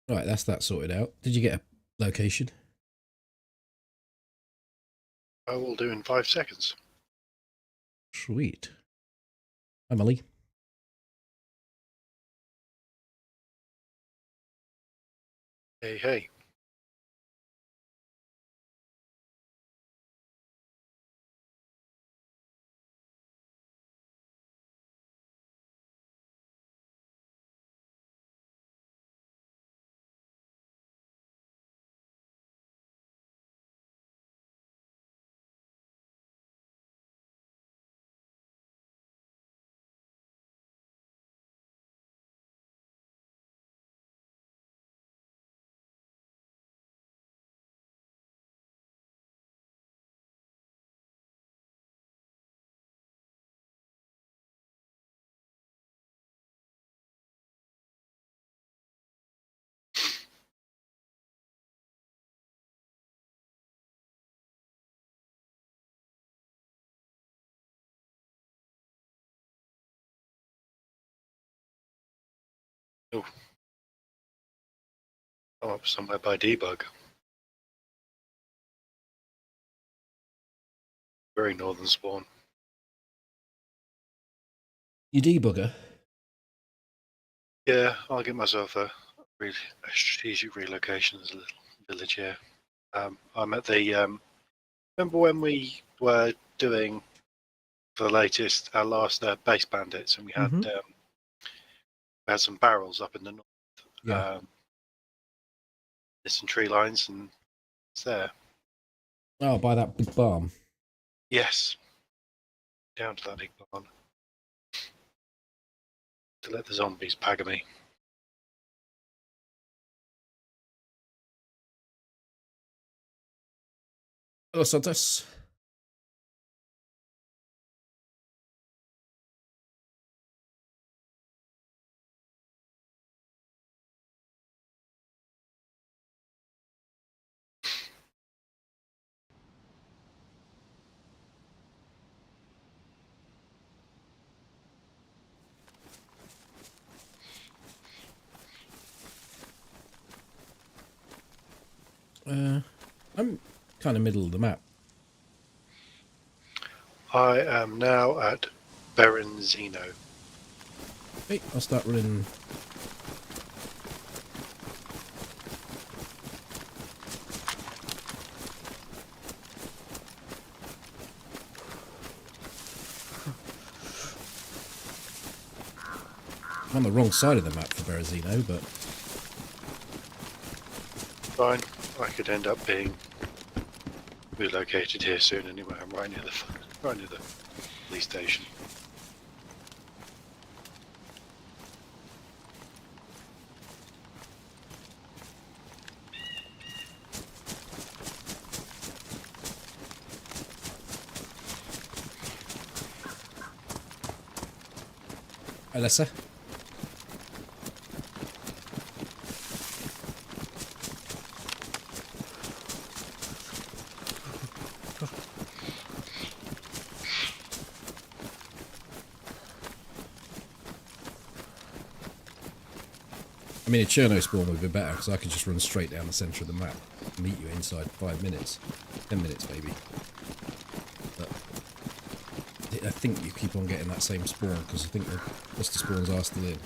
Right, that's that sorted out. Did you get a location? I will do in 5 seconds. Sweet. Emily. Hey, hey. Oh. I'm up somewhere by debug. Very northern spawn. You debugger? Yeah, I'll get myself a strategic relocation as a little village here. I'm at the. Remember when we were doing the latest, our last base bandits, and we had some barrels up in the north. Yeah. There's some tree lines, and it's there. Oh, by that big barn. Yes. Down to that big barn. To let the zombies pagger me. Hello, Santos. I'm kind of middle of the map. I am now at Berenzino. Hey, I'll start running. I'm on the wrong side of the map for Berezino, but Fine. I could end up being relocated here soon anyway. I'm right near the police station. Alyssa. I mean, a Cherno spawn would be better because I could just run straight down the centre of the map and meet you inside 5 minutes. 10 minutes, maybe. But I think you keep on getting that same spawn because I think the cluster spawns are still in.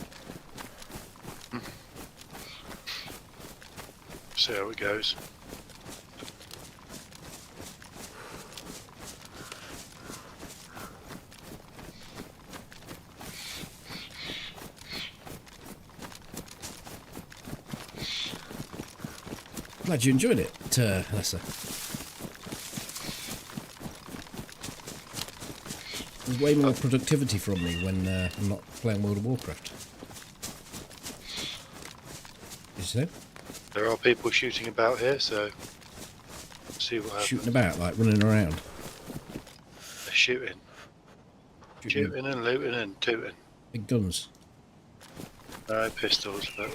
See how it goes. Glad you enjoyed it, Alyssa. There's way more productivity from me when I'm not playing World of Warcraft. Did you say? There are people shooting about here, so see what happens. Shooting about, like running around. They're shooting. Shooting and looting and tooting. Big guns. No pistols, but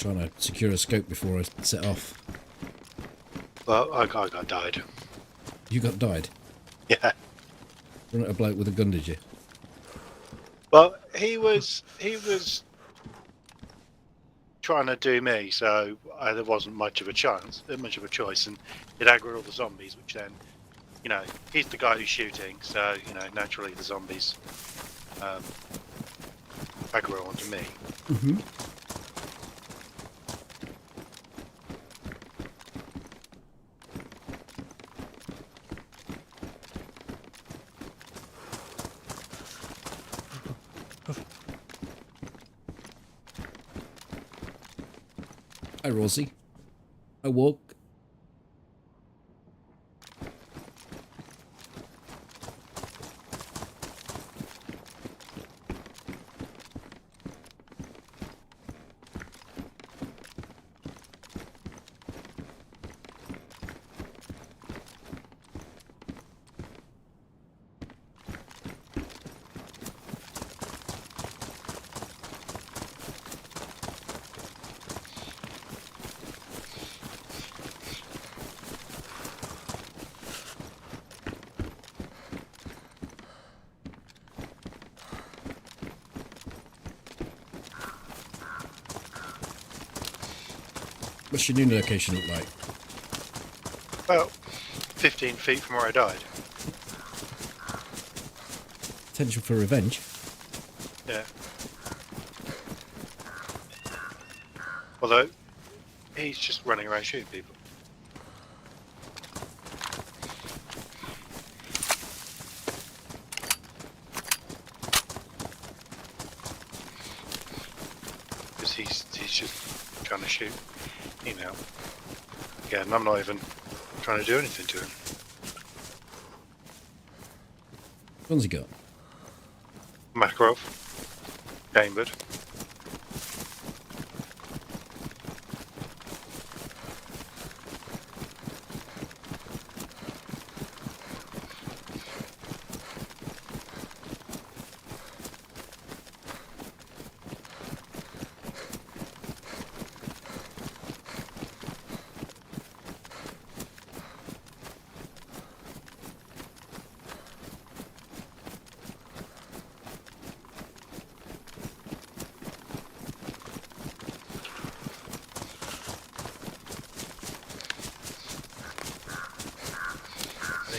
trying to secure a scope before I set off. Well, I got died. You got died? Yeah. Run at a bloke with a gun, did you? Well, he was trying to do me, so there wasn't much of a choice, and it aggroed all the zombies, which then, you know, he's the guy who's shooting, so, you know, naturally the zombies aggro onto me. Mm-hmm. Hi, Rosie. I woke. What's your new location look like? About 15 feet from where I died. Potential for revenge? Yeah. Although, he's just running around shooting people. Because he's just trying to shoot me now. Again, I'm not even trying to do anything to him. What's he got? Makarov. Chambered.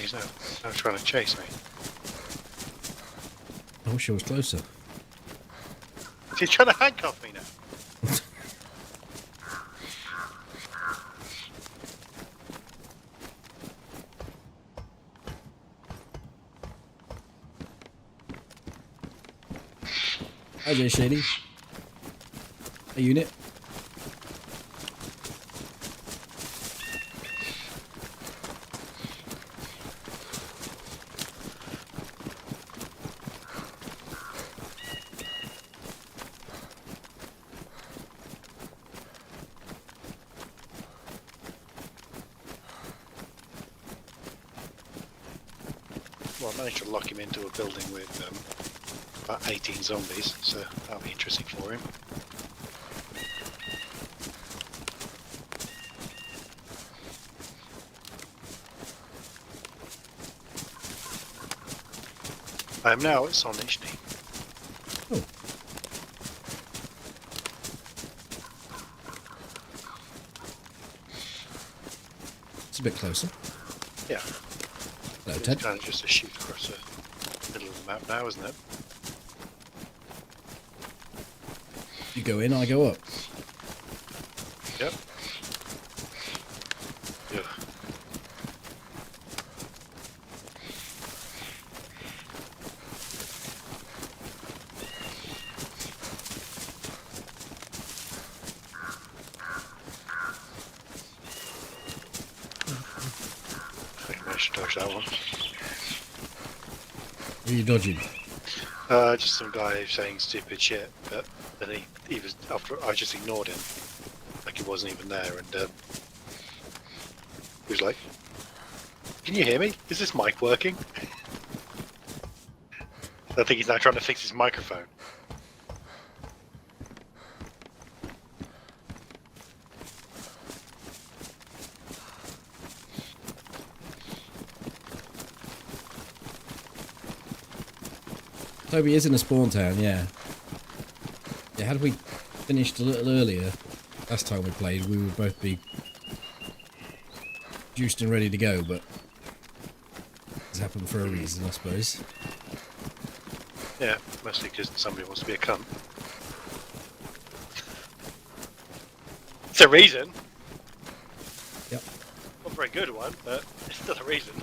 He's now trying to chase me. I wish I was closer. He's trying to handcuff me now. Hi there, Shady. A unit. Well, I managed to lock him into a building with about 18 zombies, so that'll be interesting for him. I am now at Sonishny. Oh. It's a bit closer. Yeah. Hello, It's Ted. kind of just a shoot across the middle of the map now, isn't it? You go in, I go up. Yep. Yeah. I think I managed to dodge that one. Who are you dodging? Just some guy saying stupid shit, but then he was, after I just ignored him, like he wasn't even there, and he was like, "Can you hear me? Is this mic working?" I think he's now trying to fix his microphone. Toby is in a spawn town, yeah. Yeah, had we finished a little earlier, last time we played, we would both be juiced and ready to go, but it's happened for a reason, I suppose. Yeah, mostly because somebody wants to be a cunt. It's a reason. Yep. Not a very good one, but it's still a reason.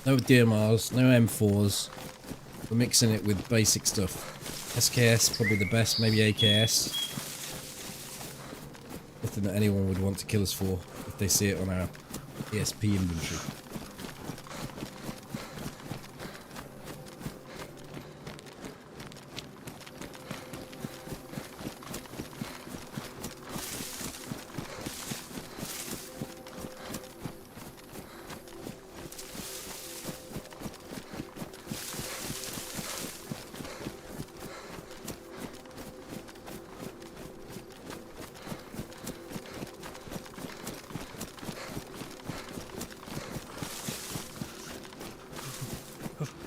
No DMRs, no M4s. We're mixing it with basic stuff. SKS, probably the best, maybe AKS. Nothing that anyone would want to kill us for if they see it on our ESP inventory.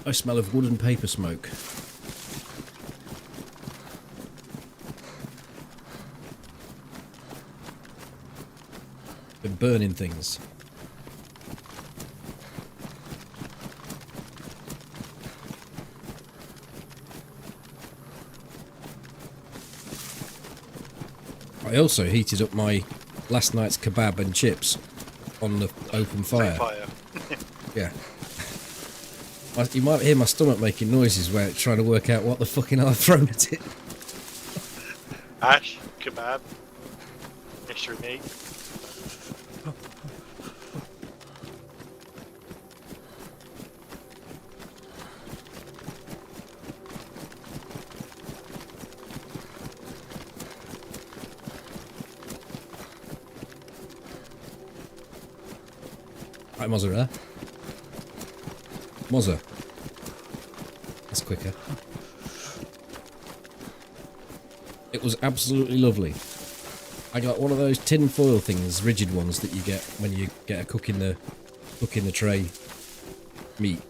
I smell of wood and paper smoke. Been burning things. I also heated up my last night's kebab and chips on the open fire. Yeah. You might hear my stomach making noises where it's trying to work out what the fucking I've thrown at it. Ash, kebab, extra meat. Right, Mozzarella. Mozza. That's quicker. It was absolutely lovely. I got one of those tin foil things, rigid ones that you get when you get a cook in the tray meat.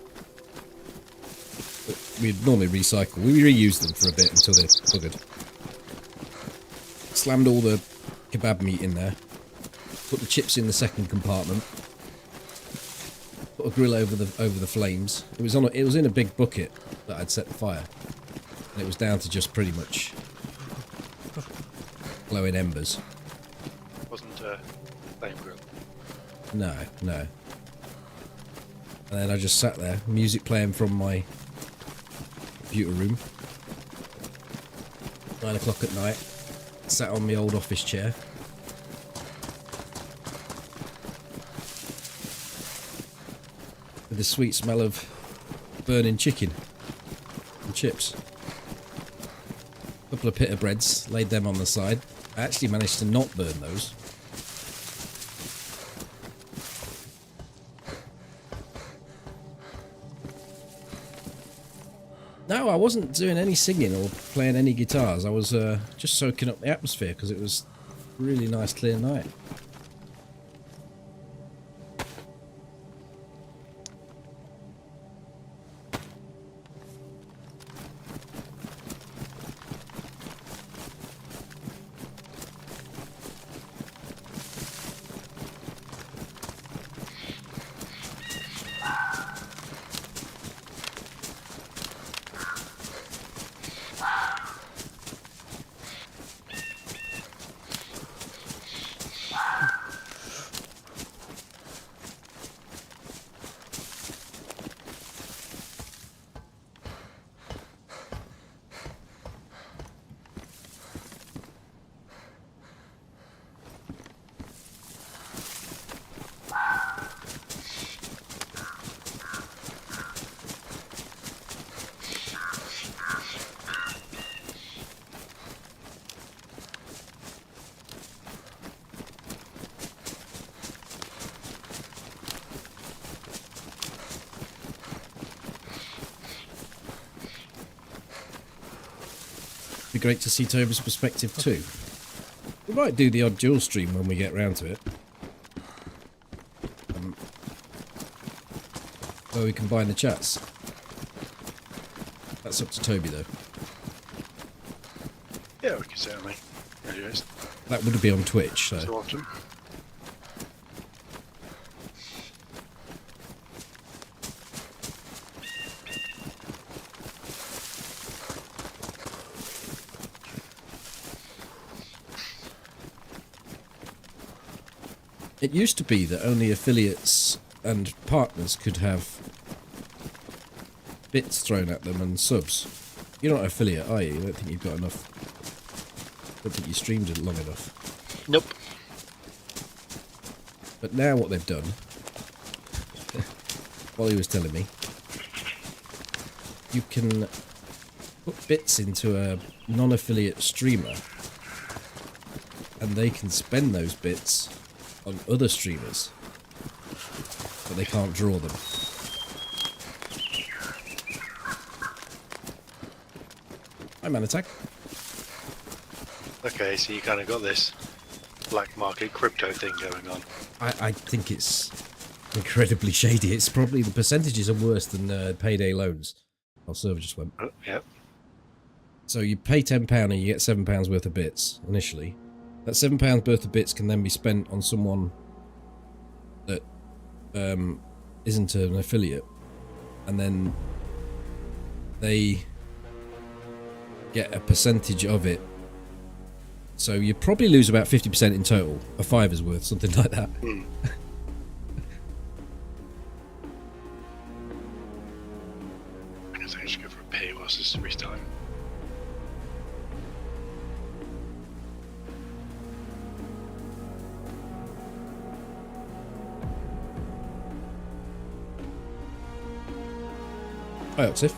But we'd normally recycle. We reuse them for a bit until they're buggered. Slammed all the kebab meat in there. Put the chips in the second compartment. Put a grill over the flames. It was in a big bucket that I'd set the fire, and it was down to just pretty much glowing embers. Wasn't a flame grill. No. And then I just sat there, music playing from my computer room. 9 o'clock at night. Sat on my old office chair. With the sweet smell of burning chicken and chips. A couple of pita breads, laid them on the side. I actually managed to not burn those. No, I wasn't doing any singing or playing any guitars. I was just soaking up the atmosphere because it was a really nice clear night. Be great to see Toby's perspective too. We might do the odd dual stream when we get round to it. Where we combine the chats. That's up to Toby though. Yeah, we can certainly. Anyways, That would be on Twitch, so. so often. It used to be that only affiliates and partners could have bits thrown at them and subs. You're not an affiliate, are you? I don't think you've got enough. I don't think you streamed it long enough. Nope. But now what they've done, Wally was telling me, you can put bits into a non-affiliate streamer and they can spend those bits on other streamers, but they can't draw them. Hi, Man Attack. Okay, so you kind of got this black market crypto thing going on. I think it's incredibly shady. It's probably the percentages are worse than payday loans. Our server just went. Yep. So you pay £10 and you get £7 worth of bits initially. That £7 worth of bits can then be spent on someone that isn't an affiliate, and then they get a percentage of it. So you probably lose about 50% in total. A fiver's worth, something like that. Mm. I guess I should go for a pay whilst this is restarting. Hi, Oxif.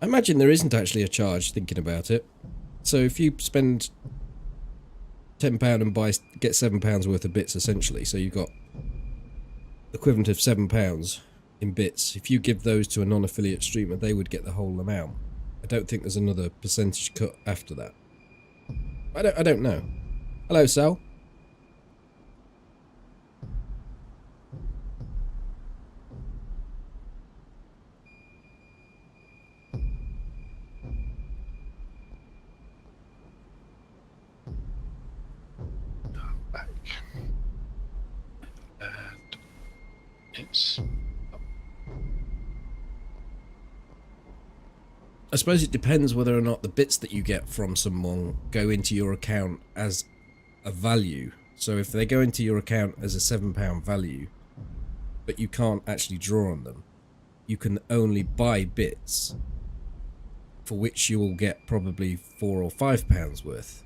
I imagine there isn't actually a charge, thinking about it. So if you spend £10 and get £7 worth of bits essentially, so you've got equivalent of £7 in bits. If you give those to a non-affiliate streamer, they would get the whole amount. I don't think there's another percentage cut after that. I don't know. Hello, Sal. Back. And it's... I suppose it depends whether or not the bits that you get from someone go into your account as a value. So if they go into your account as a £7 value, but you can't actually draw on them, you can only buy bits for which you will get probably £4 or £5 worth.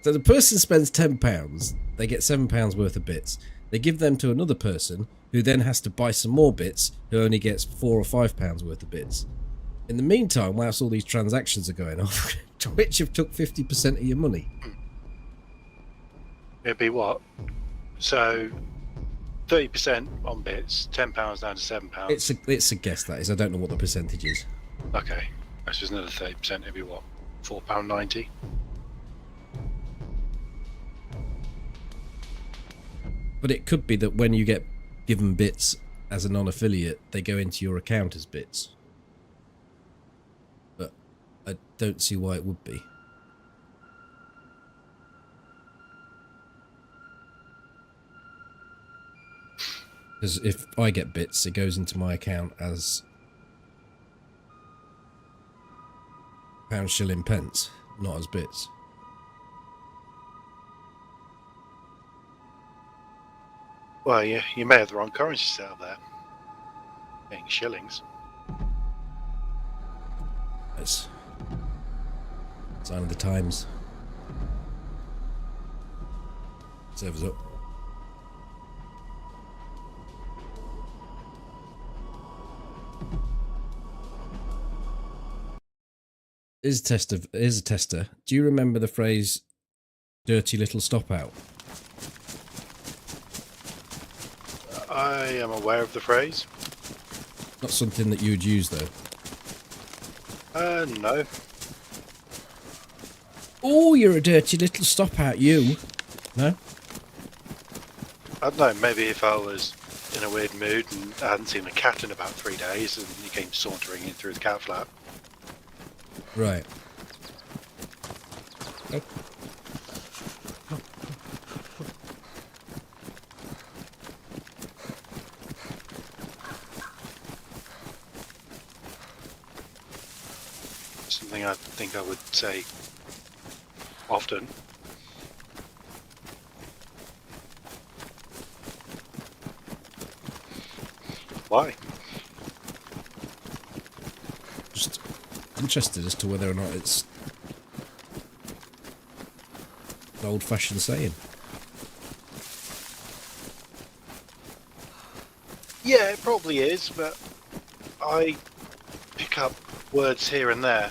So the person spends £10, they get £7 worth of bits. They give them to another person who then has to buy some more bits, who only gets £4 or £5 worth of bits. In the meantime, whilst all these transactions are going on, Twitch have took 50% of your money. It'd be what? So 30% on bits, £10 down to £7. It's a guess, that is. I don't know what the percentage is. Okay, that's just another 30%. It'd be what? £4.90. But it could be that when you get given bits as a non-affiliate, they go into your account as bits. But I don't see why it would be. Because if I get bits, it goes into my account as Pound, shilling, pence, not as bits. Well, you may have the wrong currency set up there. Being shillings. It's sign of the times. Servers up. Is a tester. Do you remember the phrase "dirty little stop out"? I am aware of the phrase. Not something that you would use though. No. Oh, you're a dirty little stop out, you. No? I don't know, maybe if I was in a weird mood and I hadn't seen a cat in about 3 days and he came sauntering in through the cat flap. Right. Oh. Something I think I would say often. Why? Just interested as to whether or not it's an old-fashioned saying. Yeah, it probably is, but I pick up words here and there.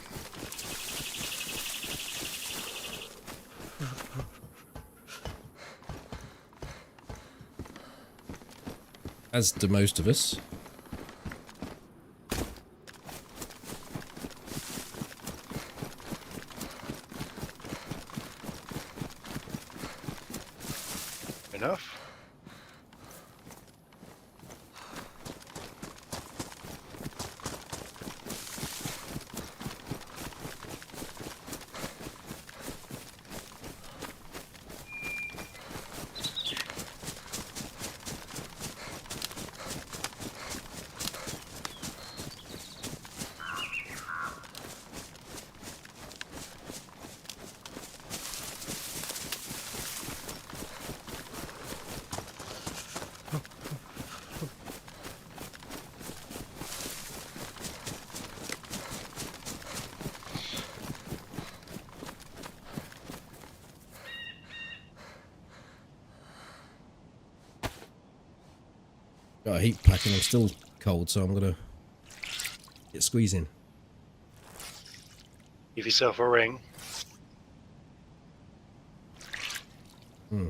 As do most of us. Enough. Got a heat pack and I'm still cold, so I'm gonna get squeezing. Give yourself a ring. Hmm.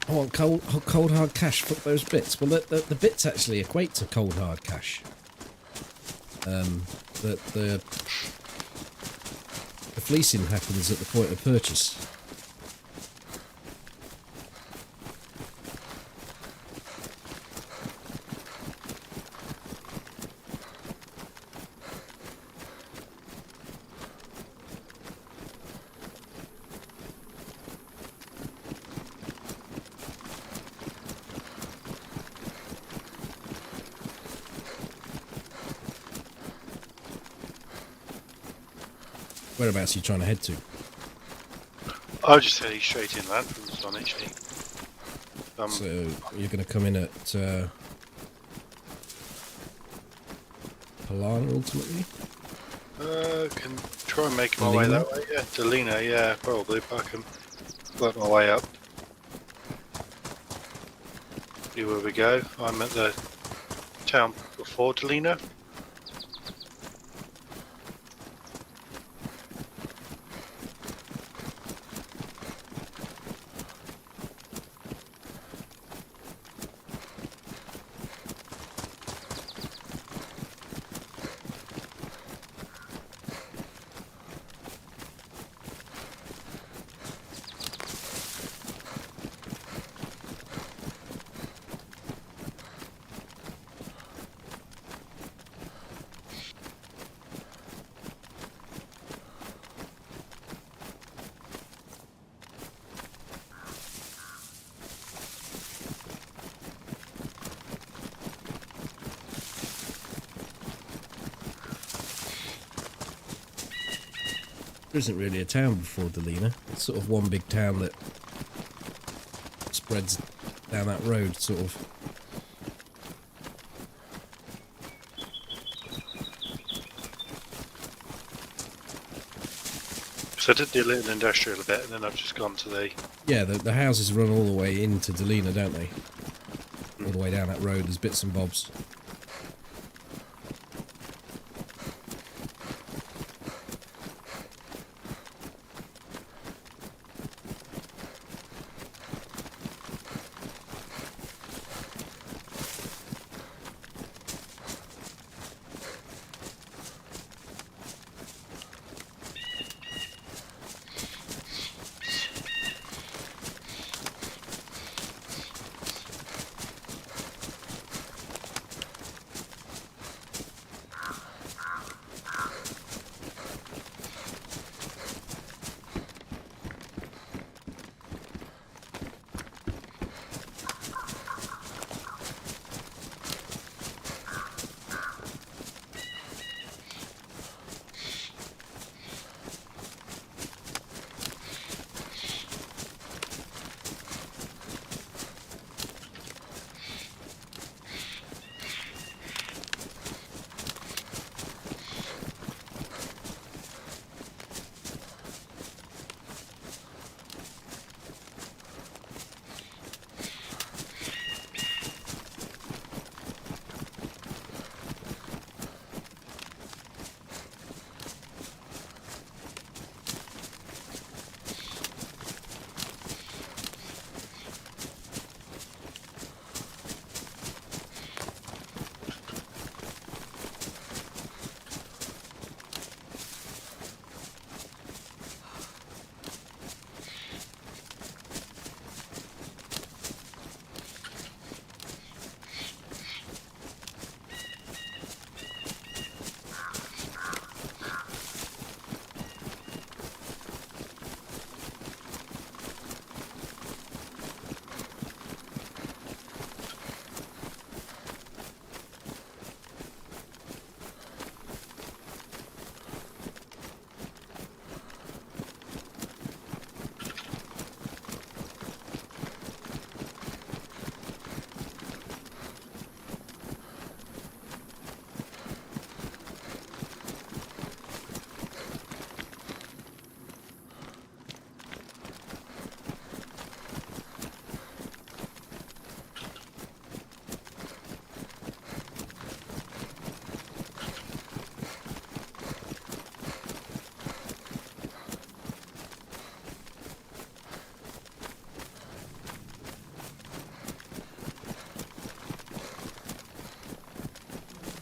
I want cold hard cash. Fuck those bits. Well, the bits actually equate to cold hard cash. The fleecing happens at the point of purchase. Whereabouts are you trying to head to? I was just heading straight inland from this one actually. So you're going to come in at Polana ultimately? Can try and make my way that way. Yeah, Delina, yeah, probably. But I can work my way up. See where we go. I'm at the town before Delina. There isn't really a town before Delina. It's sort of one big town that spreads down that road, sort of. So I did the little industrial a bit, and then I've just gone to the... Yeah, the houses run all the way into Delina, don't they? All the way down that road, there's bits and bobs.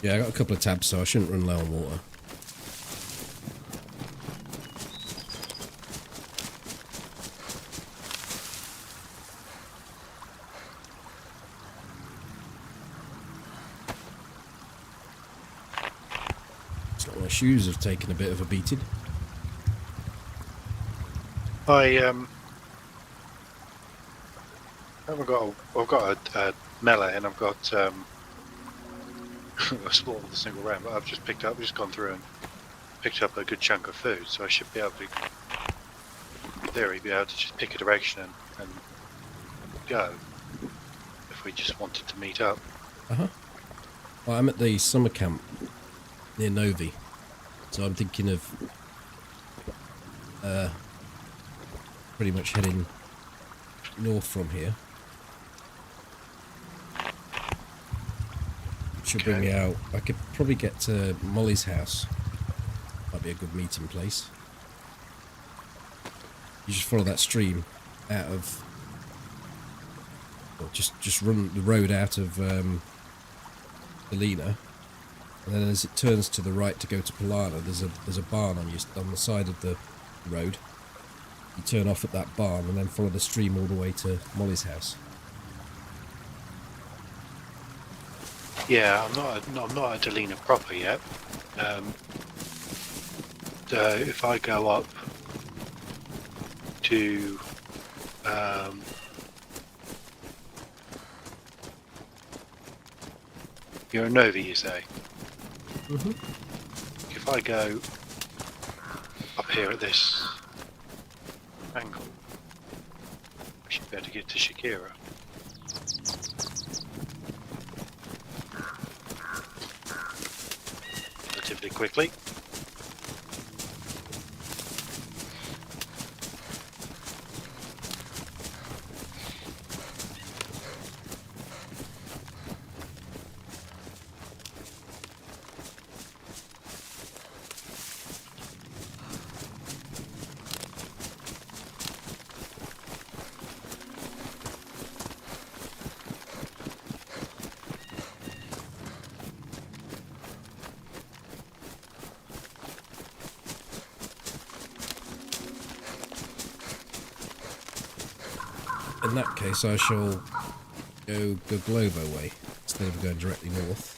Yeah, I got a couple of tabs, so I shouldn't run low on water. It's like my shoes have taken a bit of a beating. I've got a melee, and I've got a sport with a single round, but I've just picked up, just gone through and picked up a good chunk of food, so I should be able to, in theory, be able to just pick a direction and go if we just wanted to meet up. Well, I'm at the summer camp near Novi, so I'm thinking of pretty much heading north from here. Should bring me out. I could probably get to Molly's house. Might be a good meeting place. You just follow that stream out of, or just run the road out of Alina, and then as it turns to the right to go to Polana, there's a barn on the side of the road. You turn off at that barn and then follow the stream all the way to Molly's house. Yeah, I'm not at Delina proper yet. If I go up to you're a Novi, you say? Mm-hmm. If I go up here at this angle, I should be able to get to Shakira. Relatively quickly. In that case, I shall go Globo way instead of going directly north.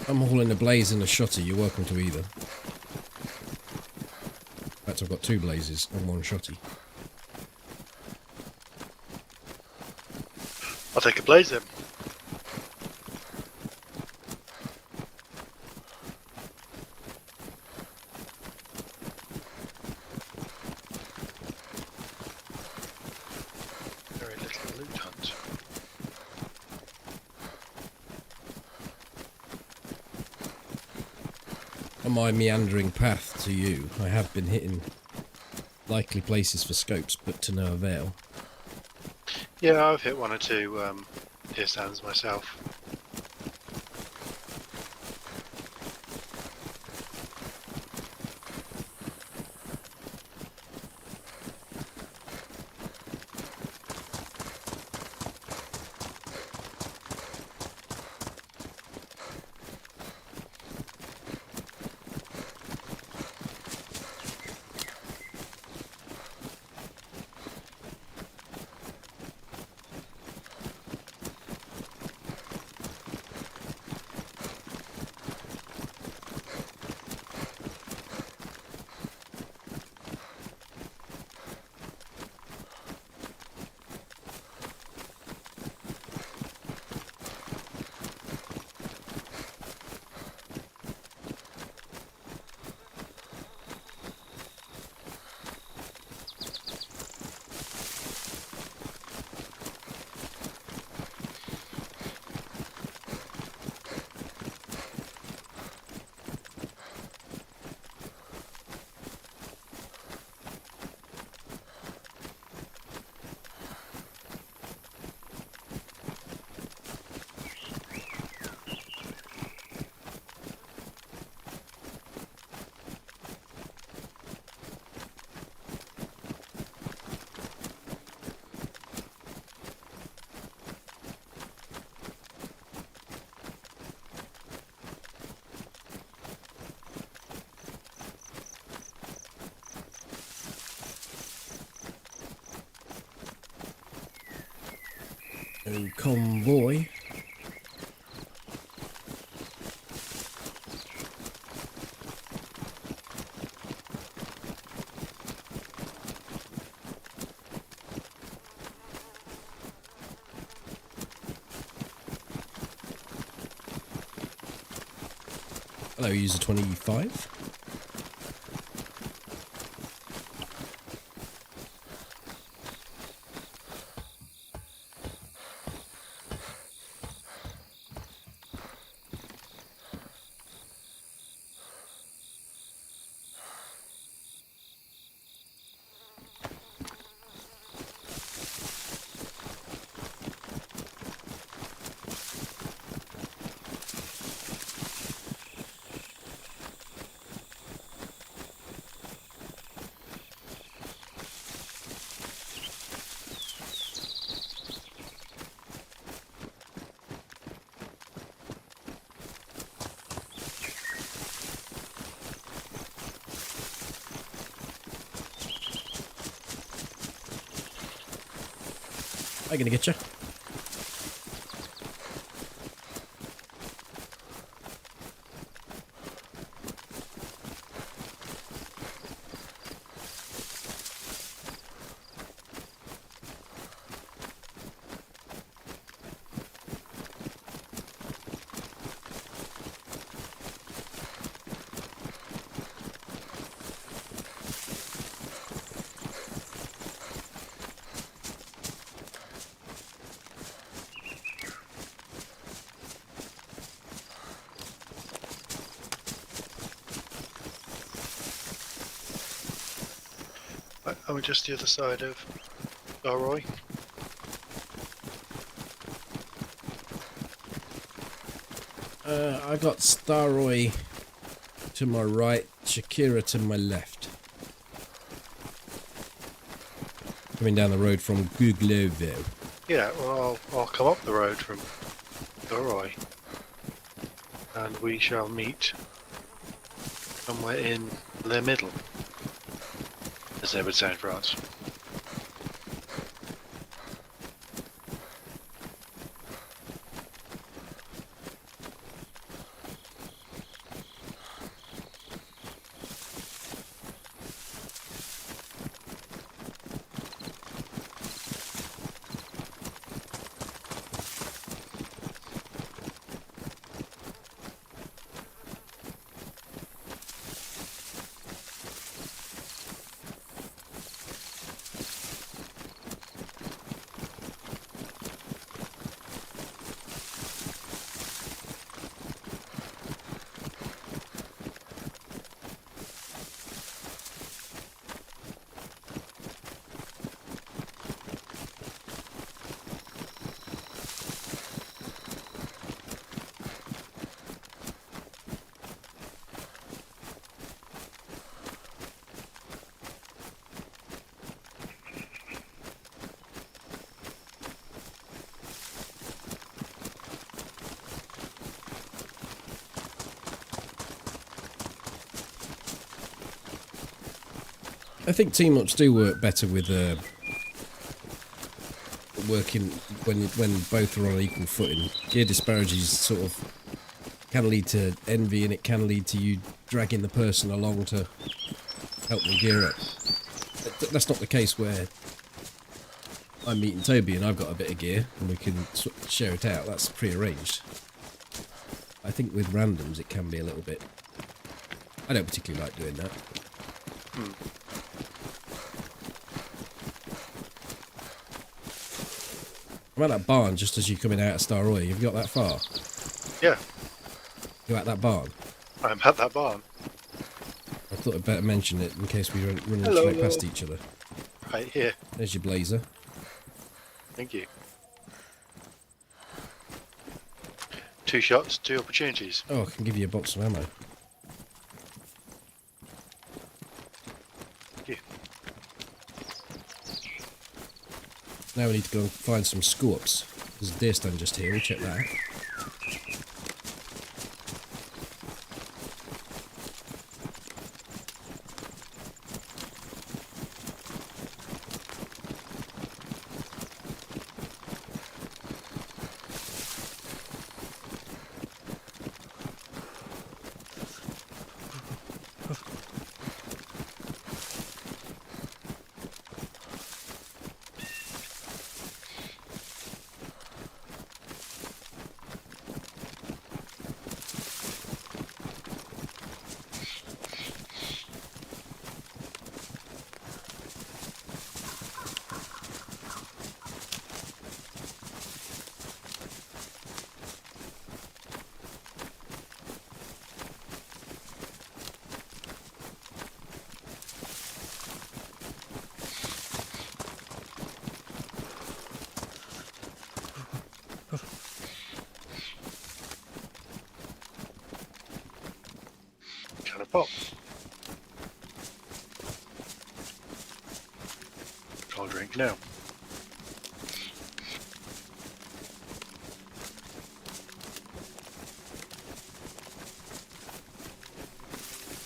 I'm hauling a blaze and a shotty. You're welcome to either. In fact, I've got two blazes and one shotty. I'll take a blaze then. Very little loot hunt. On my meandering path to you, I have been hitting likely places for scopes, but to no avail. Yeah, I've hit 1 or 2 deer stands myself. Oh, convoy. Hello, user 25. I'm gonna get you. I'm just the other side of Roy. I got Staroy to my right, Shakira to my left. Coming down the road from Guglovo. Yeah, well, I'll come up the road from Roy, and we shall meet somewhere in the middle, as they would say in France. I think team ups do work better with working when both are on equal footing. Gear disparities sort of can lead to envy, and it can lead to you dragging the person along to help them gear up. That's not the case where I'm meeting Toby and I've got a bit of gear and we can share it out. That's pre-arranged. I think with randoms it can be a little bit... I don't particularly like doing that. I'm at that barn just as you're coming out of Star Roy. You've got that far? Yeah. You're at that barn? I'm at that barn. I thought I'd better mention it in case we run Hello. straight past each other. Right here. There's your blazer. Thank you. 2 shots, 2 opportunities. Oh, I can give you a box of ammo. Thank you. Now we need to go and find some scopes. There's a deer stand just here, we'll check that out. Trying to pop. I'll drink now.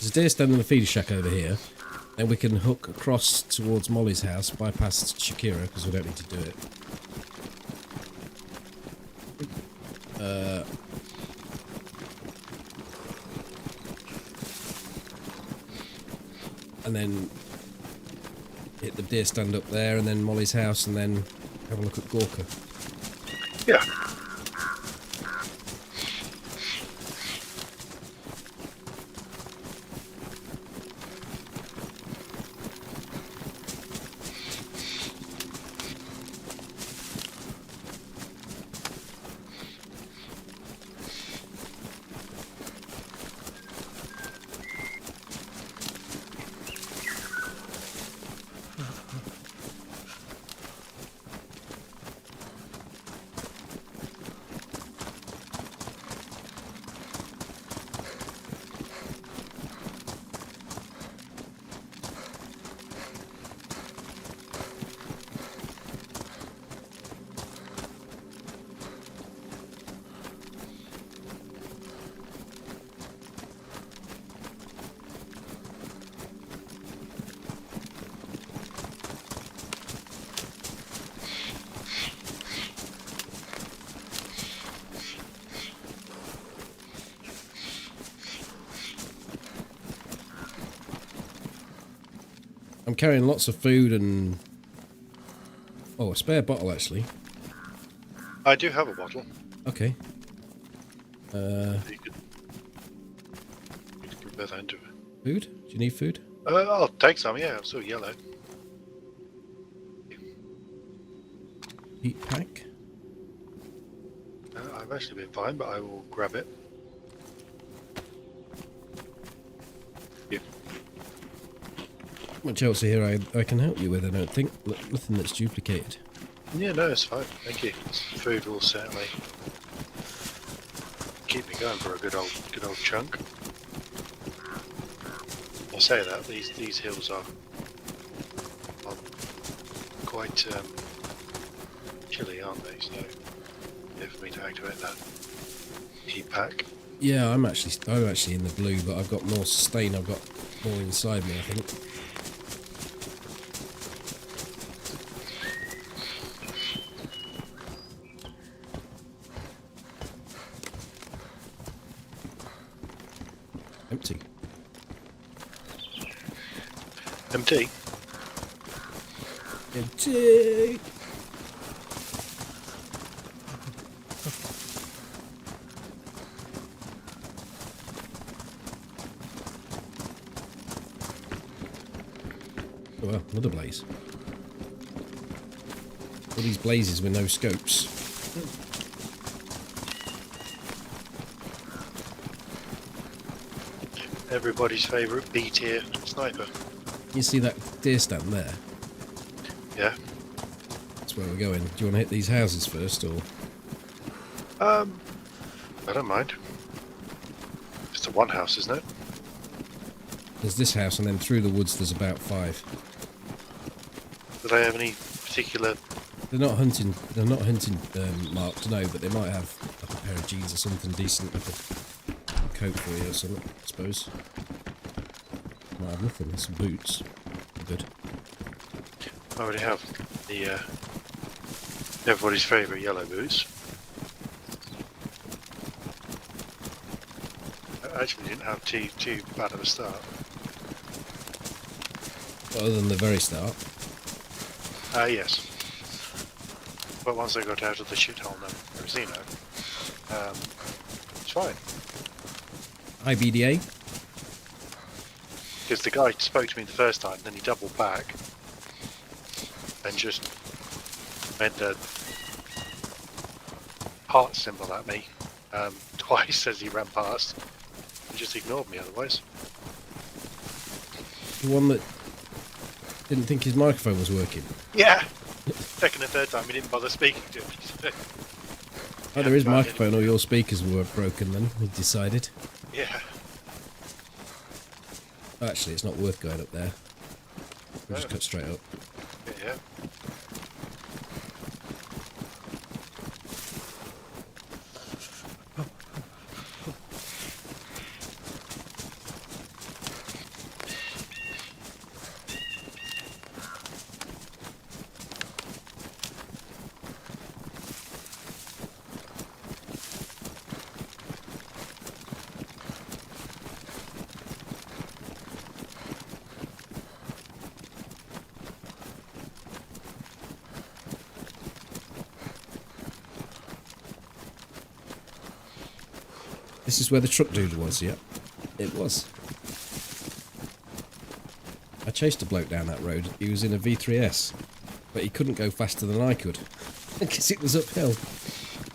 There's a deer stand and a feeder shack over here. Then we can hook across towards Molly's house, bypass Shakira, because we don't need to do it. And then hit the deer stand up there, and then Molly's house, and then have a look at Gorka. Yeah. I'm carrying lots of food and... oh, a spare bottle, actually. I do have a bottle. Okay. You could put that into it. Food? Do you need food? I'll take some, yeah, I'm still yellow. Heat pack? I've actually been fine, but I will grab it. Yeah. Much else here I can help you with, I don't think. Nothing that's duplicated. Yeah, no, it's fine. Thank you. Food will certainly keep me going for a good old chunk. I say that these hills are quite chilly, aren't they? So yeah, for me to activate that heat pack. Yeah, I'm actually in the blue, but I've got more sustain. I've got more inside me, I think. Empty. Empty. Empty. Oh, well, another blaze. All these blazes with no scopes. Everybody's favourite B-tier sniper. You see that deer stand there? Yeah. That's where we're going. Do you want to hit these houses first, or...? I don't mind. It's the one house, isn't it? There's this house, and then through the woods there's about 5. Do they have any particular... They're not hunting marked, no, but they might have like a pair of jeans or something decent, like a coat for you or something, I suppose. Might have nothing, some boots. Good. I already have the everybody's favourite yellow boots. I actually didn't have too bad of a start. Other than the very start. Yes. But once I got out of the shithole in Rosino, it's fine. IBDA? Because the guy spoke to me the first time, then he doubled back and just made the heart symbol at me twice as he ran past. He just ignored me otherwise. The one that didn't think his microphone was working. Yeah! Second and third time he didn't bother speaking to me. Either his microphone or your speakers were broken then, he decided. Yeah. Actually, it's not worth going up there. We'll just cut straight up. Yeah. This is where the truck dude was, yeah. It was. I chased a bloke down that road. He was in a V3S, but he couldn't go faster than I could because it was uphill.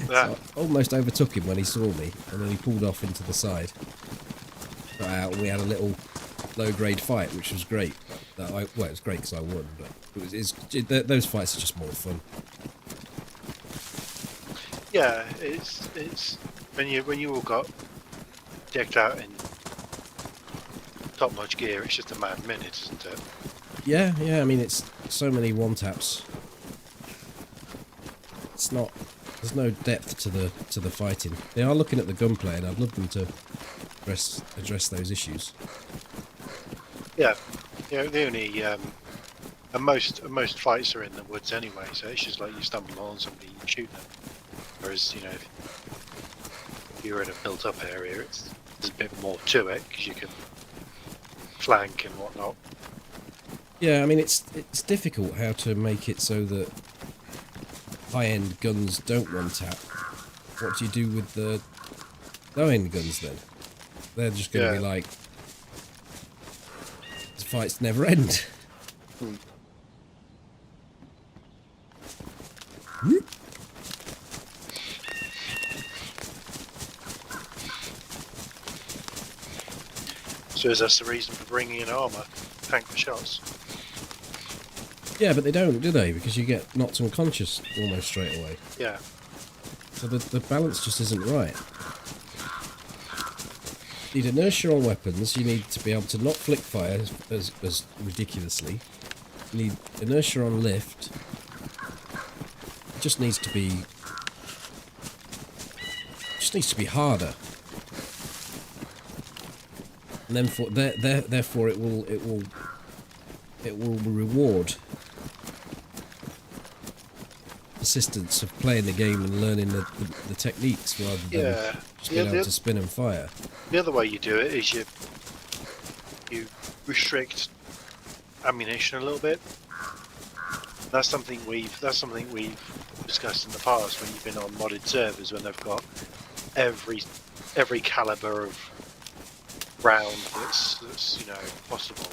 So I almost overtook him when he saw me, and then he pulled off into the side. Got out, and we had a little low-grade fight, which was great. Well, it was great because I won, but those fights are just more fun. Yeah, it's when you all got decked out in top-notch gear, it's just a mad minute, isn't it? Yeah, I mean, it's so many one-taps. It's not... There's no depth to the fighting. They are looking at the gunplay, and I'd love them to address those issues. Yeah, the only and most fights are in the woods anyway, so it's just like you stumble on somebody and shoot them. Whereas, you know, if you're in a built-up area, there's a bit more to it because you can flank and whatnot. Yeah, I mean, it's difficult how to make it so that high-end guns don't one-tap. What do you do with the low-end guns then? They're just going to be like, the fights never end. So is that the reason for bringing in armour? Tank the shots? Yeah, but they don't, do they? Because you get knocked unconscious almost straight away. Yeah. So the balance just isn't right. You need inertia on weapons, you need to be able to not flick fire as ridiculously. You need inertia on lift. It just needs to be... harder. And then therefore it will reward the persistence of playing the game and learning the techniques rather than just being able to spin and fire. The other way you do it is you restrict ammunition a little bit. That's something we've discussed in the past when you've been on modded servers, when they've got every caliber of round that's possible.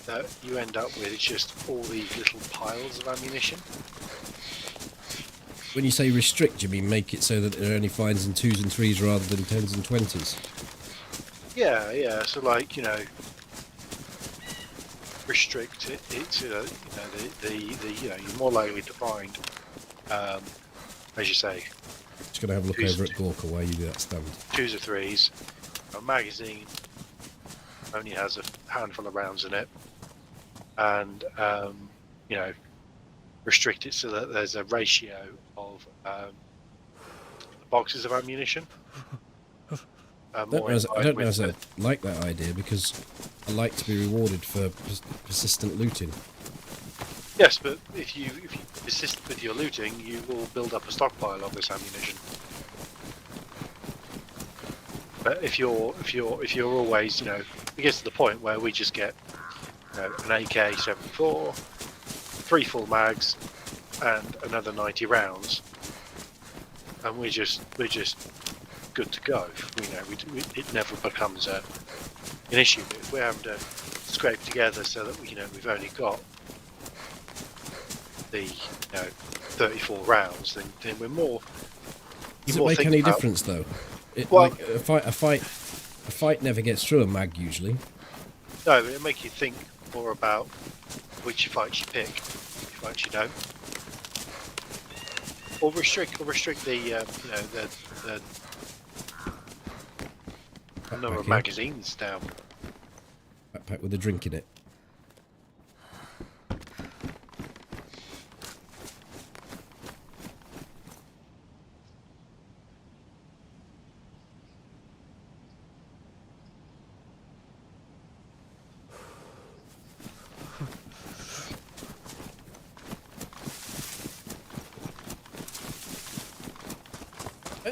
That you end up with just all these little piles of ammunition. When you say restrict, you mean make it so that it only finds in 2s and 3s rather than 10s and 20s? Yeah. So like restrict it to you're more likely to find, as you say. Just gonna have a look over at Gorka while you do that stand. 2s or 3s. A magazine only has a handful of rounds in it, and restrict it so that there's a ratio of boxes of ammunition. I don't know if I like that idea, because I like to be rewarded for persistent looting. Yes, but if you persist with your looting, you will build up a stockpile of this ammunition. But if you're always, it gets to the point where we just get an AK-74, 3 full mags, and another 90 rounds, and we're just good to go. It never becomes an issue. But if we're having to scrape together so that we've only got the 34 rounds, then we're more. Does it make any difference though? Like a fight never gets through a mag usually. No, it'll make you think more about which fights you pick, which fights you don't, or restrict the number of magazines down. Backpack with a drink in it.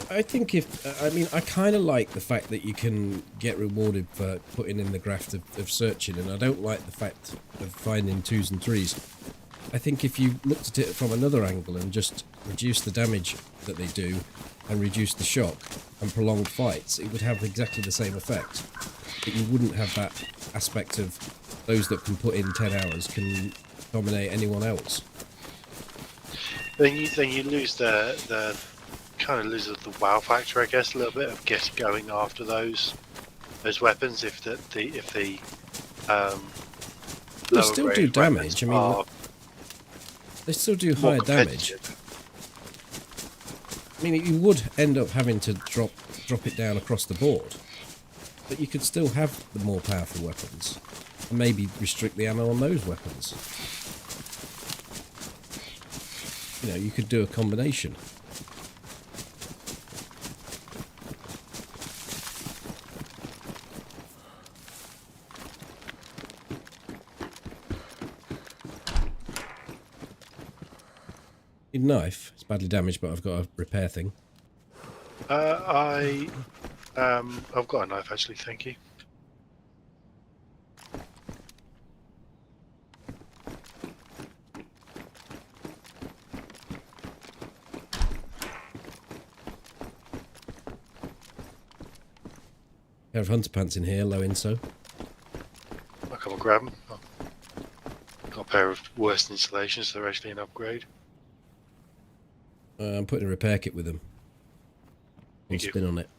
I think I kind of like the fact that you can get rewarded for putting in the graft of searching, and I don't like the fact of finding 2s and 3s. I think if you looked at it from another angle and just reduce the damage that they do and reduce the shock and prolonged fights, it would have exactly the same effect. But you wouldn't have that aspect of those that can put in 10 hours can dominate anyone else. Then you lose the kind of loses the wow factor, I guess, a little bit of going after those weapons if the they still do damage. I mean, they still do higher damage. I mean, you would end up having to drop it down across the board, but you could still have the more powerful weapons and maybe restrict the ammo on those weapons. You could do a combination. Knife. It's badly damaged, but I've got a repair thing. I've got a knife actually. Thank you. I have hunter pants in here, low inso. I'll come and grab them. Got a pair of worse installations, so they're actually an upgrade. I'm putting a repair kit with them. One spin on it.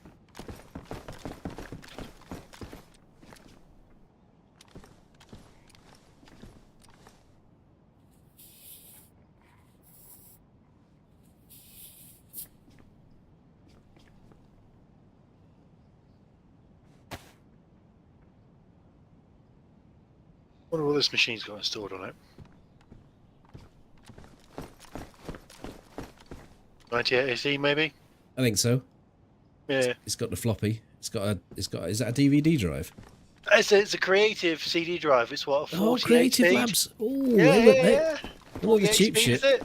I wonder what this machine's got installed on it. 98 AC maybe? I think so. Yeah. It's got the floppy. Is that a DVD drive? It's a creative CD drive. It's what, a 48 Creative page? Labs. Oh, yeah. All the 40 cheap HP, shit. is it?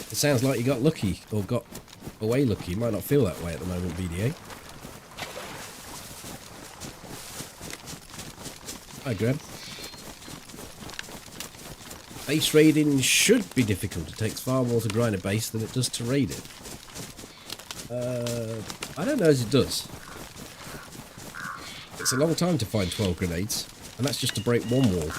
It sounds like you got lucky, or got away lucky. You might not feel that way at the moment, BDA. Hi, Graham. Base raiding should be difficult. It takes far more to grind a base than it does to raid it. I don't know as it does. It's a long time to find 12 grenades, and that's just to break one wall.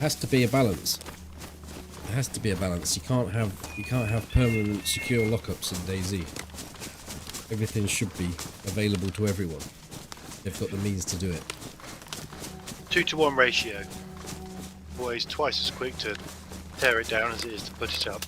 Has to be a balance. There has to be a balance. You can't have permanent secure lockups in DayZ. Everything should be available to everyone. They've got the means to do it. 2-to-1 ratio. Always twice as quick to tear it down as it is to put it up.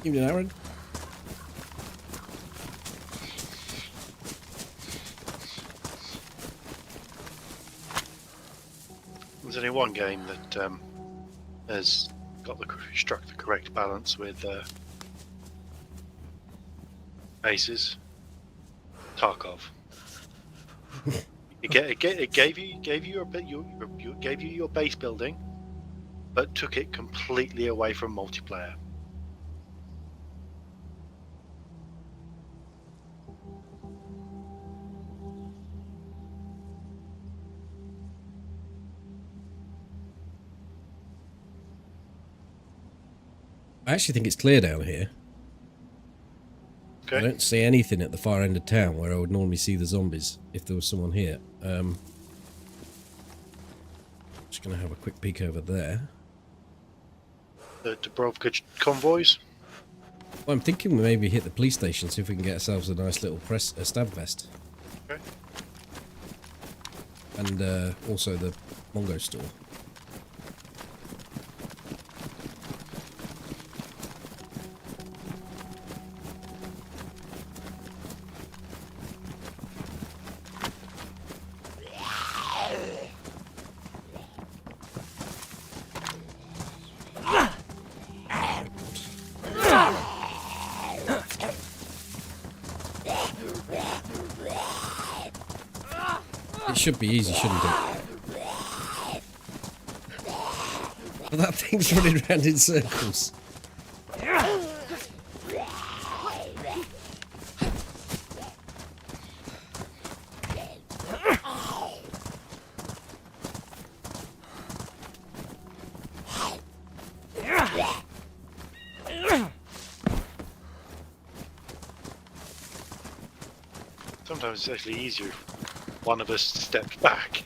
Evening, Aaron. There's only one game that has struck the correct balance with aces. Tarkov. It gave you your base building, but took it completely away from multiplayer. I actually think it's clear down here. Okay. I don't see anything at the far end of town where I would normally see the zombies if there was someone here. Just going to have a quick peek over there. The Dubrovka convoys. Well, I'm thinking we maybe hit the police station, see if we can get ourselves a nice little stab vest. Okay. And also the Mongo store. It should be easy, shouldn't it? But that thing's running around in circles. sometimes it's actually easier if one of us steps back.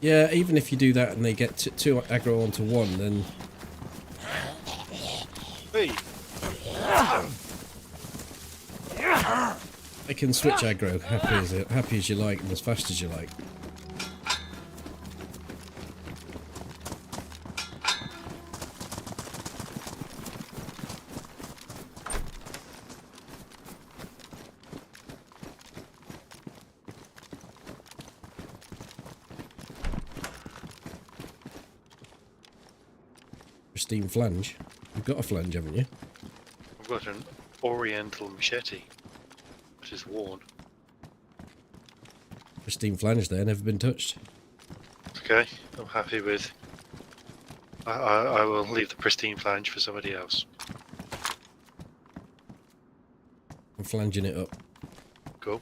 Yeah, even if you do that and they get two aggro onto one, then Hey, they can switch aggro happy as you like and as fast as you like. Pristine flange. You've got a flange, haven't you? I've got an oriental machete, which is worn. Pristine flange there, never been touched. Okay, I'm happy with. I will leave the pristine flange for somebody else. I'm flanging it up. Cool.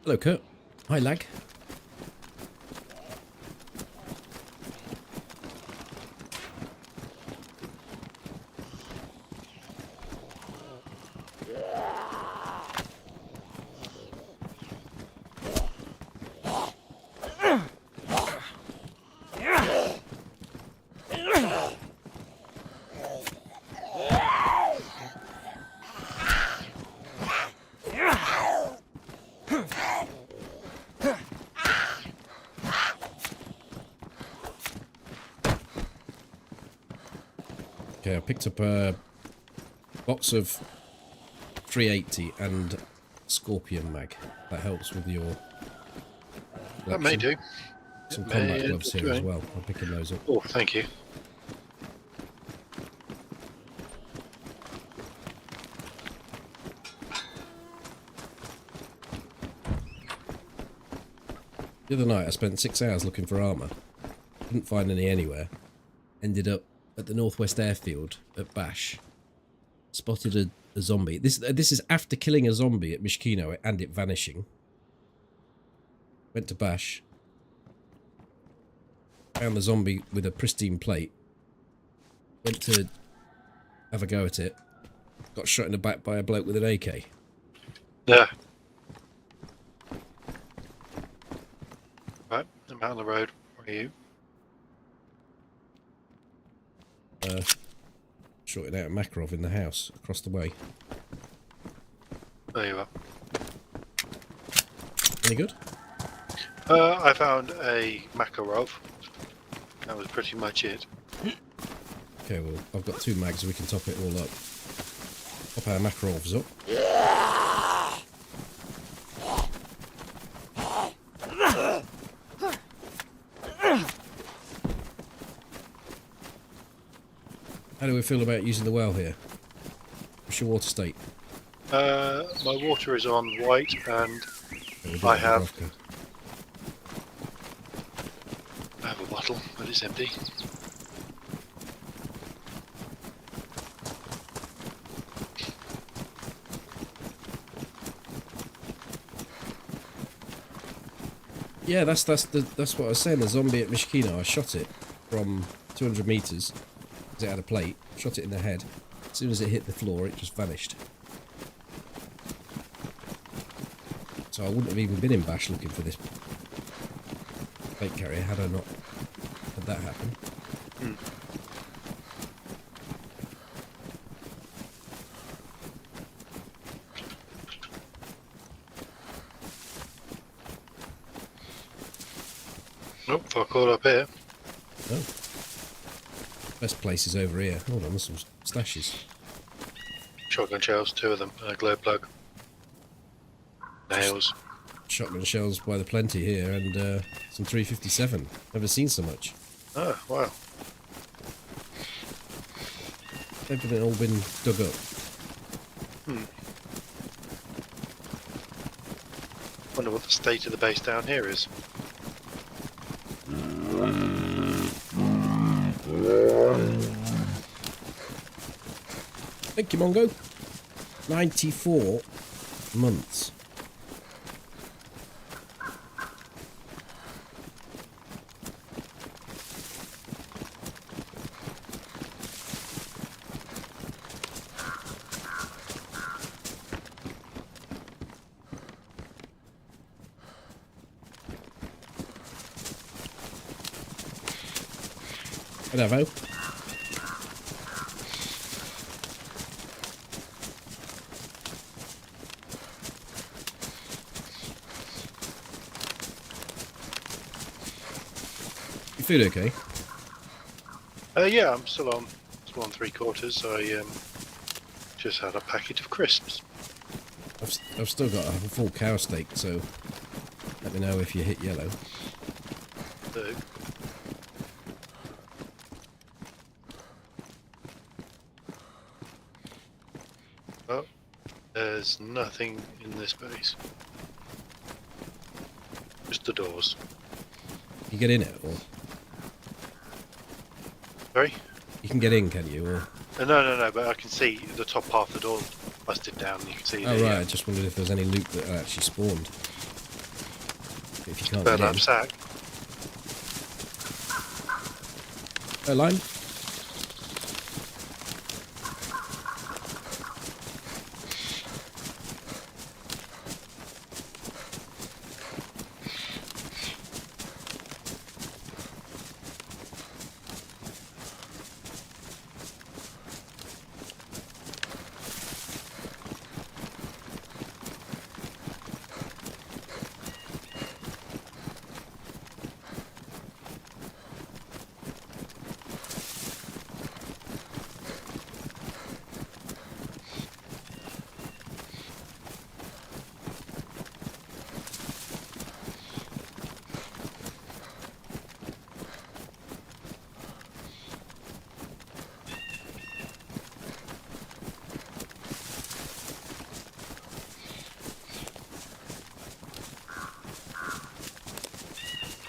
Hello, Kurt. Hi, lag. Okay, I picked up a box of 380 and Scorpion mag. That helps with your collection. That may do. Some It combat may gloves here do. as well. I'm picking those up. Oh, thank you. The other night I spent 6 hours looking for armour. Didn't find any anywhere. Ended up at the Northwest Airfield at Bash. Spotted a zombie. This is after killing a zombie at Mishkino and it vanishing. Went to Bash. Found the zombie with a pristine plate. Went to have a go at it. Got shot in the back by a bloke with an AK. Yeah. Right, I'm out on the road. Where are you? Shorting out a Makarov in the house across the way. There you are. Any good? I found a Makarov. That was pretty much it. Okay, well, I've got 2 mags, so we can top it all up. Pop our Makarovs up. How do we feel about using the well here? What's your water state? My water is on white, and Okay, I have vodka. a bottle, but it's empty. Yeah, that's what I was saying. The zombie at Mishkino, I shot it from 200 meters because it had a plate. Shot it in the head. As soon as it hit the floor, it just vanished. So I wouldn't have even been in Bash looking for this plate carrier had I not had that happen. Nope, if I call up here. No. Best place is over here. Hold on, there's some stashes. Shotgun shells, 2 of them, and a glow plug. Nails. Shotgun shells by the plenty here, and some 357. Never seen so much. Oh, wow. They've all been dug up. Wonder what the state of the base down here is. Thank you, Mongo. 94 months. Bravo. Your food okay? Yeah, I'm still on 3/4. I just had a packet of crisps. I've still got a full cow steak, so let me know if you hit yellow. So, oh, there's nothing in this base. Just the doors. You get in it, or Sorry? you can get in, can you? Or No, but I can see the top half of the door busted down. You can see oh the right, I just wondered if there was any loot that actually spawned. If you can't get burlap in, sack. oh, line.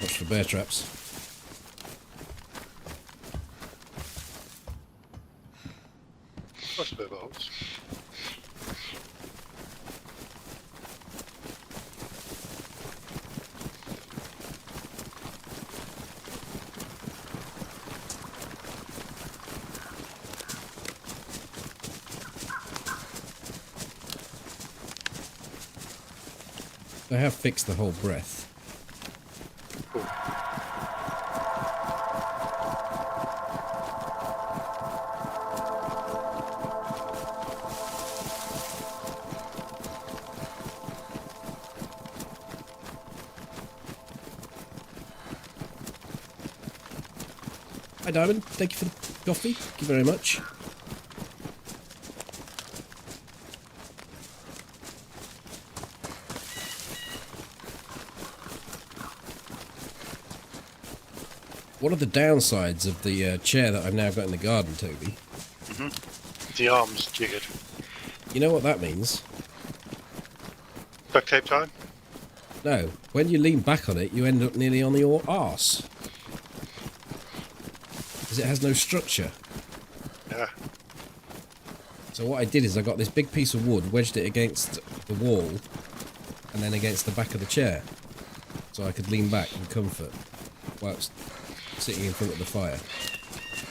Watch for bear traps. Crossbow bolts. They have fixed the whole breath. Cool. Hi Diamond, thank you for the coffee. Thank you very much. What are the downsides of the chair that I've now got in the garden, Toby? The arm's jiggered. You know what that means? Duct tape time? No, when you lean back on it, you end up nearly on your arse. Because it has no structure. Yeah. So what I did is I got this big piece of wood, wedged it against the wall, and then against the back of the chair. So I could lean back in comfort whilst sitting in front of the fire.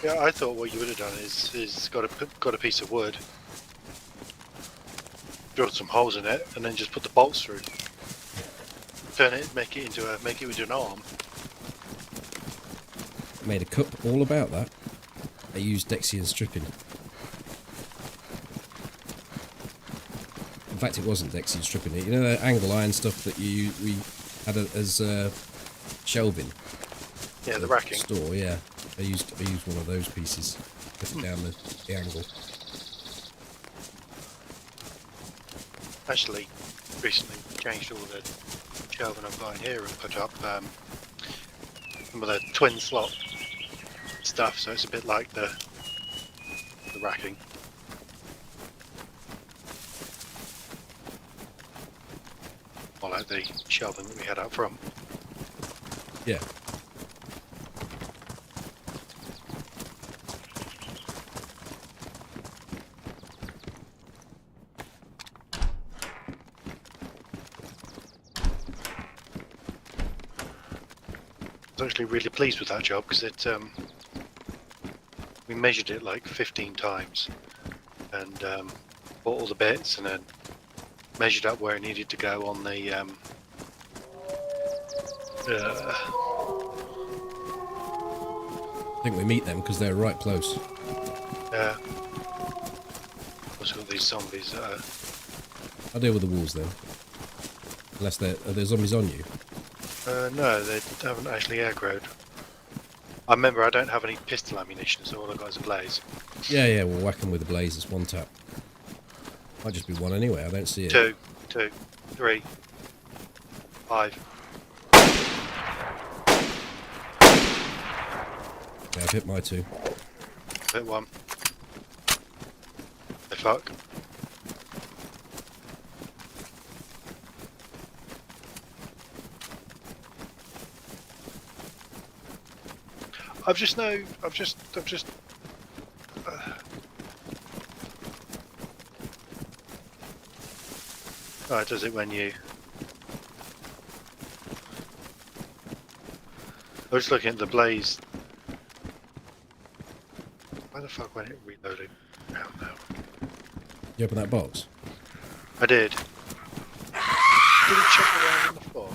Yeah, I thought what you would have done is got a piece of wood, drilled some holes in it, and then just put the bolts through. Turn it, make it into an arm. Made a cup all about that. I used Dexian stripping. In fact, it wasn't Dexian stripping it. You know the angle iron stuff that we had as shelving. Yeah, the racking. Store, yeah. I used one of those pieces, put it down the angle. Actually, recently changed all the shelving I've got in here and put up some of the twin slot stuff, so it's a bit like the racking. Or like the shelving that we had up front. Yeah. was actually really pleased with that job because we measured it like 15 times and bought all the bits and then measured up where it needed to go on the I think we meet them because they're right close. also got these zombies that are... I'll deal with the walls then. Unless are there zombies on you? no, they haven't actually aggroed. I remember I don't have any pistol ammunition, so all I've got is a blaze. Yeah, we'll whack them with the blaze. It's one tap. Might just be one anyway, I don't see it. 2, 3, 5. Yeah, I've hit my 2. Hit 1. The fuck. I've just oh, it does it when you... I was looking at the blaze. Why the fuck went it reloading? Oh no. You open that box? I did. Did it check around on the floor?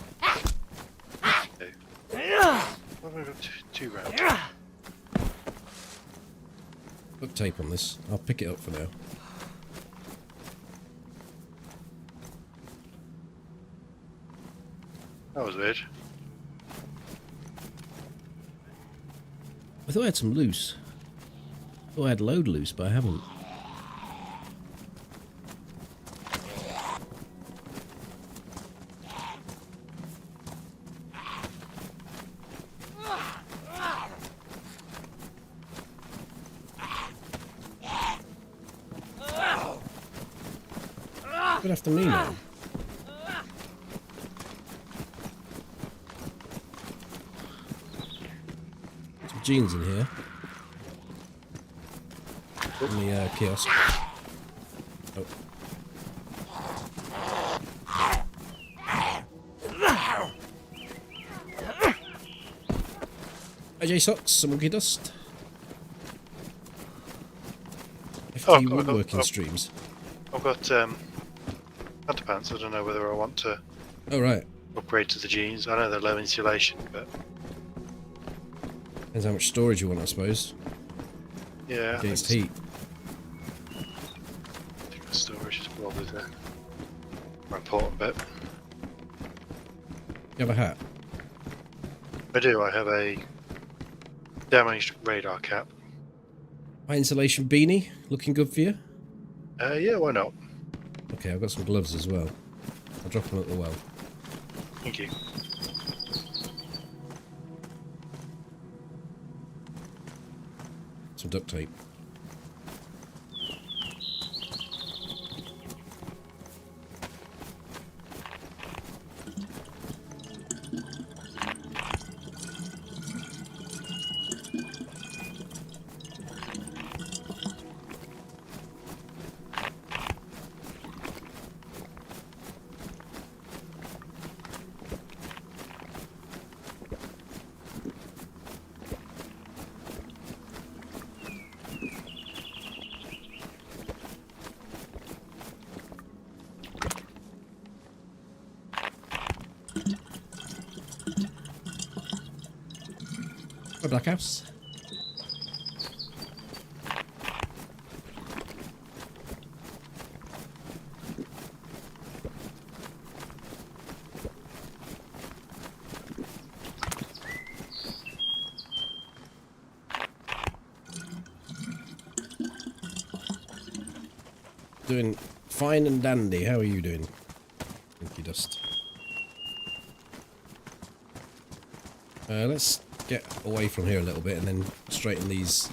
I've only got 2 rounds. Duct tape on this. I'll pick it up for now. That was weird. I thought I had some loose. I thought I had load loose, but I haven't. Good after me now. Some jeans in here. In the kiosk. Oh. AJ socks, some monkey dust. FT woodworking streams. I've got underpants. I don't know whether I want to Oh right. upgrade to the jeans. I know they're low insulation, but Depends how much storage you want, I suppose. yeah, Against heat. I think the storage is probably the more important bit. You have a hat? I do. I have a damaged radar cap. High insulation beanie, looking good for you? Yeah, why not? Okay, I've got some gloves as well. I'll drop them at the well. Thank you. Some duct tape. A black house. Doing fine and dandy. How are you doing? Thank you, Dust. Let's get away from here a little bit and then straighten these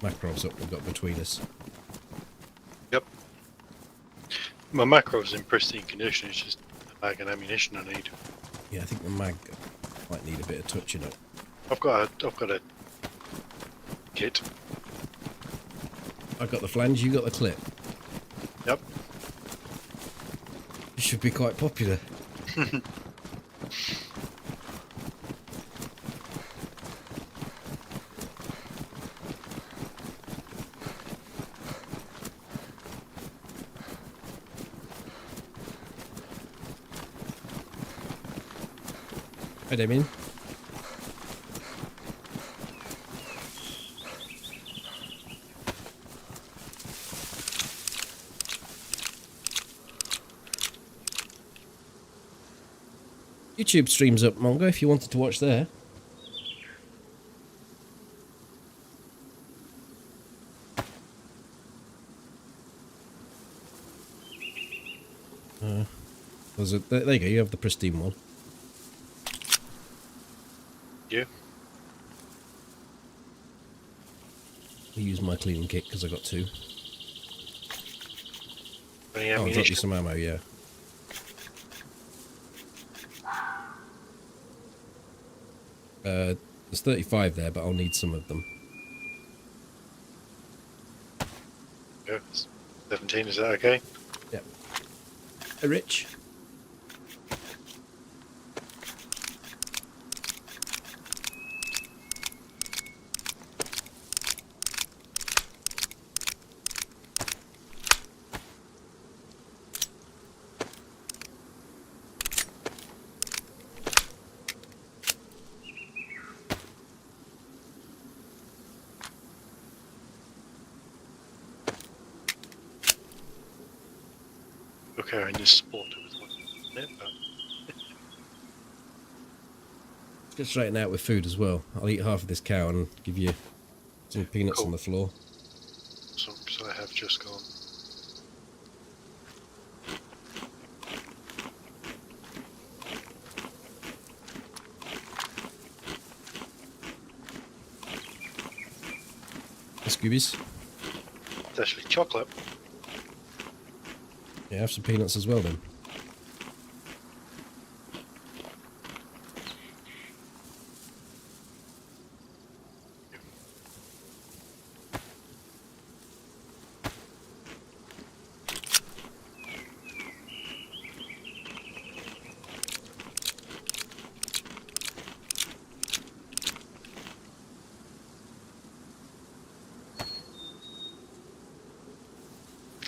macros up we've got between us. Yep. My macro's in pristine condition. It's just a bag and ammunition I need. Yeah, I think the mag might need a bit of touching up. I've got a kit. I've got the flange, you got the clip. Yep. You should be quite popular. Hi, Damien. YouTube streams up, Mongo, if you wanted to watch there. There you go, you have the pristine one. Yeah. I use my cleaning kit because I got 2. Any I'll drop you ammunition? some ammo, yeah. There's 35 there, but I'll need some of them. Yeah, 17, is that okay? Yeah. Hey, Rich. Okay, and you sport it with one. Yeah, but Let's get straightened out with food as well. I'll eat half of this cow and give you some peanuts Cool. on the floor. so I have just gone. Scoobies. It's actually chocolate. Yeah, have some peanuts as well then.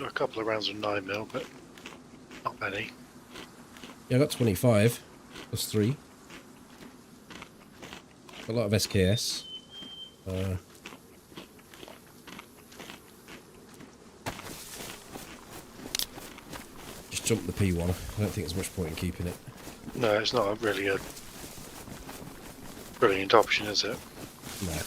A couple of rounds of 9mm, but not many. Yeah, I got 25. Plus 3. A lot of SKS. Just jump the P1. I don't think there's much point in keeping it. No, it's not really a brilliant option, is it? No.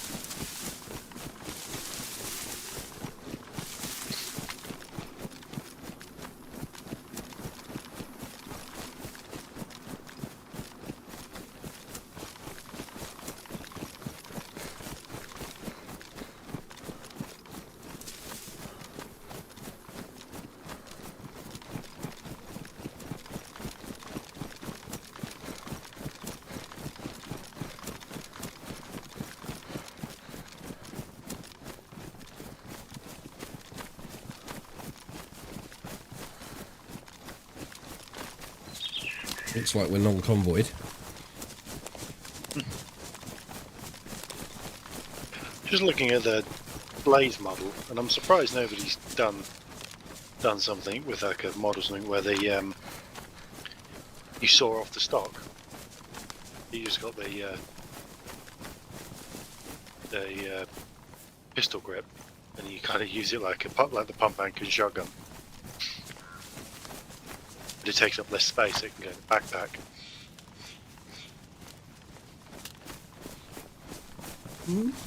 Looks like we're non-convoyed. Just looking at the Blaze model, and I'm surprised nobody's done something with like a model or something where the you saw off the stock. You just got the pistol grip, and you kind of use it like the pump action shotgun. But it takes up less space. It can go in the backpack.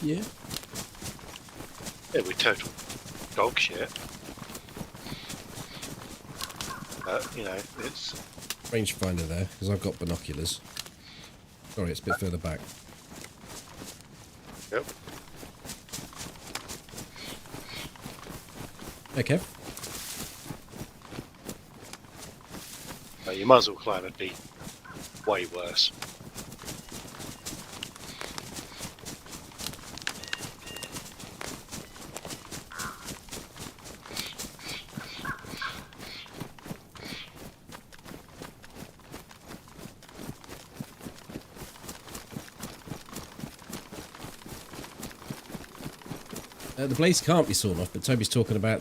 Yeah. Yeah, we're total dog shit. But you know, it's Rangefinder there, because I've got binoculars. Sorry, it's a bit further back. yep. Okay. Your muzzle climb would be way worse. The blaze can't be sawn off, but Toby's talking about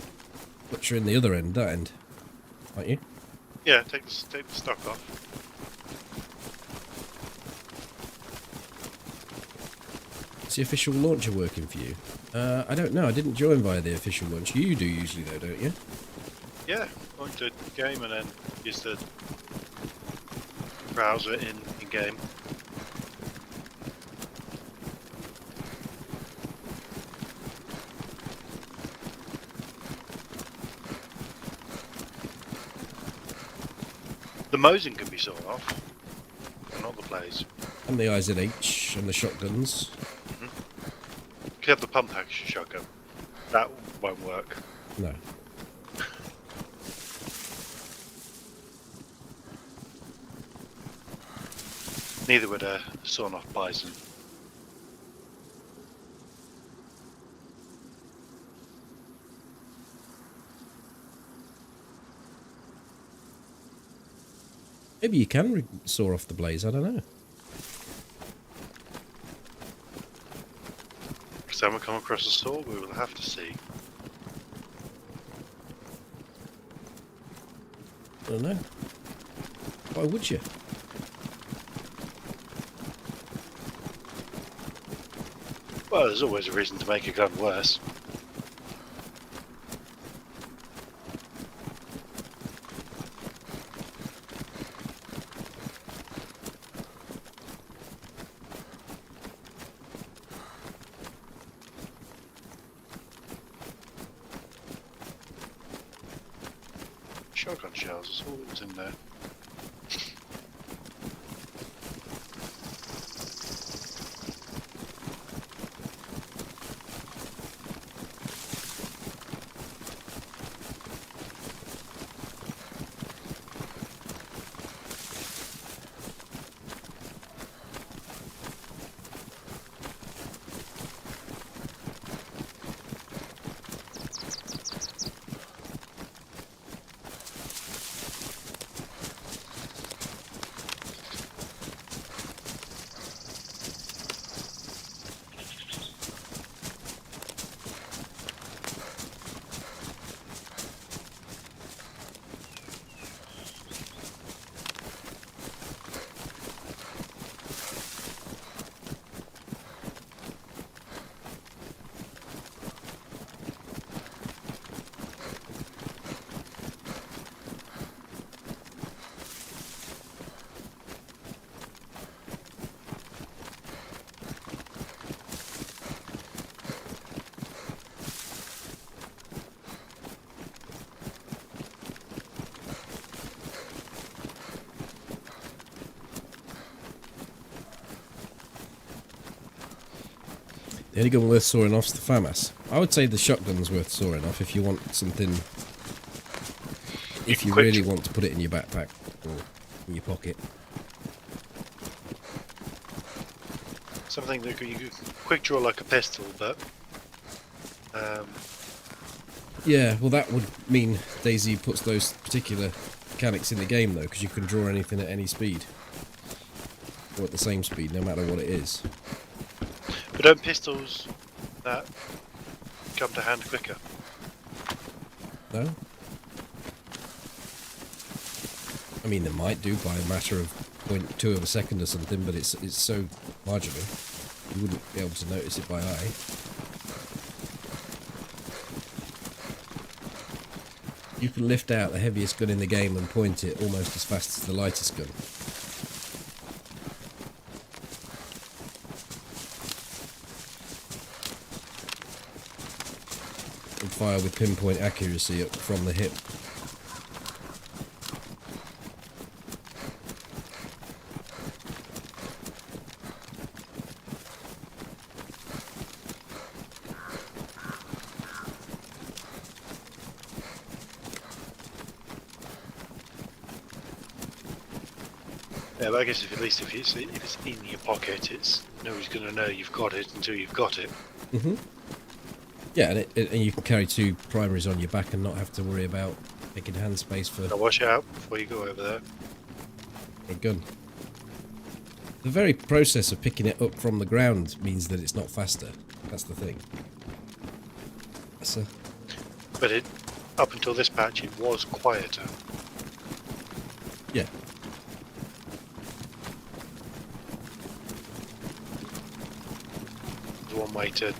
butchering the other end, that end. Aren't you? Yeah, take the stock off. Is the official launcher working for you? I don't know. I didn't join via the official launcher. You do usually, though, don't you? Yeah, go into game and then use the browser in game. The Mosin can be sawn off, but not the plays. And the IZH and the shotguns. You could have the pump action shotgun. That won't work. No. Neither would a sawn off bison. Maybe you can saw off the blaze. I don't know. Next time we come across a saw, we will have to see. I don't know. Why would you? Well, there's always a reason to make a gun worse. Shotgun shells, that's all that was in there. The only gun worth sawing off is the FAMAS. I would say the shotgun's worth sawing off if you want something. If you really want to put it in your backpack or in your pocket. Something that you could quick draw like a pistol, but yeah, well that would mean DayZ puts those particular mechanics in the game though, because you can draw anything at any speed. Or at the same speed, no matter what it is. but don't pistols that come to hand quicker? No? I mean, they might do by a matter of 0.2 of a second or something, but it's so marginal, you wouldn't be able to notice it by eye. You can lift out the heaviest gun in the game and point it almost as fast as the lightest gun. And fire with pinpoint accuracy up from the hip. Yeah, but I guess if it's in your pocket, nobody's going to know you've got it until you've got it. Mhm. Yeah, and you can carry two primaries on your back and not have to worry about making hand space for Now watch out before you go over there. a gun. The very process of picking it up from the ground means that it's not faster. That's the thing. So, But up until this patch, it was quieter. yeah. was one way to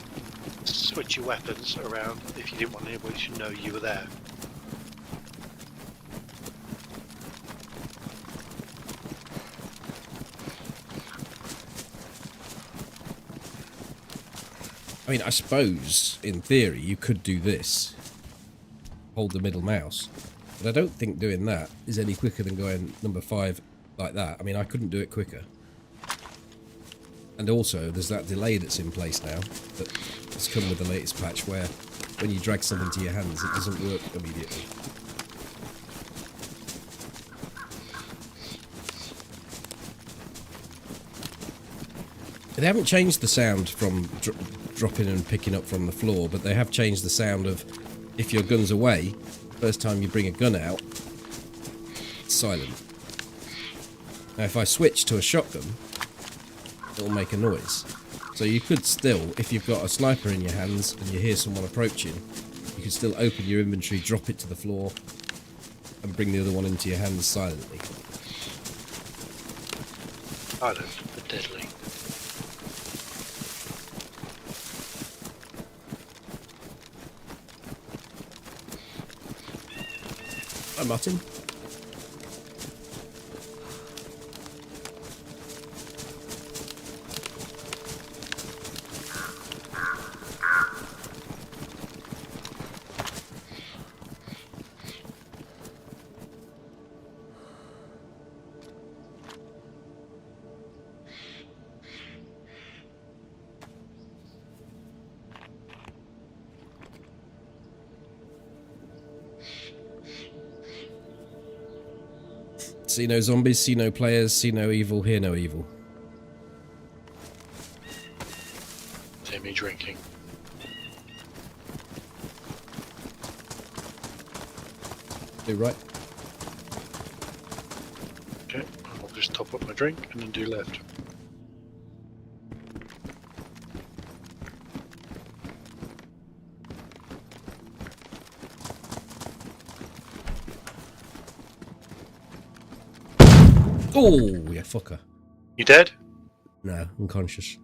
switch your weapons around if you didn't want anybody to know you were there. I mean, I suppose, in theory, you could do this. Hold the middle mouse. But I don't think doing that is any quicker than going number 5 like that. I mean, I couldn't do it quicker. And also, there's that delay that's in place now that has come with the latest patch where when you drag something to your hands, it doesn't work immediately. They haven't changed the sound from dropping and picking up from the floor, but they have changed the sound of if your gun's away, first time you bring a gun out, it's silent. Now if I switch to a shotgun, it'll make a noise. So you could still, if you've got a sniper in your hands and you hear someone approaching, you could still open your inventory, drop it to the floor, and bring the other one into your hands silently. Silent but deadly. Hi, Martin. See no zombies, see no players, see no evil, hear no evil. See me drinking. Do right. Okay, I'll just top up my drink and then do left. Oh, yeah, fucker. You dead? No, unconscious.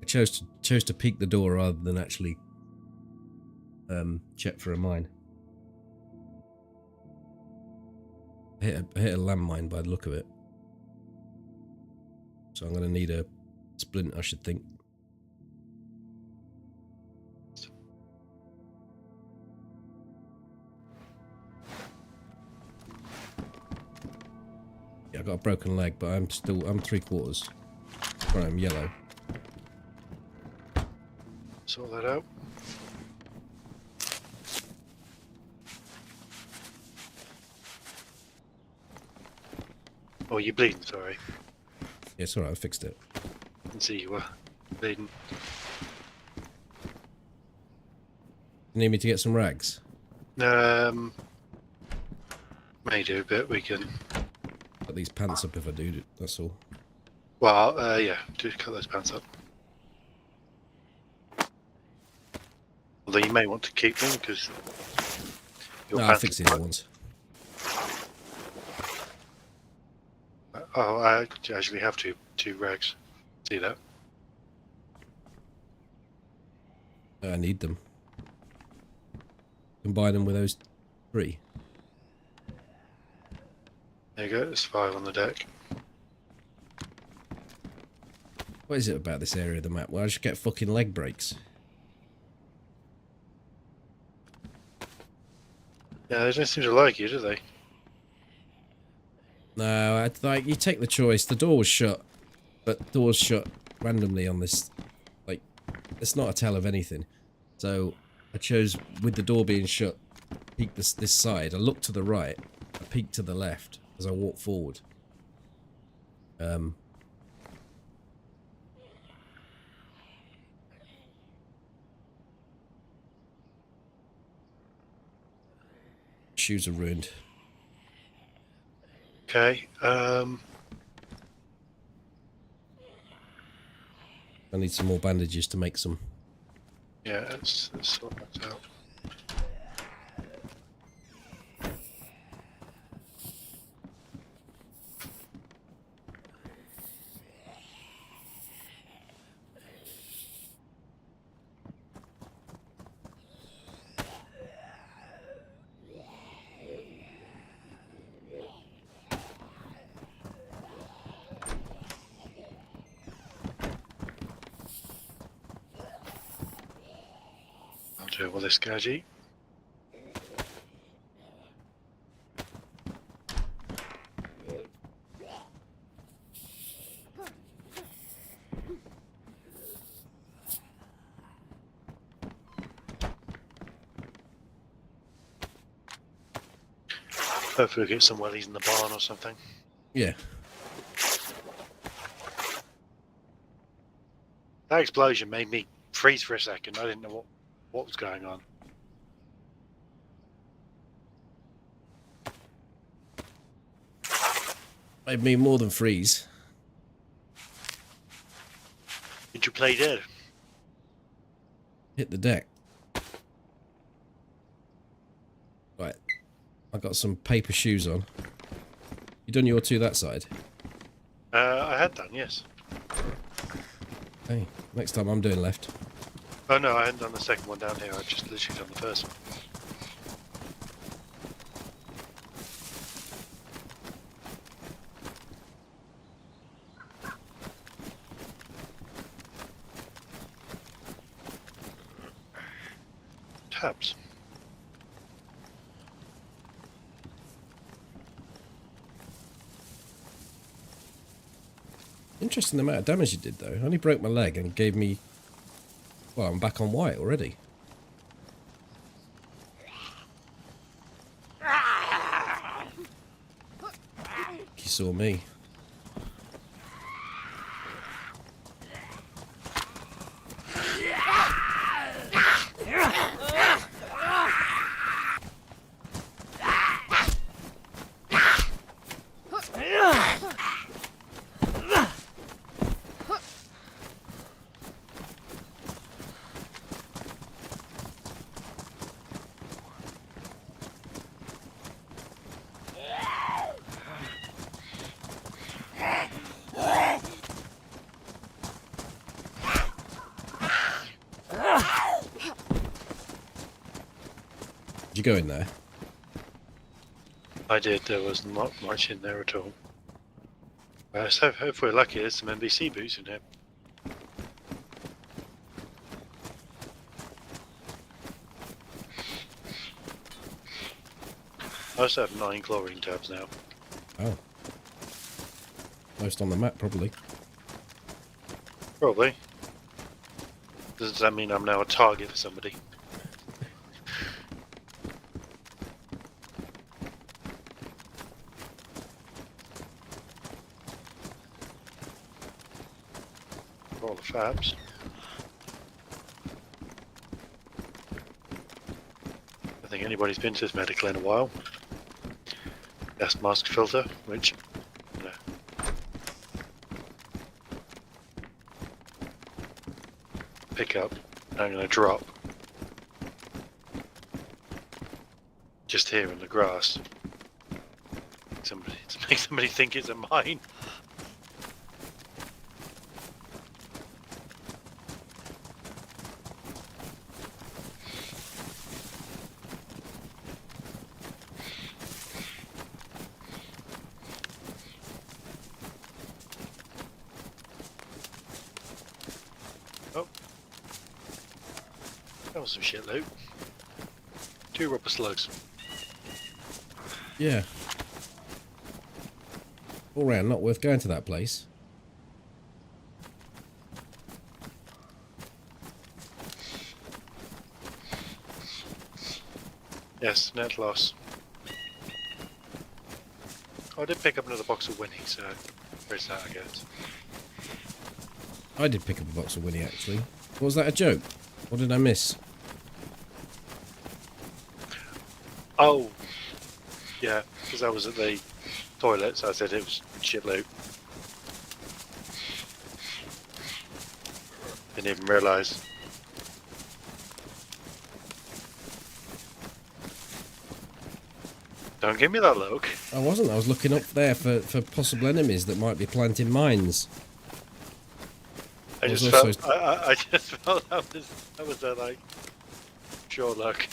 I chose to peek the door rather than actually check for a mine. I hit a landmine by the look of it. So I'm going to need a splint, I should think. Yeah, I got a broken leg, but I'm 3/4. Sorry, I'm yellow. Sort that out. Oh, you're bleeding, sorry. Yeah, it's alright, I fixed it. I can see you were bleeding. You need me to get some rags? May do, but we can... Cut these pants up if I do, that's all. Well, yeah, do cut those pants up. Although you may want to keep them, because... No, I'll fix the other ones. Oh, I actually have two rags. See that? I need them. Combine them with those 3. There you go, there's 5 on the deck. What is it about this area of the map? Well, I just get fucking leg breaks. Yeah, they don't seem to like you, do they? No, like, you take the choice. The door was shut, but doors shut randomly on this. Like, it's not a tell of anything. So, I chose, with the door being shut, peek this side. I looked to the right, I peeked to the left as I walked forward. Shoes are ruined. Okay, I need some more bandages to make some. yeah, let's sort that out. Deal with this gadget. Hopefully we'll get some wellies in the barn or something. Yeah. That explosion made me freeze for a second. I didn't know what was going on. Made me more than freeze. Did you play dead? Hit the deck. Right. I got some paper shoes on. You done your two that side? I had done, yes. Hey, next time I'm doing left. Oh no, I hadn't done the second one down here. I just literally done the first one. Tabs. Interesting amount of damage you did though. Only broke my leg and gave me... Well, I'm back on white already. You saw me. Did you go in there? I did. There was not much in there at all. So if we're lucky, there's some NBC boots in here. I also have 9 chlorine tabs now. Oh. Most on the map, probably. Probably. Does that mean I'm now a target for somebody? All the fabs. I think anybody's been to this medical in a while. Gas mask filter, which, you know, pick up. I'm going to drop just here in the grass. Somebody to make somebody think it's a mine. That was some shit loot. 2 rubber slugs. Yeah. All round, not worth going to that place. Yes, net loss. Oh, I did pick up another box of Winnie, so there's that, I guess. I did pick up a box of Winnie, actually. Was that a joke? What did I miss? Oh, yeah, because I was at the toilet, so I said it was shit loot. Didn't even realise. Don't give me that look. I wasn't. I was looking up there for possible enemies that might be planting mines. I just felt that was a like sure look.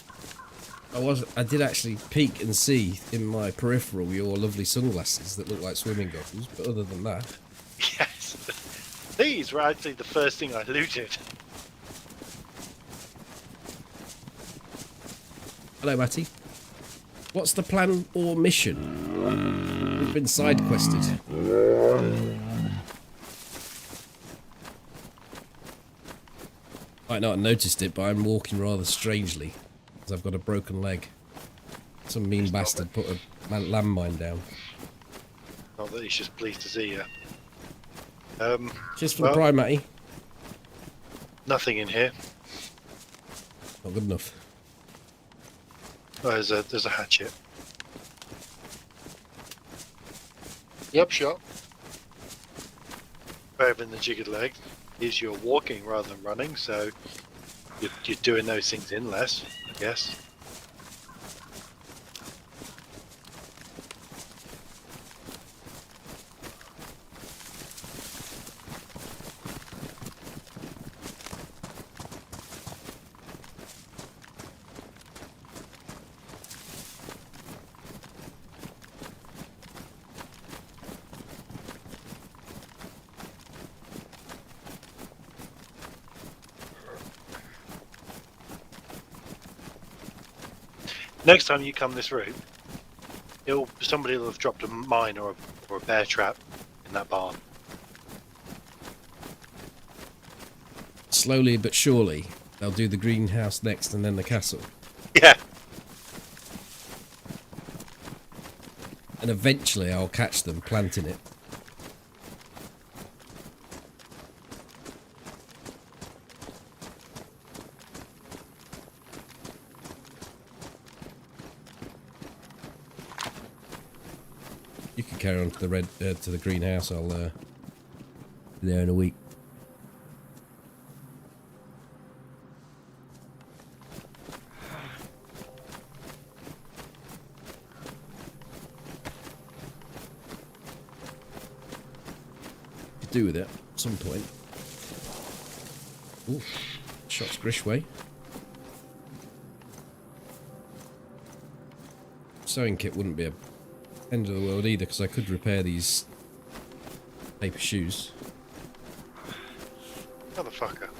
I did actually peek and see in my peripheral your lovely sunglasses that look like swimming goggles, but other than that... Yes. These were actually the first thing I looted. Hello, Matty. What's the plan or mission? We've been side quested. Might not have noticed it, but I'm walking rather strangely because I've got a broken leg. Some mean bastard put a landmine down. Not that he's just pleased to see you. Cheers for the prime, Matty. Nothing in here. Not good enough. Oh, there's a hatchet. Yep, sure. Better than the jiggered leg is you're walking rather than running, so you're doing those things in less, I guess. Next time you come this route, somebody will have dropped a mine or a bear trap in that barn. Slowly but surely, they'll do the greenhouse next and then the castle. Yeah. And eventually I'll catch them planting it. You can carry on to the greenhouse. I'll be there in a week. Could do with it at some point. Ooh, shots Grish way. Sewing kit wouldn't be a end of the world either, because I could repair these paper shoes. Motherfucker.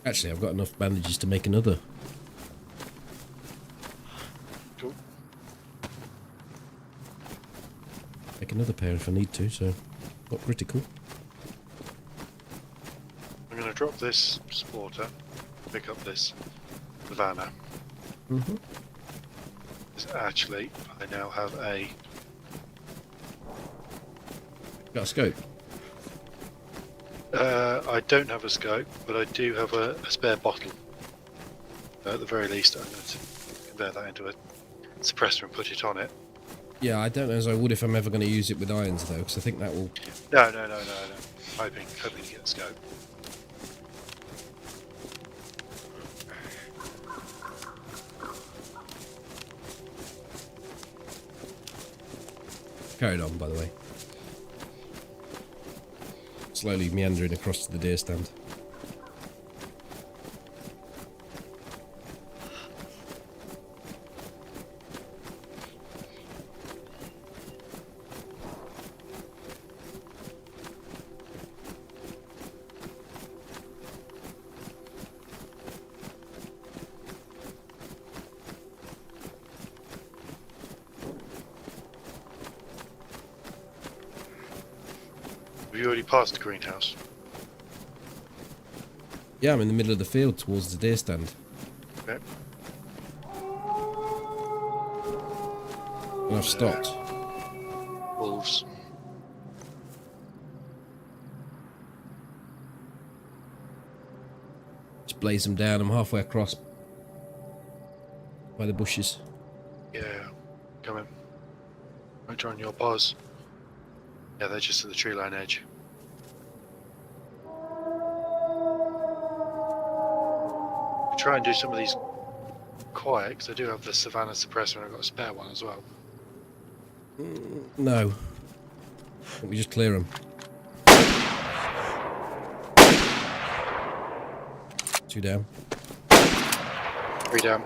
Actually, I've got enough bandages to make another. Cool. Make another pair if I need to, so not critical. I'm going to drop this supporter, pick up this Savannah. Mm-hmm. Actually, I now have a... Got a scope? I don't have a scope, but I do have a spare bottle. At the very least, I'm going to convert that into a suppressor and put it on it. Yeah, I don't know as I would if I'm ever going to use it with irons though, because I think that will... No. Hoping to get a scope. Carried on, by the way. Slowly meandering across to the deer stand. Have you already passed the greenhouse? Yeah, I'm in the middle of the field towards the deer stand. Okay. And I've stopped. Wolves. Just blaze them down. I'm halfway across by the bushes. Yeah, coming. Right on your paws. Yeah, they're just at the tree line edge. Try and do some of these quiet, because I do have the Savannah suppressor and I've got a spare one as well. No. Let me just clear them. 2 down. 3 down.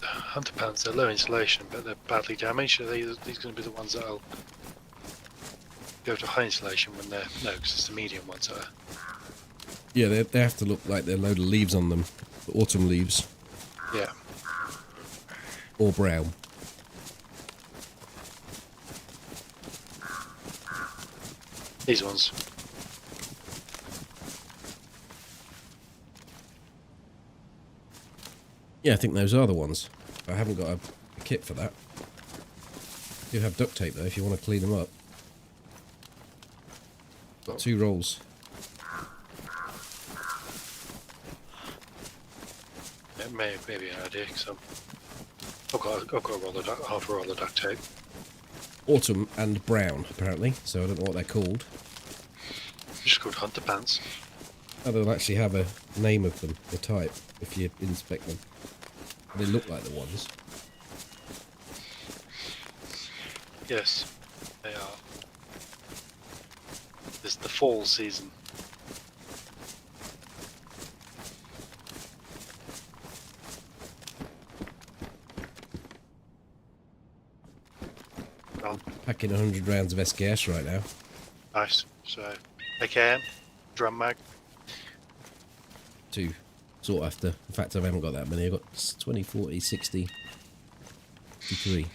Hunter pants, they're low insulation, but they're badly damaged. Are these going to be the ones that'll go to high insulation when they're... No, because it's the medium ones that are... Yeah, they have to look like they're a load of leaves on them. Autumn leaves. Yeah. Or brown. These ones. Yeah, I think those are the ones. I haven't got a kit for that. You have duct tape though if you want to clean them up. Got 2 rolls. It may be an idea, because I've got a roll of half a roll of duct tape. Autumn and brown, apparently, so I don't know what they're called. Just called hunter pants. Oh, they'll actually have a name of them, the type, if you inspect them. They look like the ones. Yes, they are. It's the fall season. Well, Packing 100 rounds of SKS right now. nice. So, AKM, drum mag. 2 sought after. In fact, I haven't got that many. I've got 20, 40, 60, 53.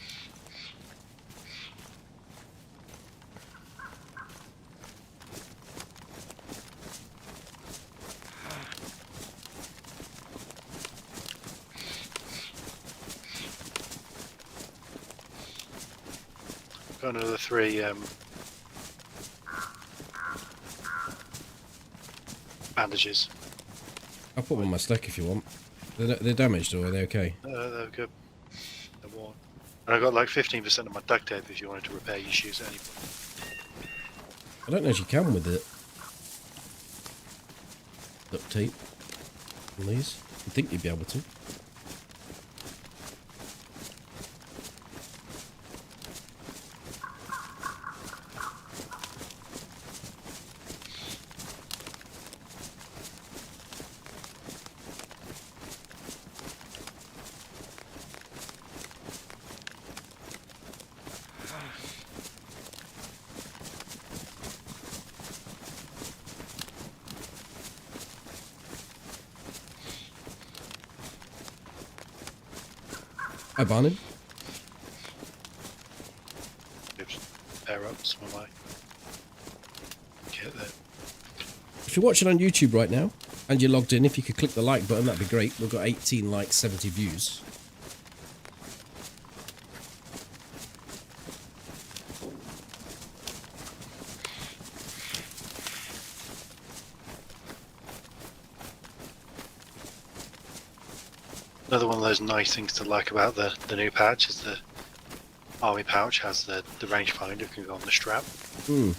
Got another 3 bandages. I'll put them on my stack if you want. They're damaged or are they okay? They're good. They're worn. And I got like 15% of my duct tape if you wanted to repair your shoes at any point. I don't know if you can with it. Duct tape on these. I think you'd be able to. Hi, Barnum. Just pair up some of my kit there. If you're watching on YouTube right now and you're logged in, if you could click the like button, that'd be great. We've got 18 likes, 70 views. Another one of those nice things to like about the new patch is the army pouch has the rangefinder can go on the strap. Hmm.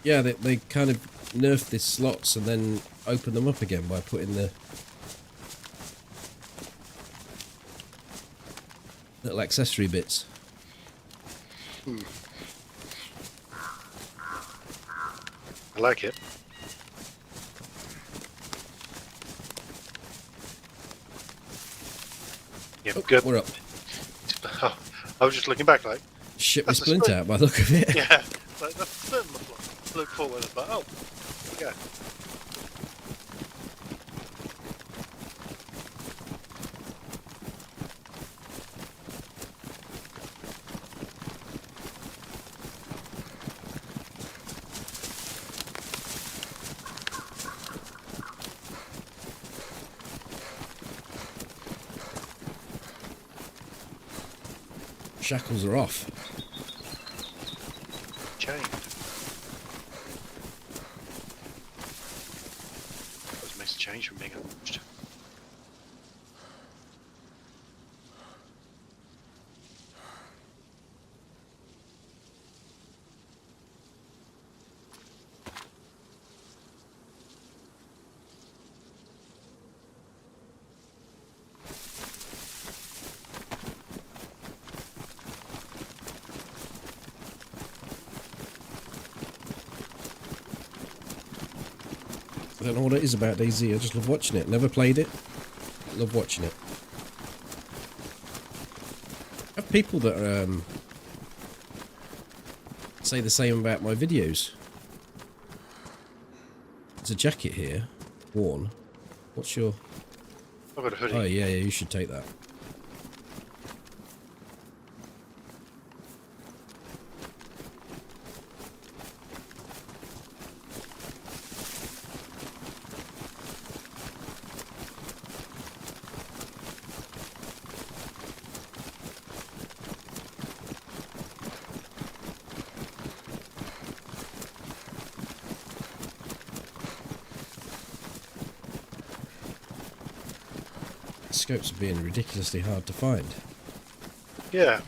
Yeah, they kind of nerfed these slots and then opened them up again by putting the little accessory bits. I like it. Yep, Oh, good. we're up. Oh, I was just looking back like, Ship That's with a splint splint. out by the look of it. yeah, like that's the split on the floor. Look forward, but oh, yeah. Shackles are off. chained. That makes a change from being unwatched. I don't know what it is about DayZ. I just love watching it. Never played it. Love watching it. I have people that say the same about my videos. There's a jacket here, worn. What's your? I've got a hoodie. Oh yeah, you should take that. Scopes are being ridiculously hard to find. Yeah.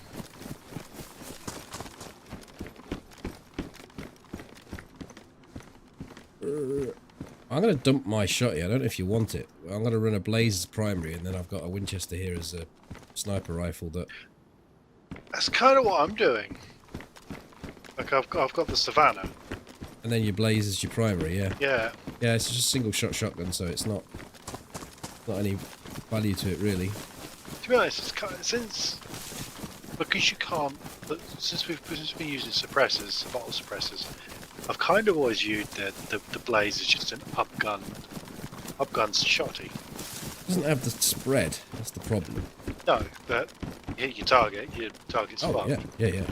I'm going to dump my shotty. I don't know if you want it. I'm going to run a Blaze as primary, and then I've got a Winchester here as a sniper rifle. That's kind of what I'm doing. Like I've got the Savannah. And then your Blaze is your primary, yeah. Yeah. Yeah, it's just a single shot shotgun, so it's not any value to it really. To be honest, it's kind of, because you can't. But since we've been using suppressors, bottle suppressors, I've kind of always viewed the Blaze as just an upgun shotty. It doesn't have the spread. That's the problem. No, but you hit your target's Oh fucked. yeah.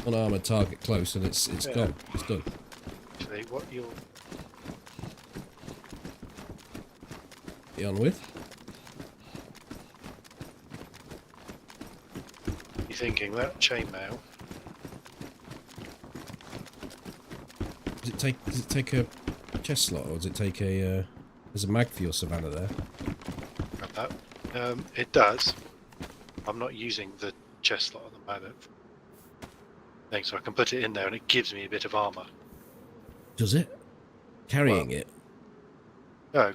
Unarmored target close, and it's gone. It's done. Actually, what you're Be on with. thinking that chainmail. Does it take a chest slot, or does it take a? There's a mag for your Savannah there. Grab that. It does. I'm not using the chest slot at the moment. Thing, so I can put it in there, and it gives me a bit of armor. Does it? Carrying it? No.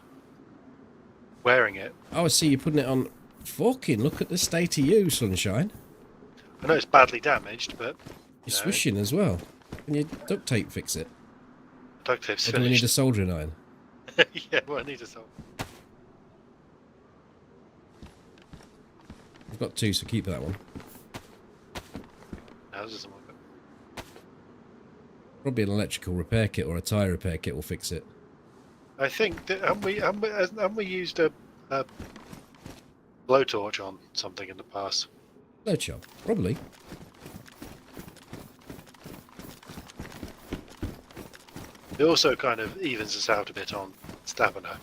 Wearing it. Oh, I see. You're putting it on. Fucking look at the state of you, Sunshine. I know it's badly damaged, but You're swishing as well. Can you duct tape fix it? Duct tape's Or do we need a soldering iron? yeah, well, I need a solder. I've got two, so keep that one. No, this isn't one. Probably an electrical repair kit or a tyre repair kit will fix it. I think that haven't we used a blowtorch on something in the past? No chop. Probably. It also kind of evens us out a bit on stamina.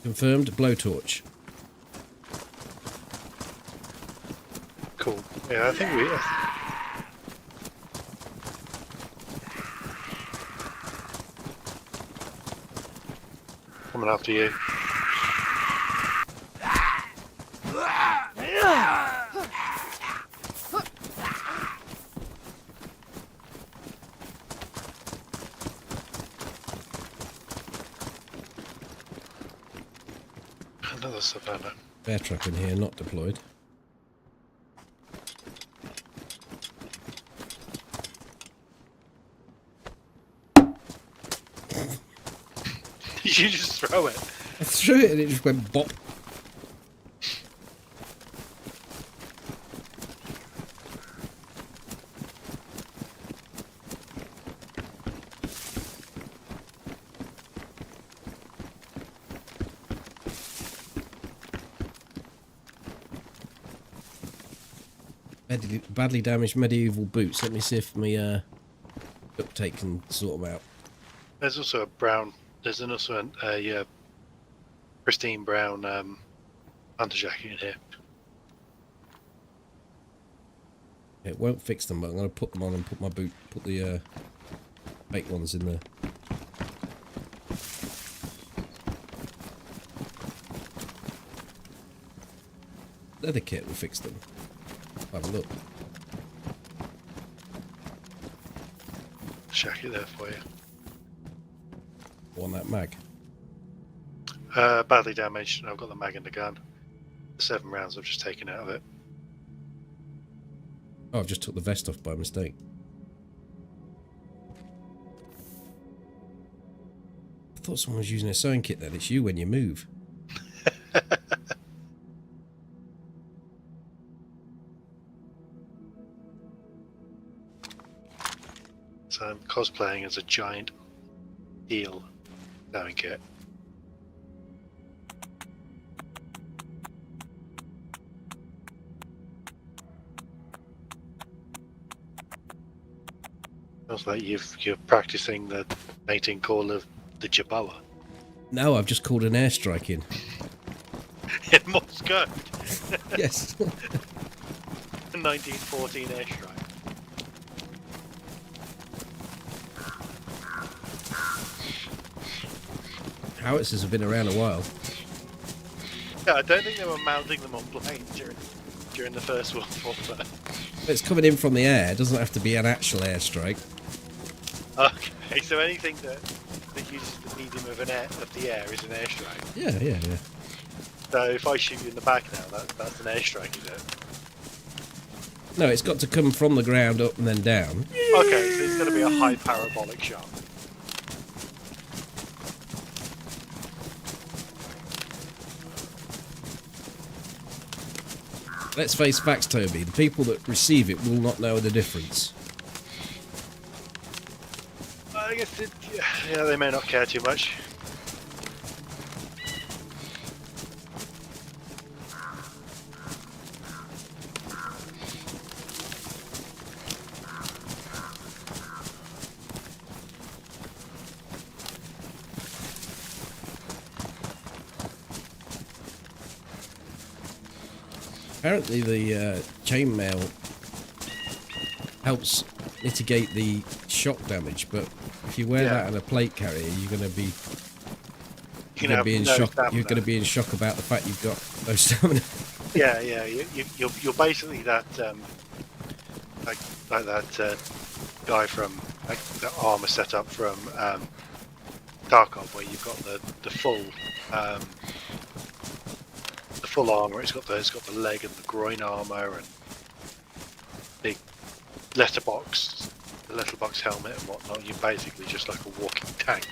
Confirmed blowtorch. Cool. Yeah, I think we. Coming after you. Another Savannah. Bear trap in here, not deployed. You just throw it. I threw it and it just went bop. Badly damaged medieval boots. Let me see if my uptake can sort them out. There's also a brown. There's also a pristine brown hunter jacket in here. It won't fix them, but I'm going to put them on and put the fake ones in there. Leather kit will fix them. Have a look. Jacket there for you. On that mag. Badly damaged. I've got the mag in the gun. The 7 rounds I've just taken out of it. Oh, I've just took the vest off by mistake. I thought someone was using a sewing kit then. It's you when you move. So I'm cosplaying as a giant eel sewing kit. Sounds like you're practicing the mating call of the Jaboa. No, I've just called an airstrike in. In Morse code. Yes. 1914 airstrike. Howitzers have been around a while. Yeah, I don't think they were mounting them on planes during the First World War. It's coming in from the air. It doesn't have to be an actual airstrike. Okay, so anything that uses the medium of the air is an airstrike. Yeah. So if I shoot you in the back now, that's an airstrike, is it? No, it's got to come from the ground up and then down. Okay, so it's going to be a high parabolic shot. Let's face facts, Toby. The people that receive it will not know the difference. I guess yeah, they may not care too much. Apparently the chainmail helps mitigate the shock damage, but if you wear that on a plate carrier, you're going to be in shock. You're going to be in shock about the fact you've got no stamina. Yeah. You're basically that like that guy from the armor setup from Tarkov, where you've got the full armor. It's got the leg and the groin armor and big letterbox helmet and whatnot. You're basically just like a walking tank.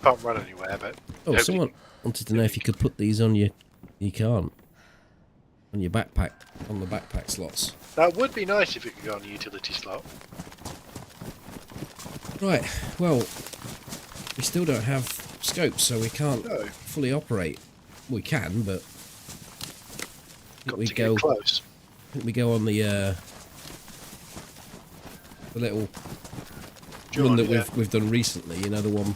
Can't run anywhere, but oh, someone wanted to know if you could put these on your. You can't. On your backpack, on the backpack slots. That would be nice if it could go on a utility slot. Right. Well, we still don't have scopes, so we can't fully operate. We can, but We go close. I think we go on the little one that we've done recently. You know, the one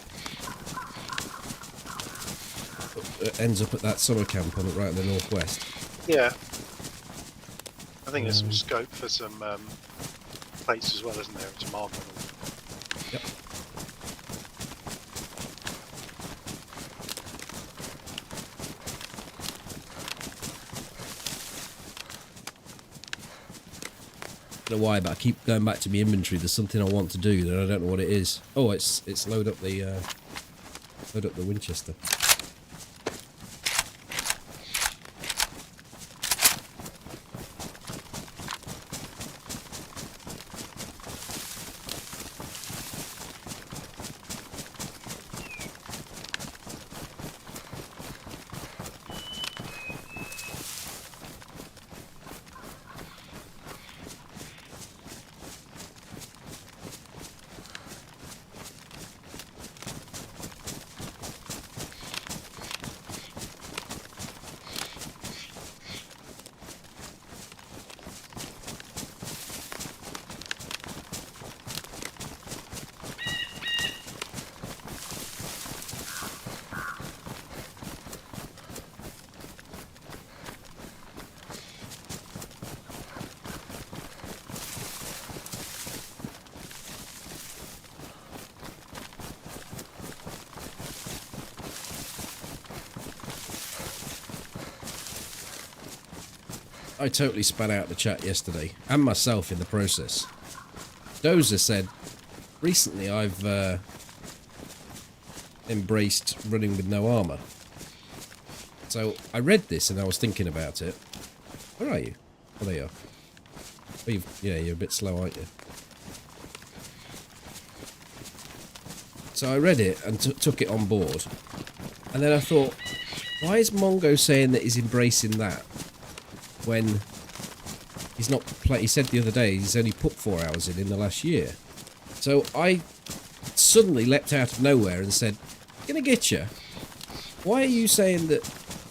that ends up at that summer camp on right in the northwest. Yeah. I think there's some scope for some plates as well, isn't there? And some armor. Yep. I don't know why, but I keep going back to my inventory. There's something I want to do that I don't know what it is. Oh, it's load up the Winchester. I totally spat out the chat yesterday, and myself in the process. Dozer said, recently I've embraced running with no armour. So I read this and I was thinking about it. Where are you? Oh, there you are. Oh, yeah, you're a bit slow, aren't you? So I read it and took it on board. And then I thought, why is Mongo saying that he's embracing that when he's not he said the other day he's only put 4 hours in the last year. So I suddenly leapt out of nowhere and said, gonna get you. Why are you saying that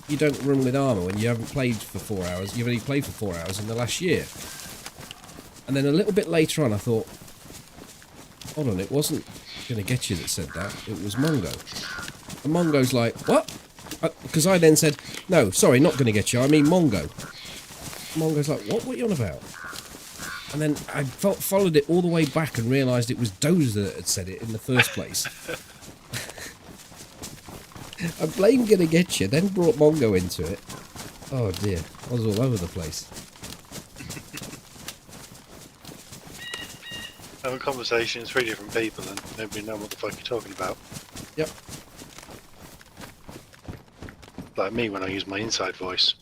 you don't run with armour when you haven't played for 4 hours? You've only played for 4 hours in the last year. And then a little bit later on I thought, hold on, it wasn't gonna get you that said that, it was Mongo. And Mongo's like, what? Because I then said, no, sorry, not gonna get you, I mean Mongo. Mongo's like, what are you on about? And then I followed it all the way back and realised it was Dozer that had said it in the first place. I blamed Gonna Get You, then brought Mongo into it. Oh dear, I was all over the place. Having conversations, 3 different people, and nobody knows what the fuck you're talking about. Yep. Like me when I use my inside voice.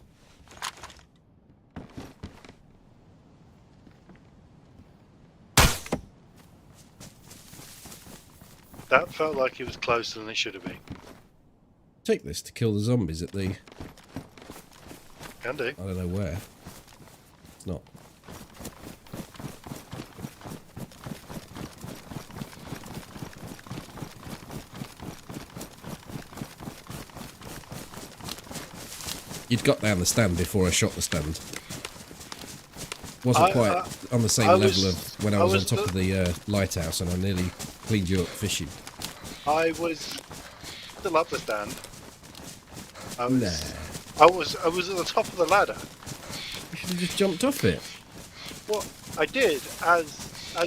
That felt like it was closer than it should have been. Take this to kill the zombies at the... Can do. I don't know where. It's not. You'd got down the stand before I shot the stand. Wasn't quite on the same level of when I was on top of the lighthouse and I nearly cleaned you up fishing. I was still up the stand. I was at the top of the ladder. You should have just jumped off it. Well, I did as I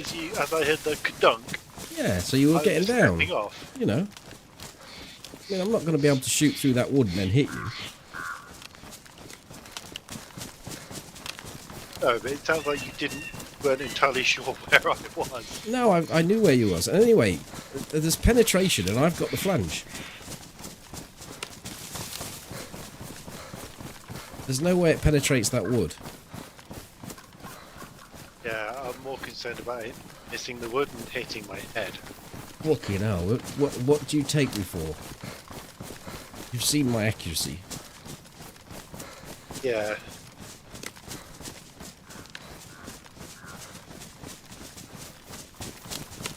heard the dunk. Yeah, so you were getting down. Off. You know. I mean, I'm not going to be able to shoot through that wood and then hit you. No, but it sounds like you weren't entirely sure where I was. No, I knew where you was. And anyway, there's penetration and I've got the flange. There's no way it penetrates that wood. Yeah, I'm more concerned about it missing the wood and hitting my head. Fucking hell, what do you take me for? You've seen my accuracy. Yeah.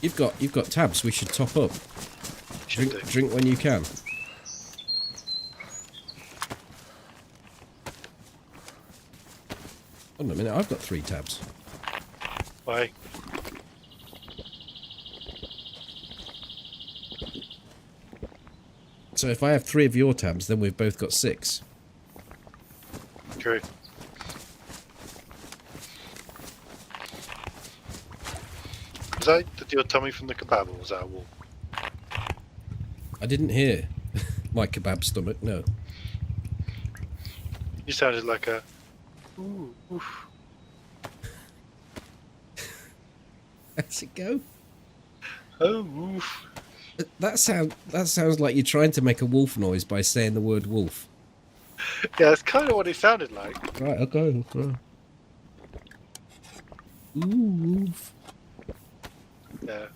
You've got tabs, we should top up. Drink when you can. Hold on a minute, I've got 3 tabs. Why? So if I have 3 of your tabs, then we've both got 6. True. Was that your tummy from the kebab, or was that a wall? I didn't hear my kebab stomach, no. You sounded like a... Ooh, oof. How's it go? Oh, oof. That sounds like you're trying to make a wolf noise by saying the word wolf. Yeah, that's kind of what it sounded like. Right, okay. Ooh, wolf. Yeah.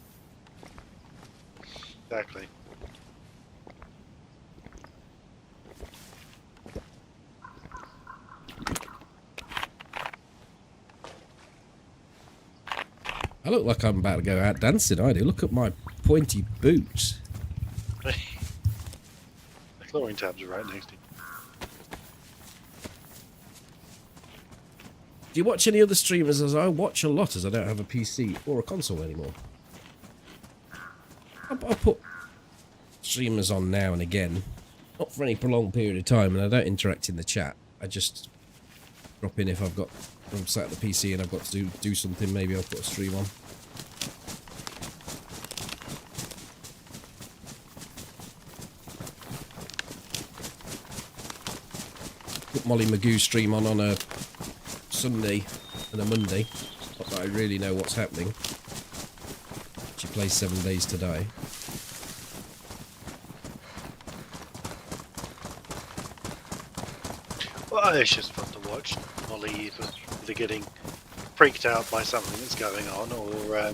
Exactly. I look like I'm about to go out dancing, I do. Look at my pointy boots. The chlorine tabs are right next to you. Do you watch any other streamers? As I watch a lot, as I don't have a PC or a console anymore. I put streamers on now and again, not for any prolonged period of time, and I don't interact in the chat. I just drop in if I'm sat at the PC and I've got to do something. Maybe I'll put a stream on. Put Molly Magoo's stream on a Sunday and a Monday. Not that I really know what's happening. She plays 7 days today. Well, it's just fun to watch Molly either getting freaked out by something that's going on, or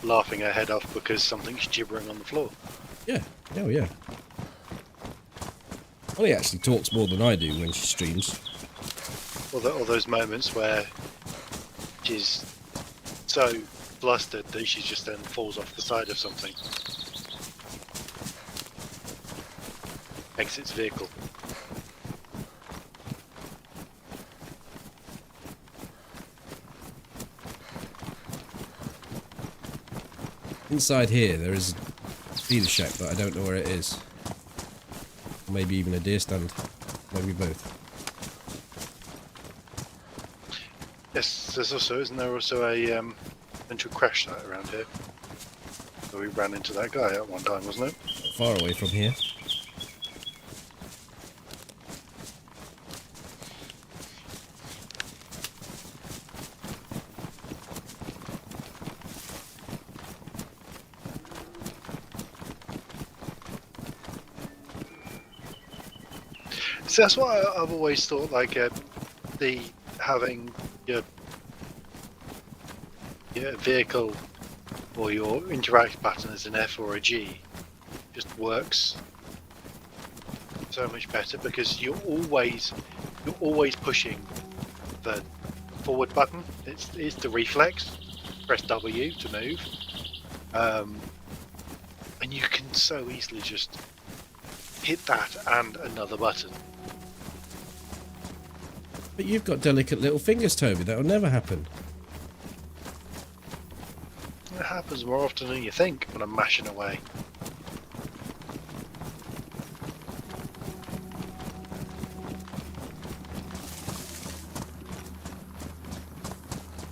laughing her head off because something's gibbering on the floor. Yeah, oh yeah. Molly actually talks more than I do when she streams. Or those moments where she's so flustered that she just then falls off the side of something. Exits vehicle. Inside here there is a feeder shack, but I don't know where it is. Or maybe even a deer stand. Maybe both. Yes, isn't there also a potential crash site around here? So we ran into that guy at one time, wasn't it? Not far away from here. So that's what I've always thought, like the having your vehicle or your interact pattern as an F or a G just works so much better, because you're always pushing the forward button. It's the reflex. Press W to move, and you can so easily just hit that and another button. But you've got delicate little fingers, Toby. That'll never happen. It happens more often than you think when I'm mashing away.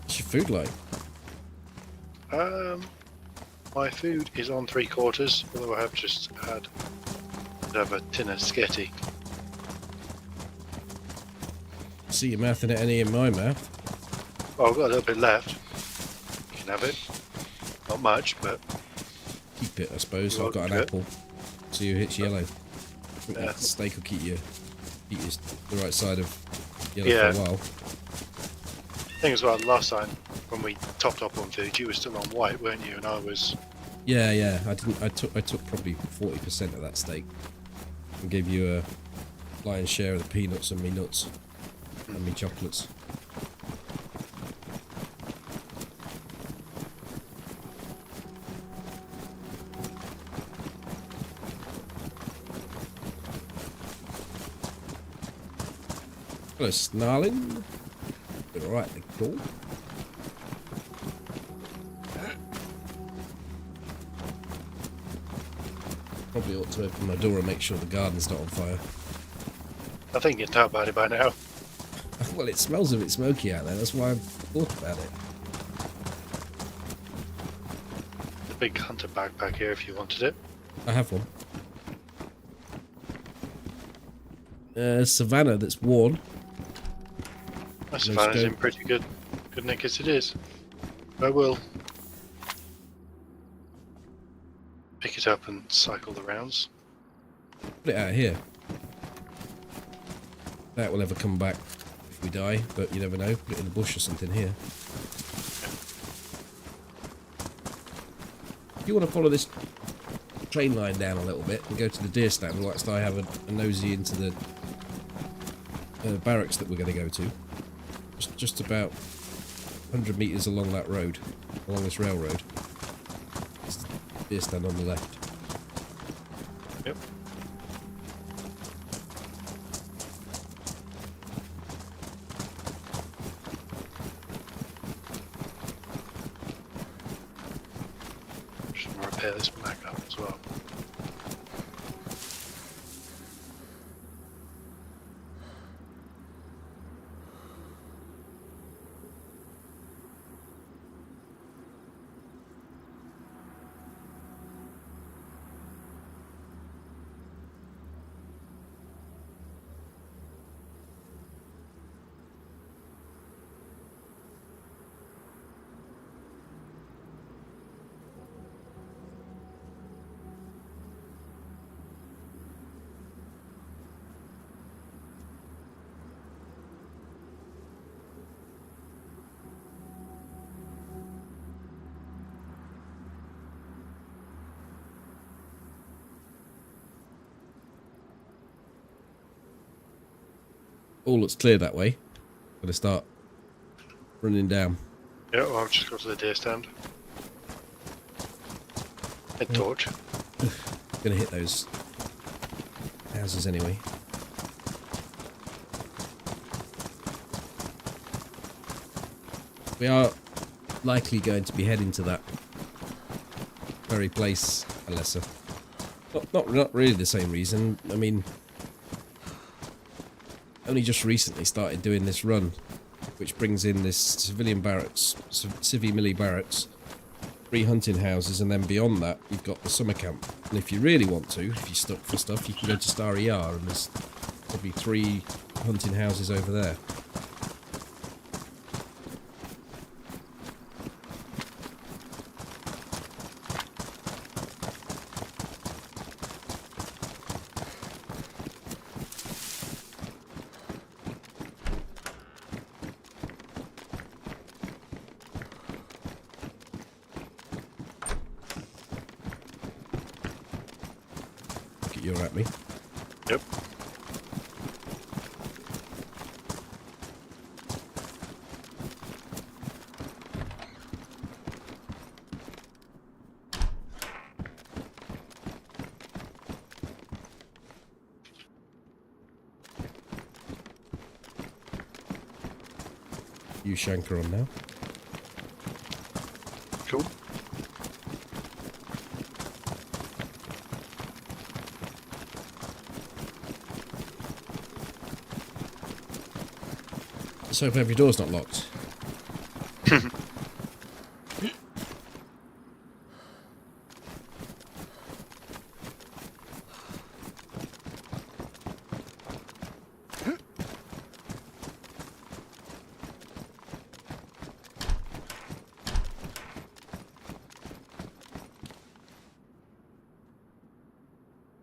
What's your food like? My food is on 3/4, although I have just had a tin of sketty. See your mouth in it, any in my mouth. Oh, I've got a little bit left. You can have it. Not much, but Keep it, I suppose. You're I've got an welcome to apple. See who hits yellow. I think Yeah. that steak will keep you the right side of yellow Yeah. for a while. thing as well, last time when we topped up on food, you were still on white, weren't you? And I was. Yeah, yeah. I took probably 40% of that steak and gave you a lion's share of the peanuts and me nuts and me chocolates. Hello, snarling. Been alright, then, cool. Probably ought to open my door and make sure the garden's not on fire. I think you can tell about it by now. Well, it smells a bit smoky out there, that's why I've thought about it. The big hunter backpack here if you wanted it. I have one. Savannah that's worn. My No Savannah's scope. in pretty good nick as it is. I will pick it up and cycle the rounds. Put it out here. That will ever come back if we die, but you never know. Put it in the bush or something here. If you want to follow this train line down a little bit and go to the deer stand, whilst I have a nosy into the barracks that we're going to go to. Just about 100 metres along that road, along this railroad. It's the deer stand on the left. Yep. Just want to repair this back up as well. all looks clear that way. Gonna start running down. Yeah, well, I've just got to the deer stand. Head torch. Gonna hit those houses anyway. We are likely going to be heading to that very place, Alessa. Not really the same reason. I mean, only just recently started doing this run, which brings in this civilian barracks, civvy milli barracks, 3 hunting houses, and then beyond that, you've got the summer camp. And if you really want to, if you're stuck for stuff, you can go to Star ER, and there's probably 3 hunting houses over there. You're at me. Yep. You Shanker on now. Cool. So if every door's not locked.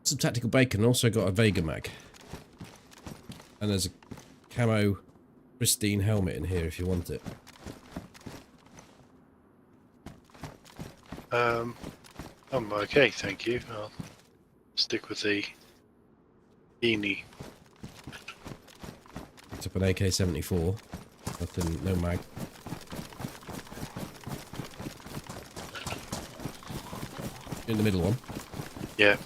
Some tactical bacon, also got a Vega mag. And there's a camo pristine helmet in here if you want it. I'm okay, thank you. I'll stick with the beanie. Picked up an AK-74. Nothing, no mag. In the middle one. Yeah.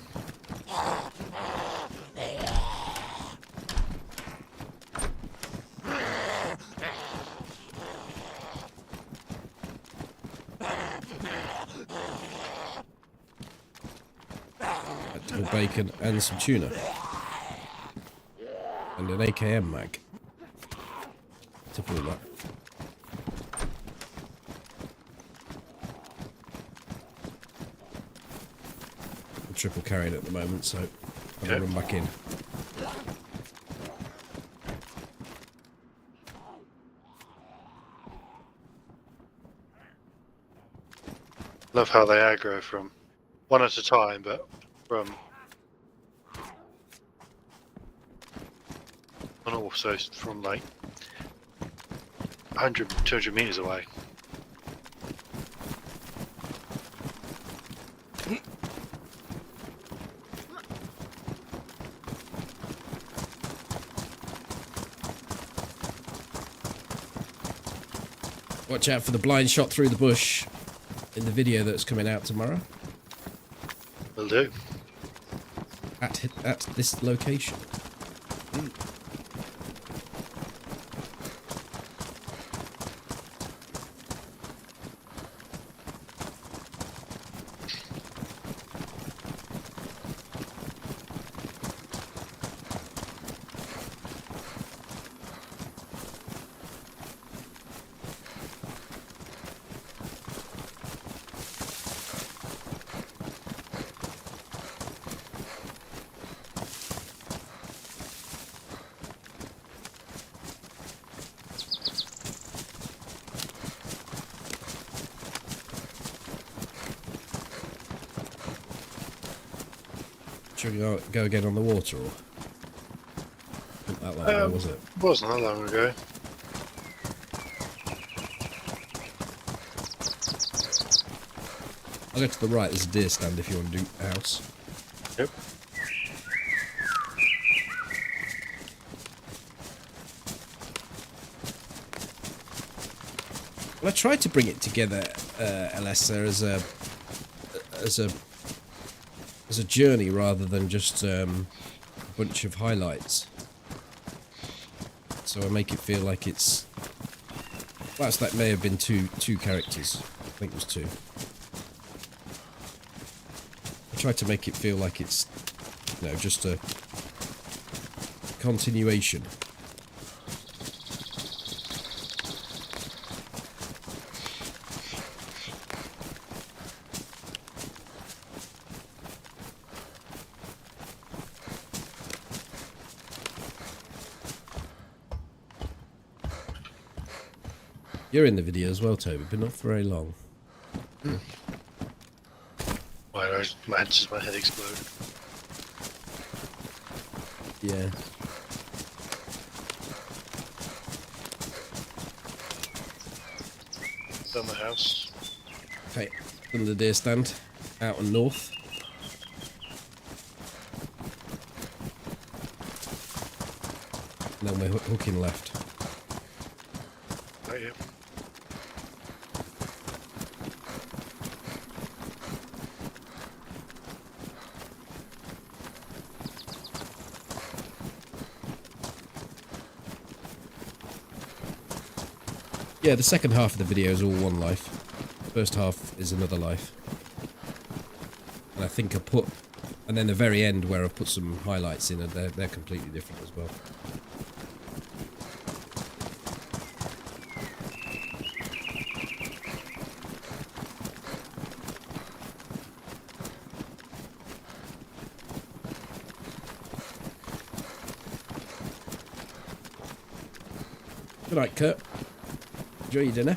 Bacon and some tuna. And an AKM mag. Typical that. I'm triple carrying at the moment, so I'm gonna run back in. Love how they aggro from one at a time, but from and also from like 100, 200 meters away. Watch out for the blind shot through the bush in the video that's coming out tomorrow. Will do. At this location. Should we go again on the water, or not that long ago, was it? Wasn't that long ago. I'll go to the right, there's a deer stand if you want to do a house. Yep. Well, I tried to bring it together, Alessa, as a journey rather than just a bunch of highlights. So I make it feel like it's. Whilst that may have been two characters, I think it was two. I tried to make it feel like it's, you know, just a continuation. You're in the video as well, Toby, but not for very long. Why does my head explode? Yeah. Done the house. Okay, done the deer stand, out and north. And then we're hooking left. Right here. Yeah, the second half of the video is all one life. First half is another life. And I think I put... And then the very end where I've put some highlights in, and they're completely different as well. Good night, Kurt. Enjoy your dinner.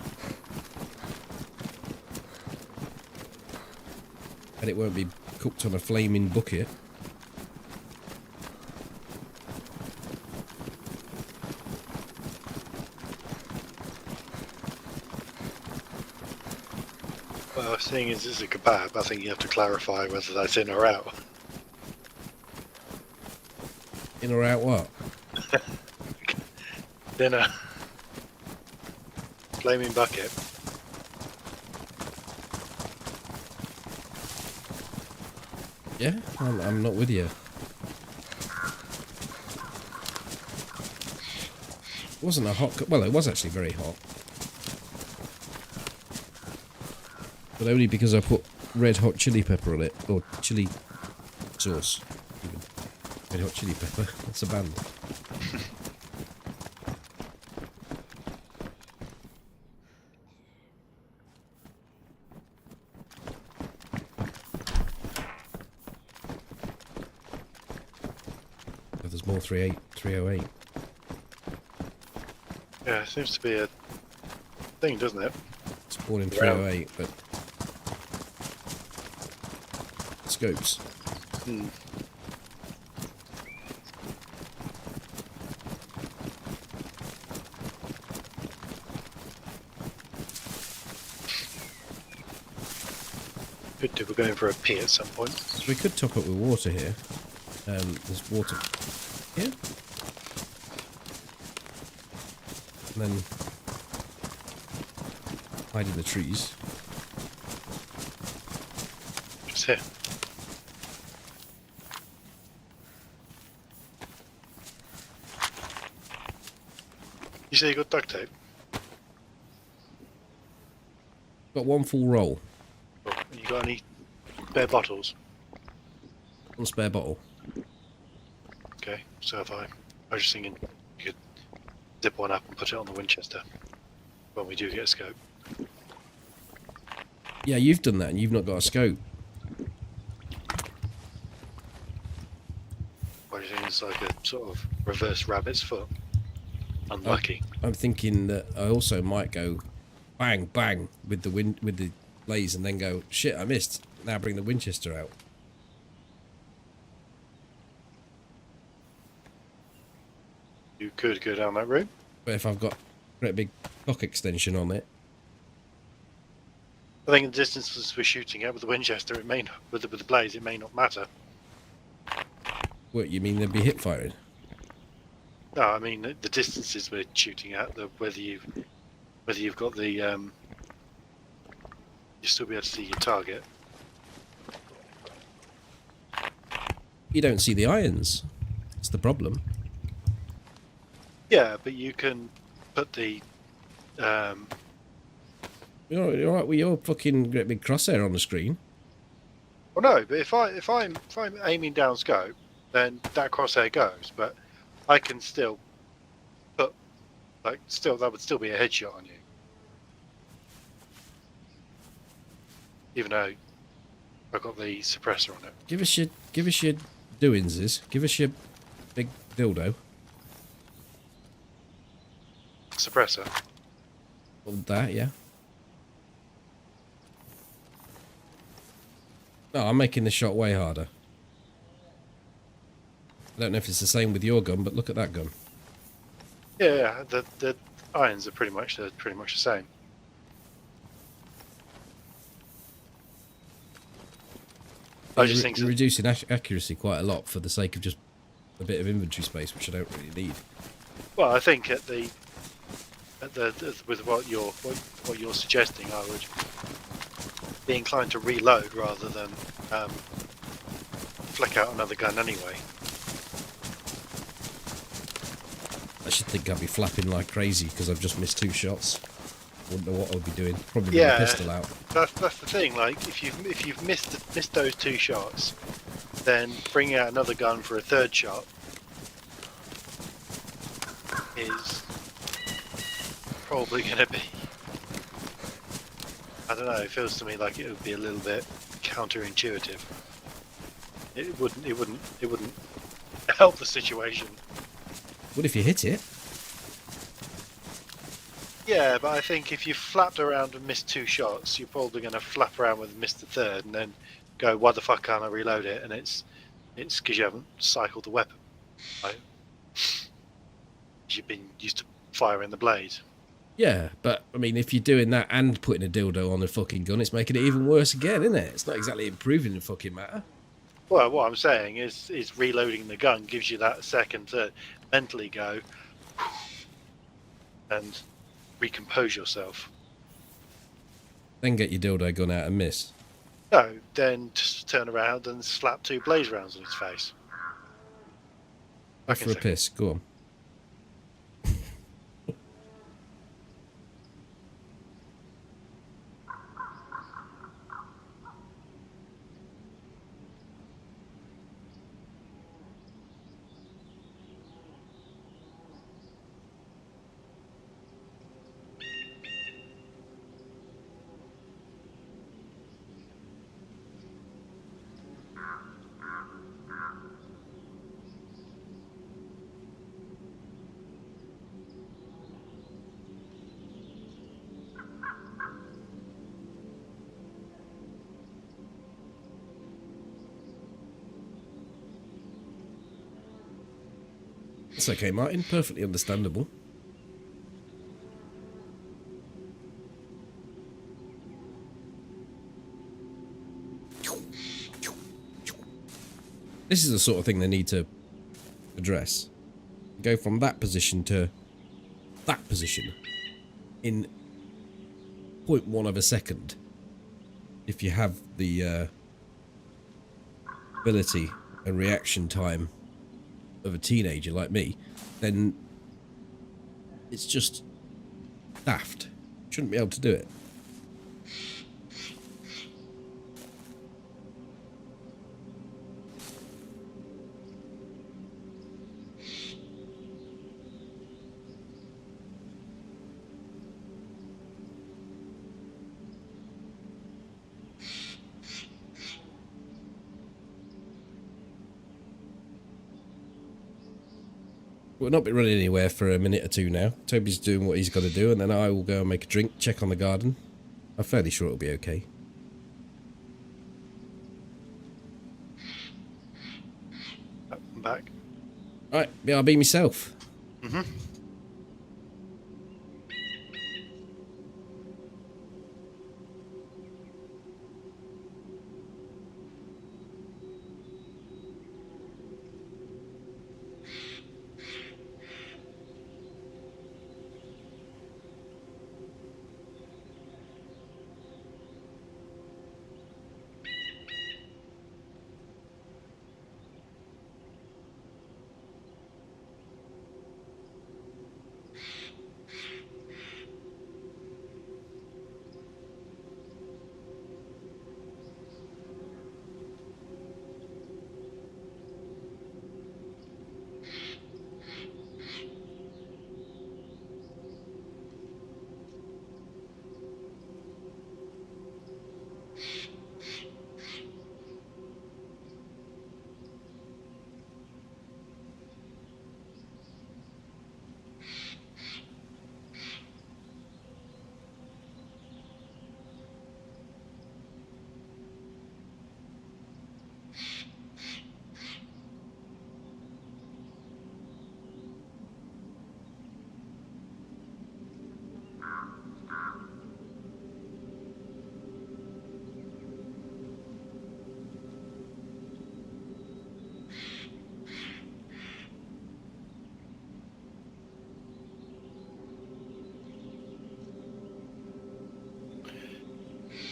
And it won't be cooked on a flaming bucket. Well, seeing as it's a kebab, I think you have to clarify whether that's in or out. In or out what? Dinner. Flaming bucket. Yeah, I'm not with you. It wasn't a hot... Well, it was actually very hot. But only because I put red hot chili pepper on it. Or chili sauce. Even. Red hot chili pepper. That's a band. There's more 308. Yeah, it seems to be a thing, doesn't it? It's born in 308, but scopes. Hmm. Could do. We're going for a pee at some point. We could top up with water here. There's water here. And then hide in the trees. Just here. You say you got duct tape? Got one full roll. Cool. You got any spare bottles? One spare bottle. Okay, so have I. I was just thinking you could zip one up and put it on the Winchester when we do get a scope. Yeah, you've done that and you've not got a scope. What do you think? It's like a sort of reverse rabbit's foot. Unlucky. I'm thinking that I also might go bang, bang with the blaze and then go, shit, I missed. Now bring the Winchester out. You could go down that route. But if I've got a great big cock extension on it, I think the distances we're shooting at with the Winchester, it may not, with the blaze, it may not matter. what, you mean they'd be hip firing? No, I mean the distances we're shooting at, whether whether you've got the you'll still be able to see your target. You don't see the irons. That's the problem. Yeah, but you can put the You're right with your fucking great big crosshair on the screen. well, no, but if I'm aiming down scope, then that crosshair goes. But I can still put that would still be a headshot on you, even though I've got the suppressor on it. Give us your doingses. Give us your big dildo. Suppressor. All that, yeah. No, I'm making the shot way harder. I don't know if it's the same with your gun, but look at that gun. Yeah, the irons are pretty much the same. I just think you're reducing accuracy quite a lot for the sake of just a bit of inventory space, which I don't really need. Well, I think with what you're suggesting, I would be inclined to reload rather than flick out another gun anyway. I should think I'd be flapping like crazy because I've just missed 2 shots. Wouldn't know what I'd be doing. Probably with a pistol out. That's the thing. Like if you've missed those 2 shots, then bringing out another gun for a 3rd shot is probably going to be. I don't know. It feels to me like it would be a little bit counterintuitive. It wouldn't help the situation. What if you hit it? Yeah, but I think if you flapped around and missed 2 shots, you're probably going to flap around with missed the 3rd, and then go, "Why the fuck can't I reload it?" And it's because you haven't cycled the weapon. Right? You've been used to firing the blade. Yeah, but I mean, if you're doing that and putting a dildo on a fucking gun, it's making it even worse again, isn't it? It's not exactly improving the fucking matter. Well, what I'm saying is reloading the gun gives you that second to mentally go and recompose yourself. Then get your dildo gun out and miss. No, then just turn around and slap 2 blaze rounds on his face. Go for a piss. Go on. It's okay, Martin. Perfectly understandable. This is the sort of thing they need to address. Go from that position to that position in 0.1 of a second. If you have the ability and reaction time of a teenager like me, then it's just daft. Shouldn't be able to do it. We'll not be running anywhere for a minute or 2 now. Toby's doing what he's got to do, and then I will go and make a drink, check on the garden. I'm fairly sure it'll be okay. I'm back. Right, I'll be myself. Mm-hmm.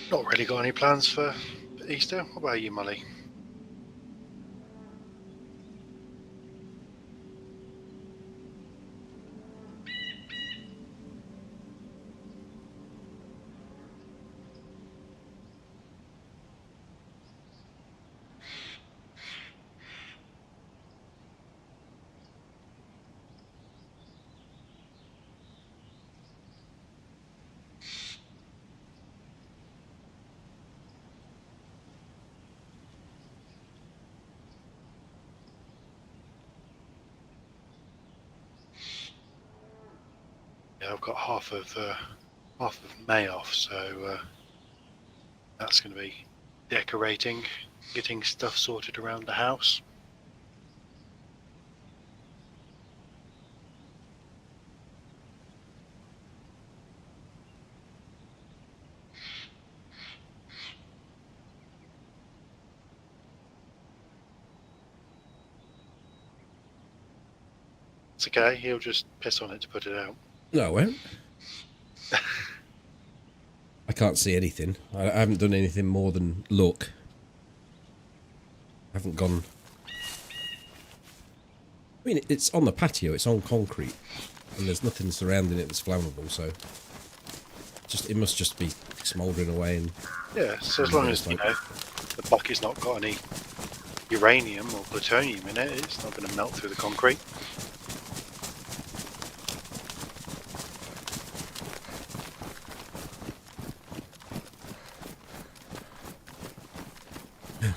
Not really got any plans for Easter. What about you, Molly? Yeah, I've got half of May off, so that's going to be decorating, getting stuff sorted around the house. It's okay. He'll just piss on it to put it out. No, I won't. I can't see anything. I haven't done anything more than look. I haven't gone... I mean, it's on the patio, it's on concrete, and there's nothing surrounding it that's flammable, so... it must just be smouldering away and... Yeah, so as long as, you know, the bucket's not got any uranium or plutonium in it, it's not going to melt through the concrete.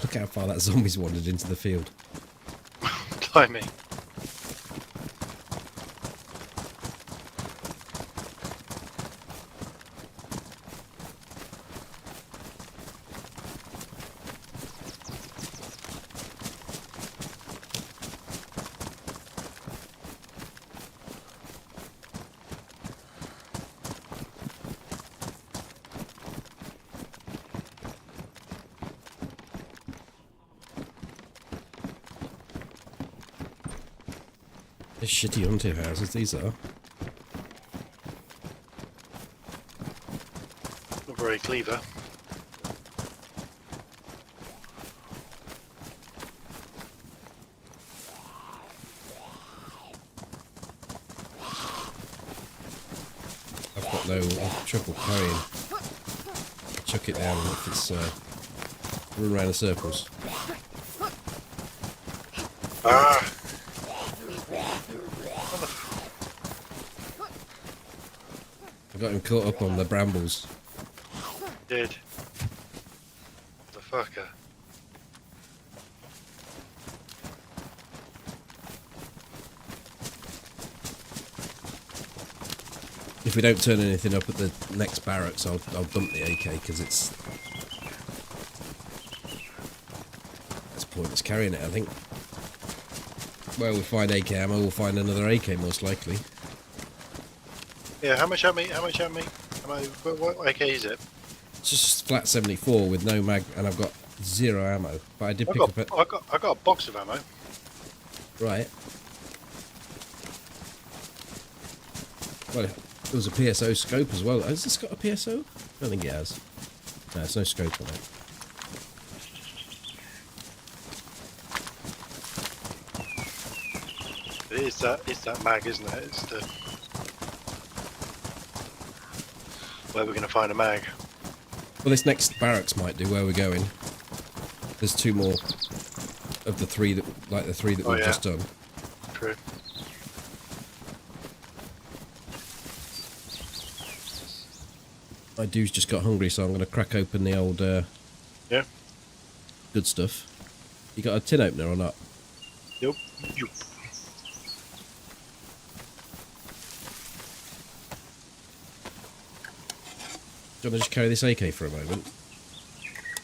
Look how far that zombie's wandered into the field. Blimey. They're shitty hunting houses, these are. Not very clever. I've got no trouble carrying. Chuck it down if it's run around in circles. Ah! I got him caught up on the brambles. Did. Motherfucker. If we don't turn anything up at the next barracks, I'll dump the AK because it's pointless carrying it, I think. Well, we find AK ammo, we'll find another AK most likely. Yeah, how much ammo? What AK is it? It's just flat 74 with no mag, and I've got 0 ammo. But I did pick up it. I got a box of ammo. Right. Well, there was a PSO scope as well. Has this got a PSO? I don't think it has. No, there's no scope on it. It's that mag, isn't it? It's the where we're going to find a mag. Well, this next barracks might do where we're going. There's 2 more of the 3 that, like the 3 that we've just done. True. My dude's just got hungry, so I'm going to crack open the old Yeah. good stuff. You got a tin opener or not? Yep. Do you want to just carry this AK for a moment?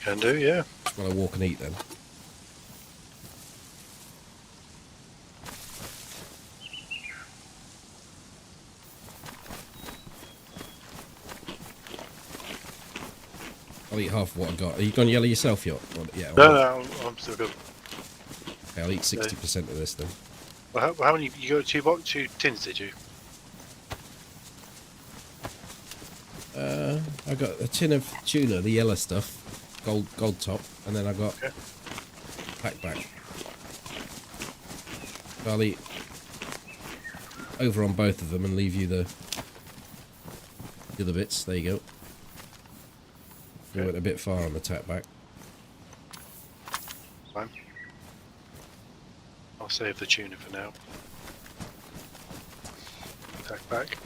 Can do, yeah. While I walk and eat then. I'll eat half of what I got. Are you gone yellow yourself, Yacht? Well, yeah. No, I'm still good. Okay, I'll eat 60% of this then. Well, how many? You got 2 tins, did you? I got a tin of tuna, the yellow stuff, gold top, and then I got backpack. I'll eat over on both of them and leave you the other bits. There you go. You went a bit far on the tack back. Fine. I'll save the tuna for now. Tack back.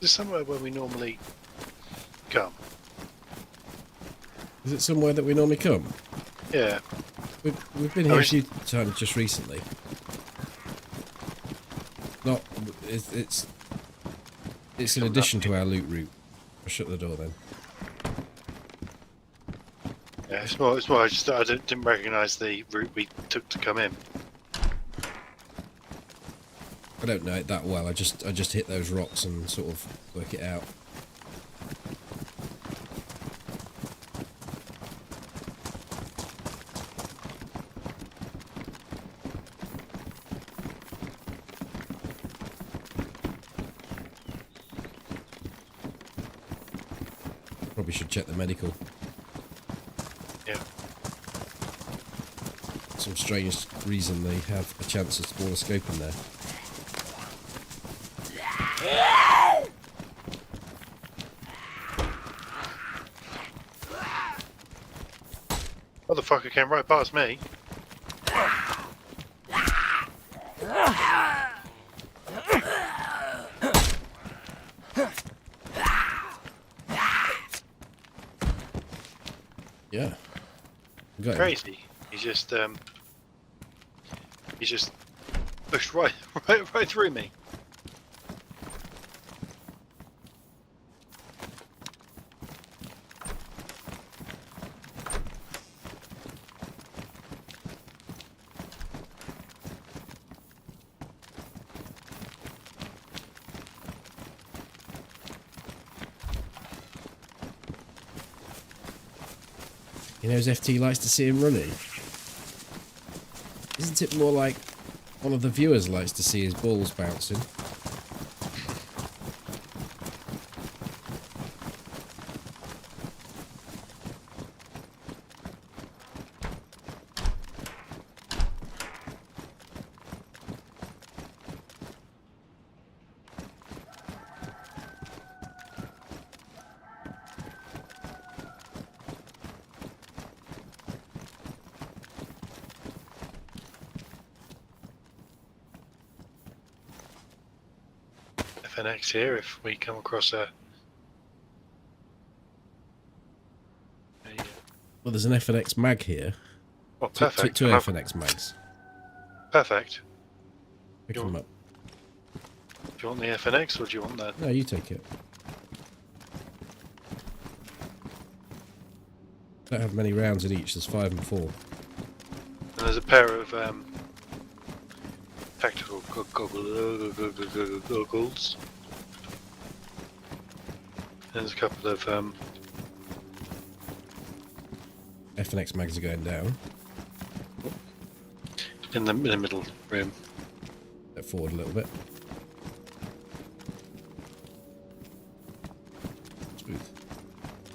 Is somewhere where we normally come? Is it somewhere that we normally come? Yeah. We've been here a few times just recently. Not, it's in addition to our loot route. I'll shut the door then. Yeah, it's more. I didn't recognise the route we took to come in. I don't know it that well. I just hit those rocks and sort of work it out. Probably should check the medical. Yeah. Some strange reason they have a chance to spawn a scope in there. Motherfucker came right past me. Yeah. Got him. Crazy. He just pushed right through me. He knows FT likes to see him running. Isn't it more like one of the viewers likes to see his balls bouncing? FNX here if we come across a Well, there's an FNX mag here. oh, perfect. Two FNX mags. Perfect. Pick them up. Do you want the FNX or do you want the... No, you take it. Don't have many rounds in each, there's 5 and 4. And there's a pair of tactical goggles. There's a couple of FNX mags are going down. in the middle room. Step forward a little bit. Smooth.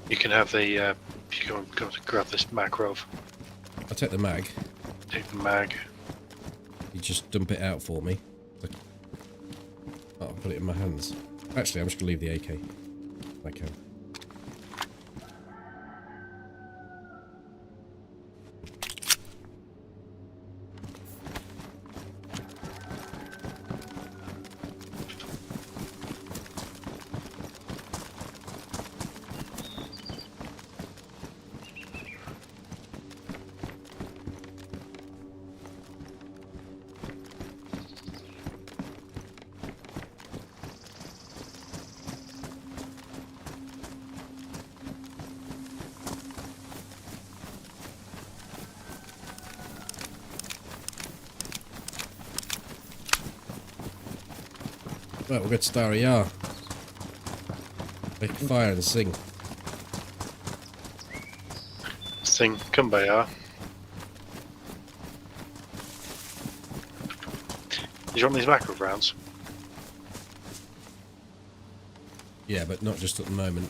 You can have the you can go to grab this Makarov. I'll take the mag. Take the mag. You just dump it out for me. I'll put it in my hands. Actually, I'm just going to leave the AK. If I can. Right, we'll go to Starry Yar. Make a fire and sing. Sing Kumbaya. Do you want these Makarov rounds? Yeah, but not just at the moment.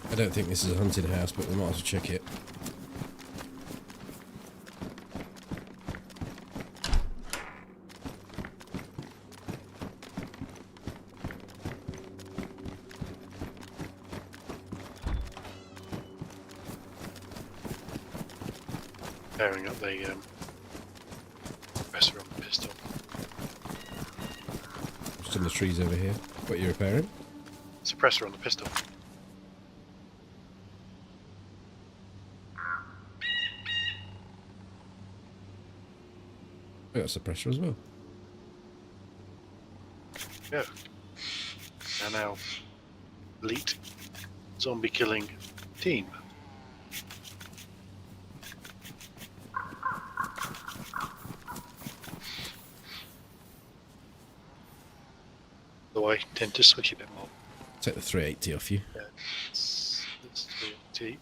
I don't think this is a haunted house, but we might as well check it. Pairing up the compressor on the pistol. Just in the trees over here. What are you repairing? Suppressor on the pistol. I got a suppressor as well. Yeah. And now, elite zombie killing team. Though I tend to switch a bit more. Take the 380 off you. Yeah. It's T.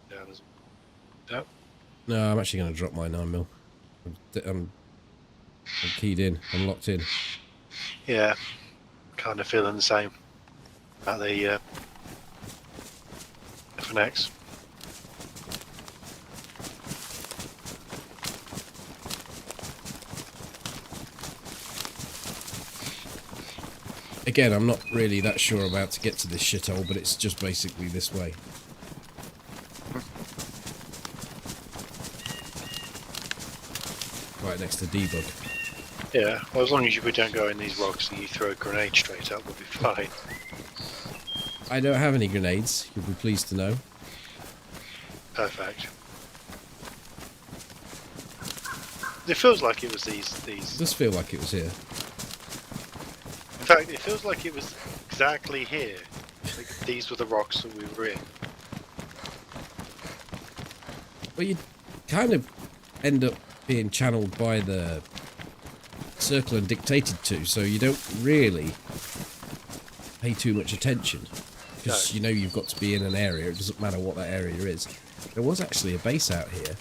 Down as down. No, I'm actually going to drop my 9mm. I'm keyed in. I'm locked in. Yeah. Kind of feeling the same about the FNX. Again, I'm not really that sure about to get to this shithole, but it's just basically this way. Right next to debug. Yeah, well, as long as we don't go in these rocks and you throw a grenade straight up, we'll be fine. I don't have any grenades, you'll be pleased to know. Perfect. It feels like it was these. It does feel like it was here. In fact, it feels like it was exactly here. Like these were the rocks that we were in. Well, you kind of end up being channeled by the circle and dictated to, so you don't really pay too much attention. Because you know you've got to be in an area, it doesn't matter what that area is. There was actually a base out here.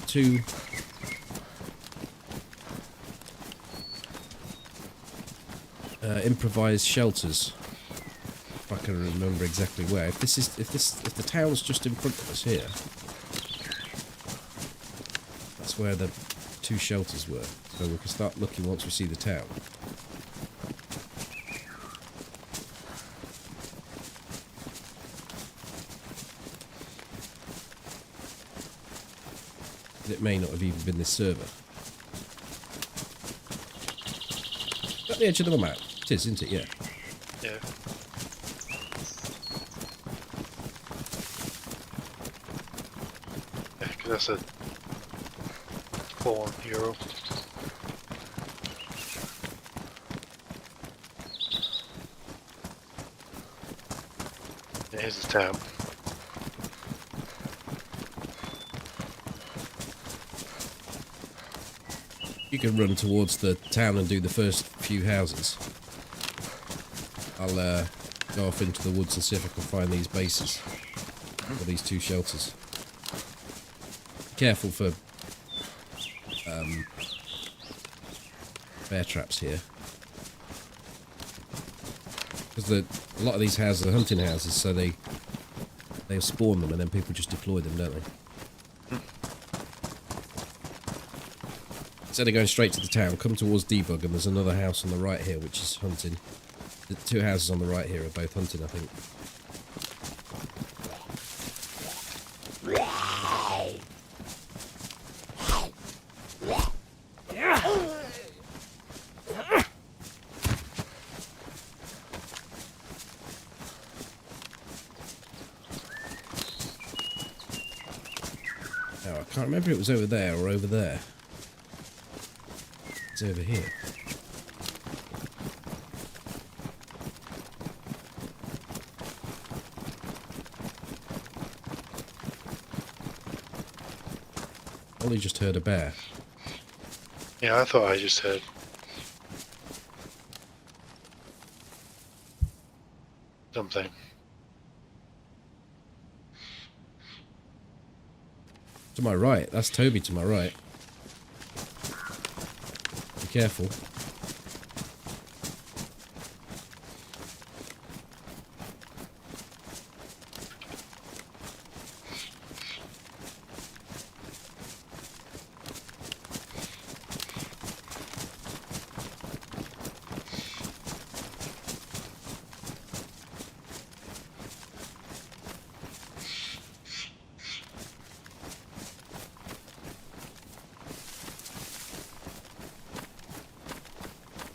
Two improvised shelters. If I can remember exactly where. If the town's just in front of us here, that's where the 2 shelters were. So we can start looking once we see the town. It may not have even been this server. At the edge of the map. It is, isn't it? Yeah. Yeah. Yeah, because that's a €4. Yeah, here's the town. You can run towards the town and do the first few houses. I'll go off into the woods and see if I can find these bases. Or these 2 shelters. Be careful for bear traps here. Because a lot of these houses are hunting houses, so they'll spawn them and then people just deploy them, don't they? Instead of going straight to the town, come towards debug, and there's another house on the right here which is hunting. The 2 houses on the right here are both hunting, I think. Now, I can't remember if it was over there or over there. It's over here. Ollie just heard a bear. Yeah, I thought I just heard. Something. To my right. That's Toby to my right. Be careful.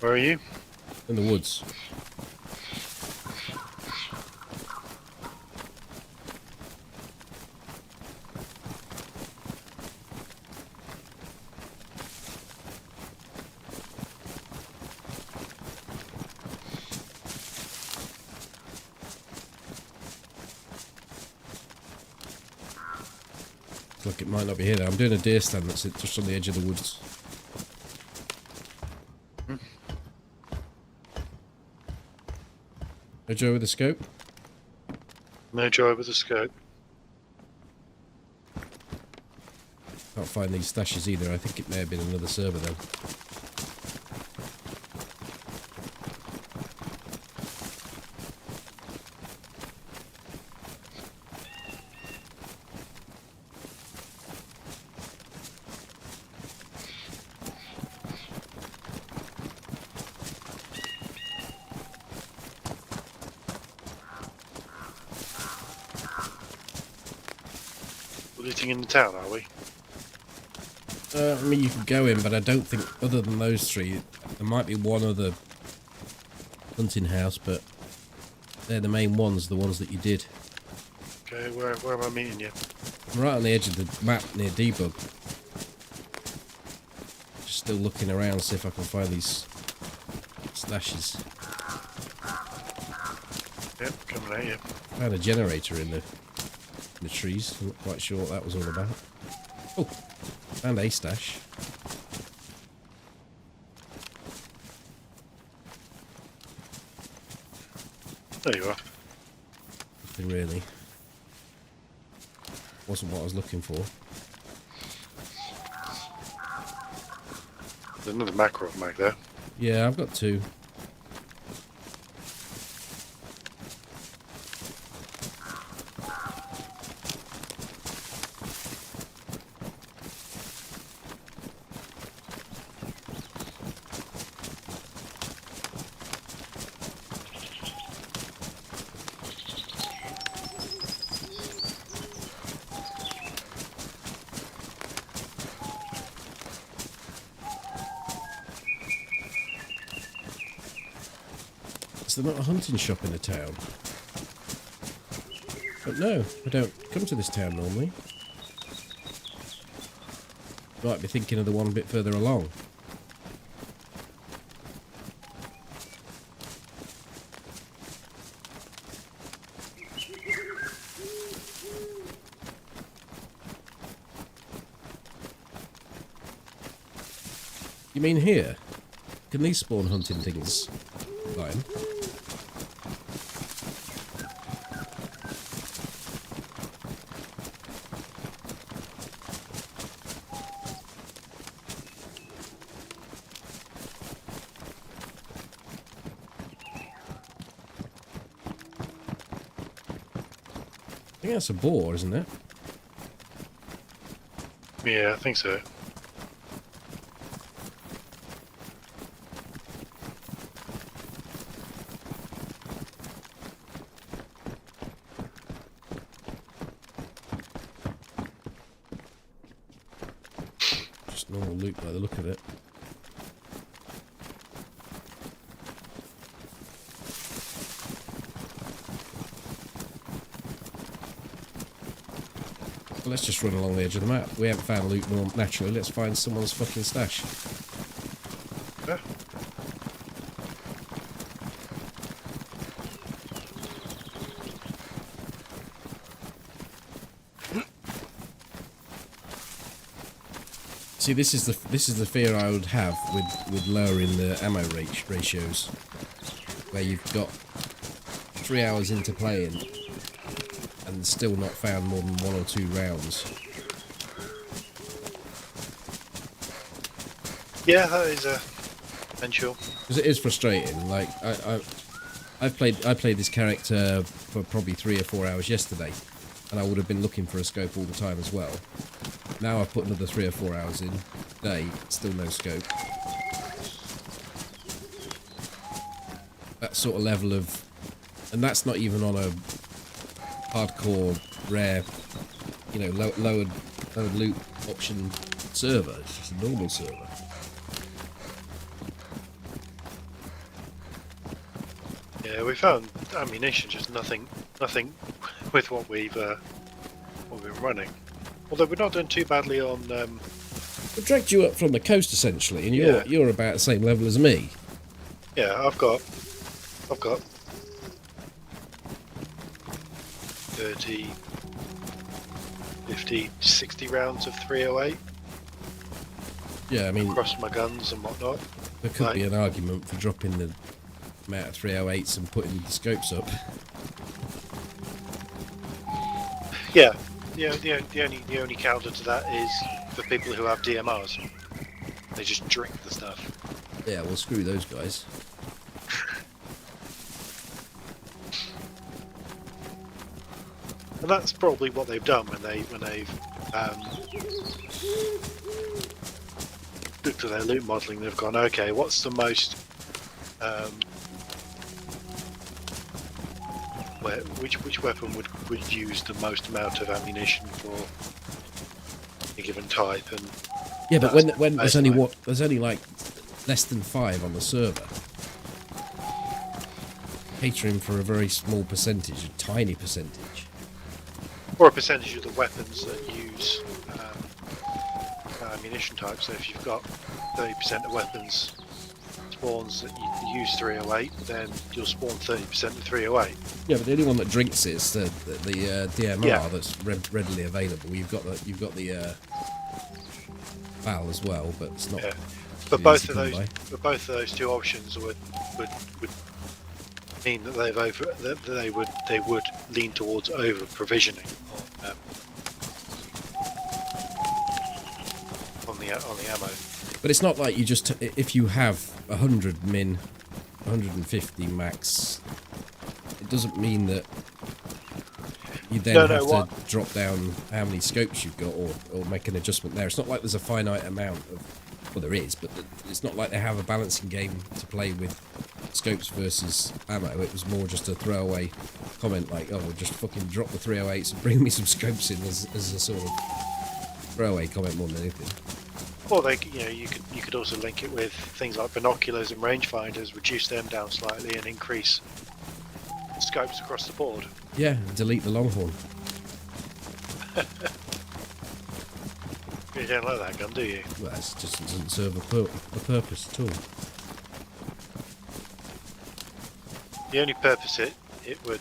Where are you? In the woods. Look, it might not be here though. I'm doing a deer stand that's just on the edge of the woods. No Joe with the scope? No joy with the scope. Can't find these stashes either. I think it may have been another server then. looting in the town, are we? I mean, you can go in, but I don't think, other than those three, there might be one other hunting house, but they're the main ones, the ones that you did. Okay, where am I meeting you? I'm right on the edge of the map near debug. Just still looking around, see if I can find these stashes. Yep, coming at you. Found a generator in the trees. I'm not quite sure what that was all about. Oh, found a stash. There you are. Nothing really. Wasn't what I was looking for. There's another macro mag there. Yeah, I've got two. Is there not a hunting shop in the town? But no, I don't come to this town normally. Might be thinking of the one a bit further along. You mean here? Can these spawn hunting things? Fine. I think that's a boar, isn't it? Yeah, I think so. Just normal loot by the look of it. Well, let's just run along the edge of the map. We haven't found loot more naturally. Let's find someone's fucking stash. Yeah. See, this is the fear I would have with lowering the ammo ratios, where you've got 3 hours into playing and still not found more than 1 or 2 rounds. Yeah, that is a potential. Because it is frustrating. Like I played this character for probably 3 or 4 hours yesterday, and I would have been looking for a scope all the time as well. Now I've put another 3 or 4 hours in today, still no scope. That sort of level of, and that's not even on a hardcore, rare, you know, lowered loot option server. It's just a normal server. Yeah, we found ammunition, just nothing with what we've been running. Although we're not doing too badly on. We dragged you up from the coast essentially, and you're about the same level as me. Yeah, I've got 30, 50, 60 rounds of 308 Yeah, I mean, across my guns and whatnot. there could be an argument for dropping the amount of 308s and putting the scopes up. Yeah, the only counter to that is for people who have DMRs. They just drink the stuff. Yeah, well, screw those guys. And that's probably what they've done when they've looked at their loot modelling. They've gone, okay, what's the most which weapon would use the most amount of ammunition for given type. And yeah, but when there's only basically- there's only like less than 5 on the server, catering for a very small percentage, a tiny percentage. or a percentage of the weapons that use ammunition type. So if you've got 30% of weapons spawns that you use 308, then you'll spawn 30% of 308. Yeah, but the only one that drinks it is the DMR Yeah. that's readily available. You've got the BAL as well, but it's not. Yeah. really But both easy of to come those, by. but both of those two options would mean that they would lean towards over provisioning on the ammo. But it's not like you just if you have 100 min, 150 max. It doesn't mean that you then have to drop down how many scopes you've got or make an adjustment there. It's not like there's a finite amount of. Well, there is, but it's not like they have a balancing game to play with scopes versus ammo. It was more just a throwaway comment like, oh, we'll just fucking drop the 308s and bring me some scopes in as a sort of throwaway comment more than anything. Or you could also link it with things like binoculars and rangefinders, reduce them down slightly and increase scopes across the board. Yeah, delete the Longhorn. You don't like that gun, do you? Well, it just doesn't serve a purpose at all. The only purpose it would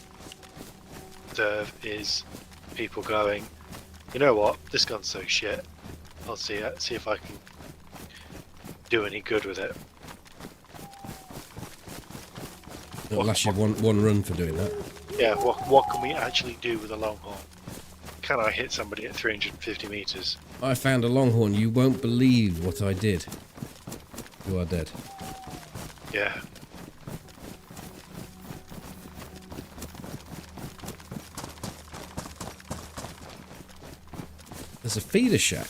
serve is people going, you know what, this gun's so shit. I'll see if I can do any good with it. It'll last you one run for doing that. Yeah, what can we actually do with a Longhorn? Can I hit somebody at 350 meters? I found a Longhorn. You won't believe what I did. You are dead. Yeah. There's a feeder shack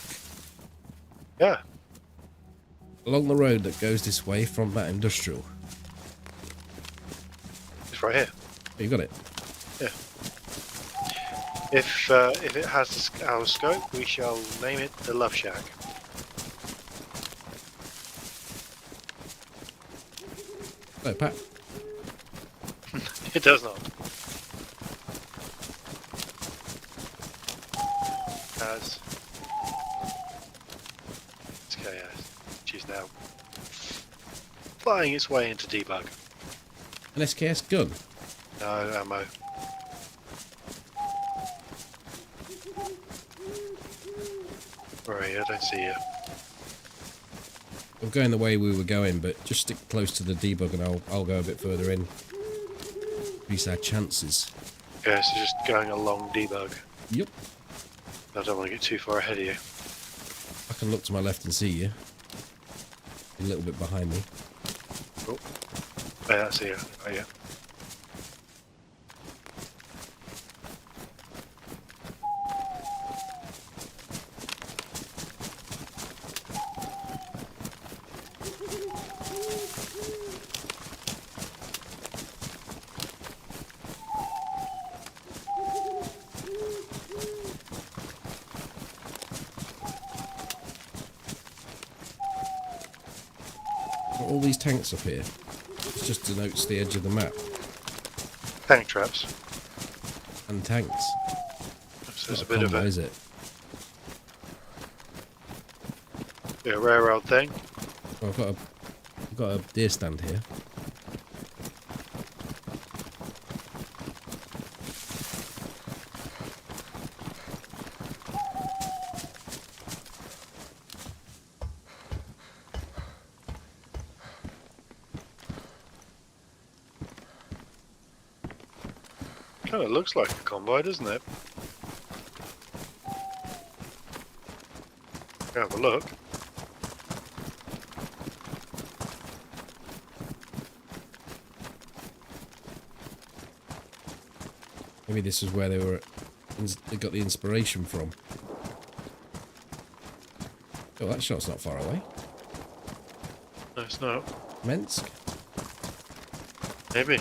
Yeah. along the road that goes this way from that industrial. It's right here. Oh, you got it. Yeah. If it has our scope, we shall name it the Love Shack. Oh, Pat. It does not. As it's chaos. She's now flying its way into debug. An SKS gun. No ammo. Where are you? I don't see you. We're going the way we were going, but just stick close to the debug and I'll go a bit further in. Increase our chances. Yeah, so just going along debug. Yep. I don't want to get too far ahead of you. I can look to my left and see you. A little bit behind me. Oh, yeah, I see you. Oh, yeah. What are all these tanks up here? It just denotes the edge of the map. Tank traps. And tanks. So there's a Not bit of combo, a is it? rare old thing. Well, I've got a deer stand here. Kind of looks like a convoy, doesn't it? Have a look. Maybe this is where they got the inspiration from. Oh, that shot's not far away. No, it's not. Minsk? Maybe.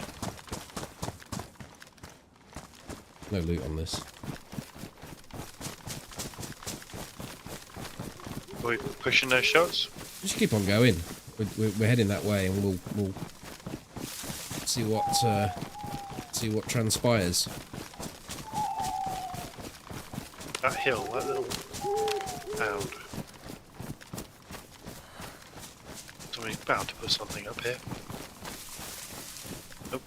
No loot on this. We're pushing those shots. Just keep on going. We're heading that way, and we'll see what transpires. That hill, that little mound. Somebody's bound to put something up here. Nope.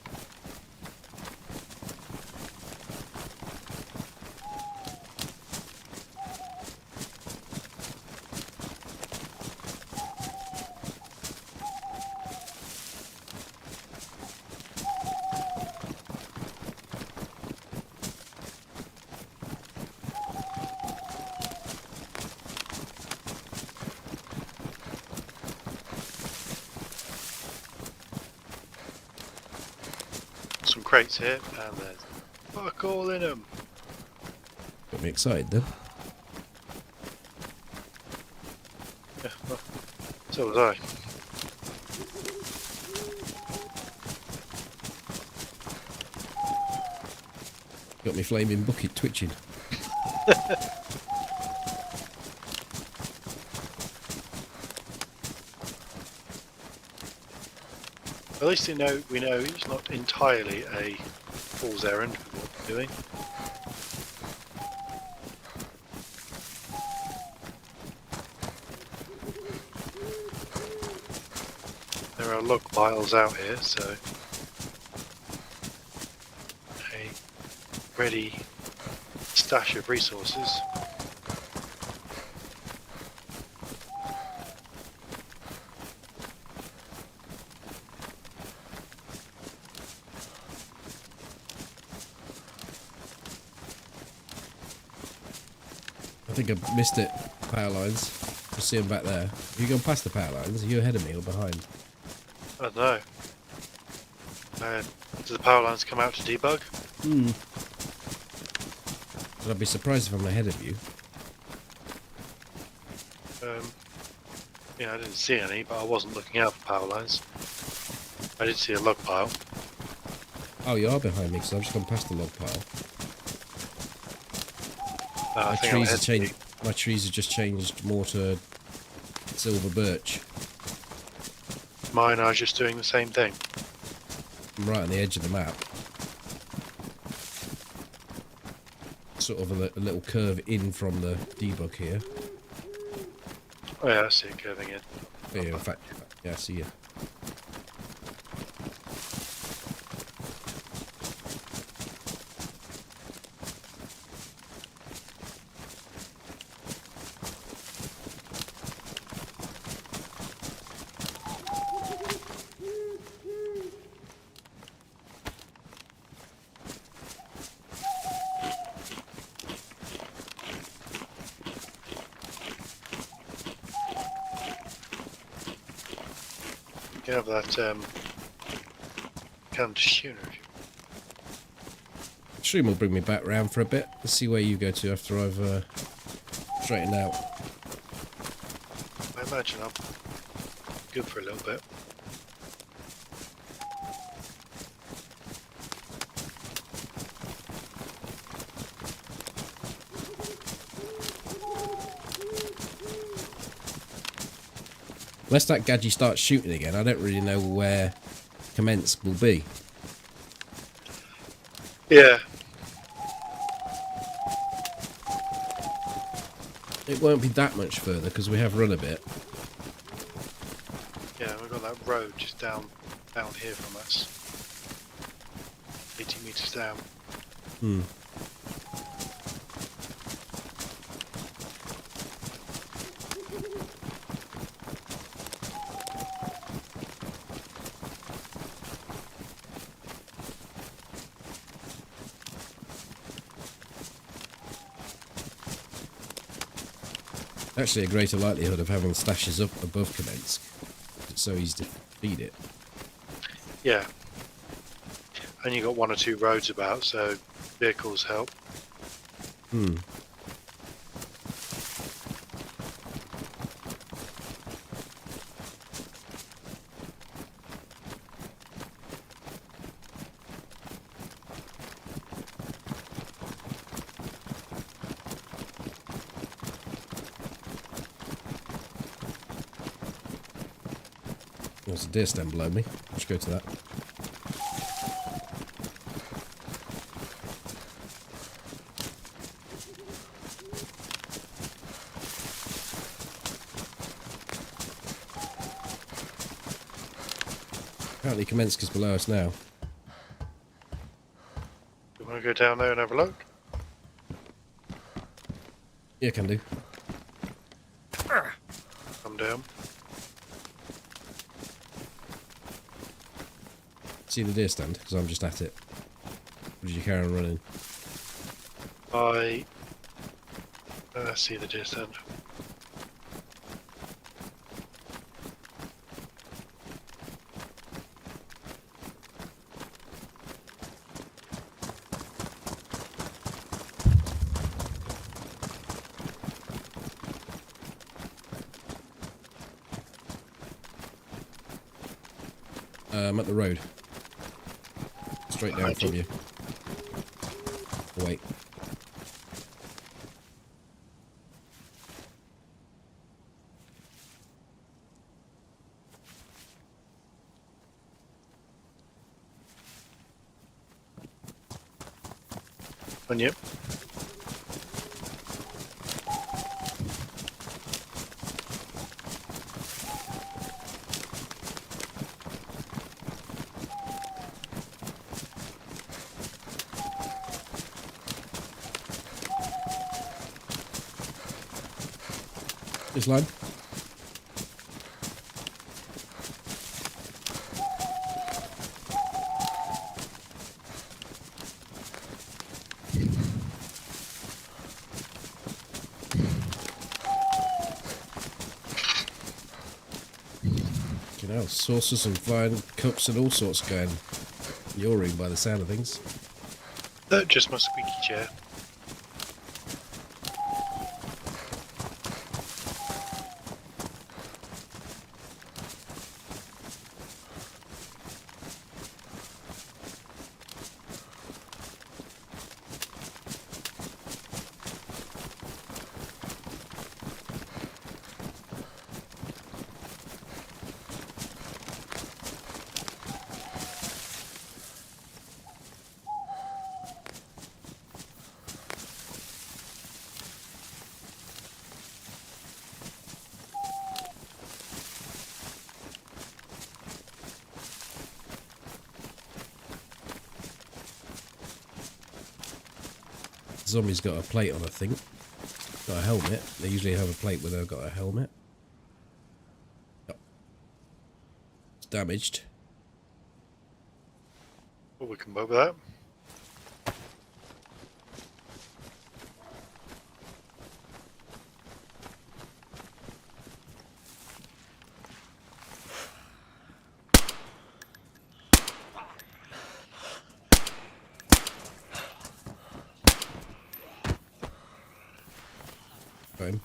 Some crates here, and there's fuck all in them. Got me excited then. Yeah, well, so was I. Got me flaming bucket twitching. At least we know it's not entirely a fool's errand with what we're doing. There are log piles out here, so a ready stash of resources. I think I missed it. Power lines. I see them back there. Have you gone past the power lines? Are you ahead of me or behind? I don't know. Do the power lines come out to debug? But I'd be surprised if I'm ahead of you. Yeah, I didn't see any, but I wasn't looking out for power lines. I did see a log pile. Oh, you are behind me because I've just gone past the log pile. I think I'm ahead of you. My trees have just changed more to silver birch. Mine are just doing the same thing. I'm right on the edge of the map. Sort of a little curve in from the debug here. Oh yeah, I see it curving in. Oh, yeah, in fact, yeah, I see you. You have that canned schooner. Stream will bring me back round for a bit. Let's see where you go to after I've straightened out. I imagine I'm good for a little bit. Unless that gadget starts shooting again, I don't really know where commence will be. Yeah. It won't be that much further because we have run a bit. Yeah, we've got that road just down here from us. 80 meters down. Hmm. Actually, a greater likelihood of having stashes up above Commensk. It's so easy to feed it. Yeah. And you got one or two roads about, so vehicles help. Hmm. There's a deer stand below me. Let's go to that. Apparently Kamenska's below us now. You want to go down there and have a look? Yeah, can do. Come down. See the deer stand? Because I'm just at it. Or did you carry on running? I see the deer stand. I'm at the road. Straight down from you. Oh, wait. On you. This line. You know, saucers and flying cups and all sorts going yawing by the sound of things. Just my squeaky chair. Zombie's got a plate on, I think. Got a helmet. They usually have a plate where they've got a helmet. Oh. It's damaged. Well, we can mow that. Fine.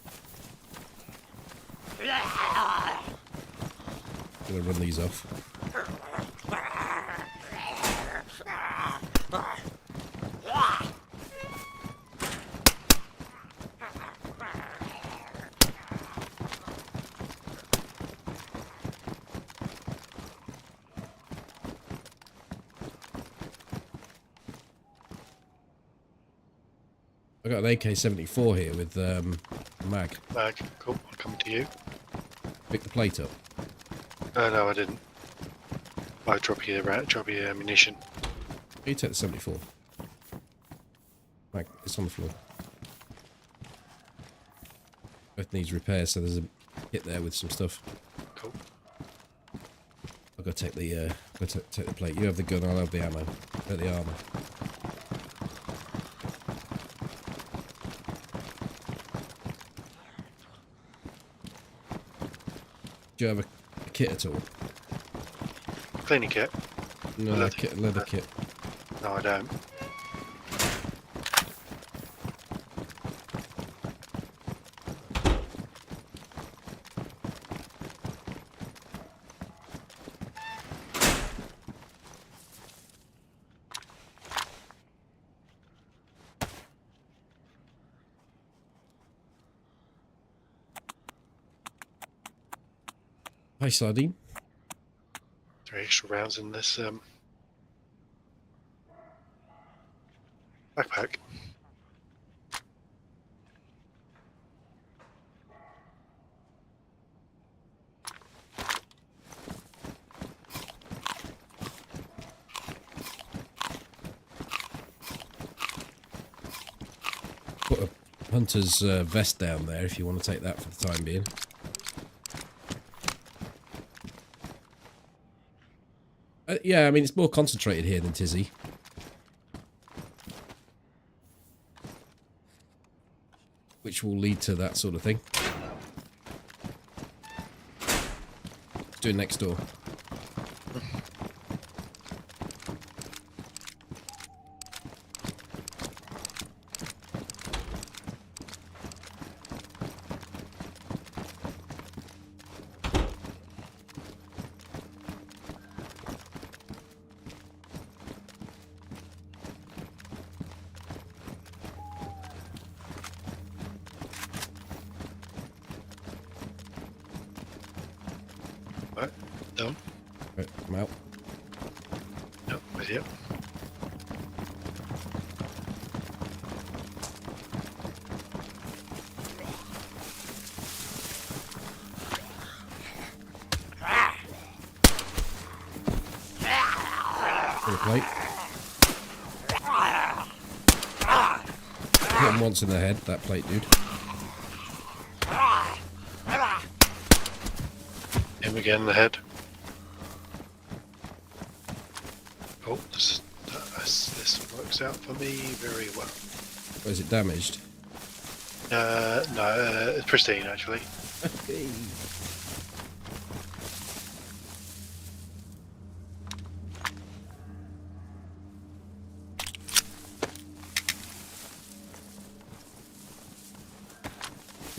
Gonna run these off. I got an AK-74 here with mag. Mag, cool. I'll come to you. Pick the plate up. No, I didn't. I drop you ammunition. You take the 74. Mag, it's on the floor. Both needs repair, so there's a kit there with some stuff. Cool. I've got to take the take the plate. You have the gun, I'll have the ammo. Take the armor. Do you have a kit at all? Cleaning kit? No, leather kit. No, I don't. Hi, Sardine. 3 extra rounds in this backpack. Put a hunter's vest down there if you want to take that for the time being. Yeah, I mean, it's more concentrated here than Tizzy. Which will lead to that sort of thing. Do it next door. Right, done. Right, I'm out. No, with you. Put a plate. Hit him once in the head, that plate, dude. Him again in the head. Oh, this works out for me very well. Or is it damaged? No, it's pristine actually. Okay.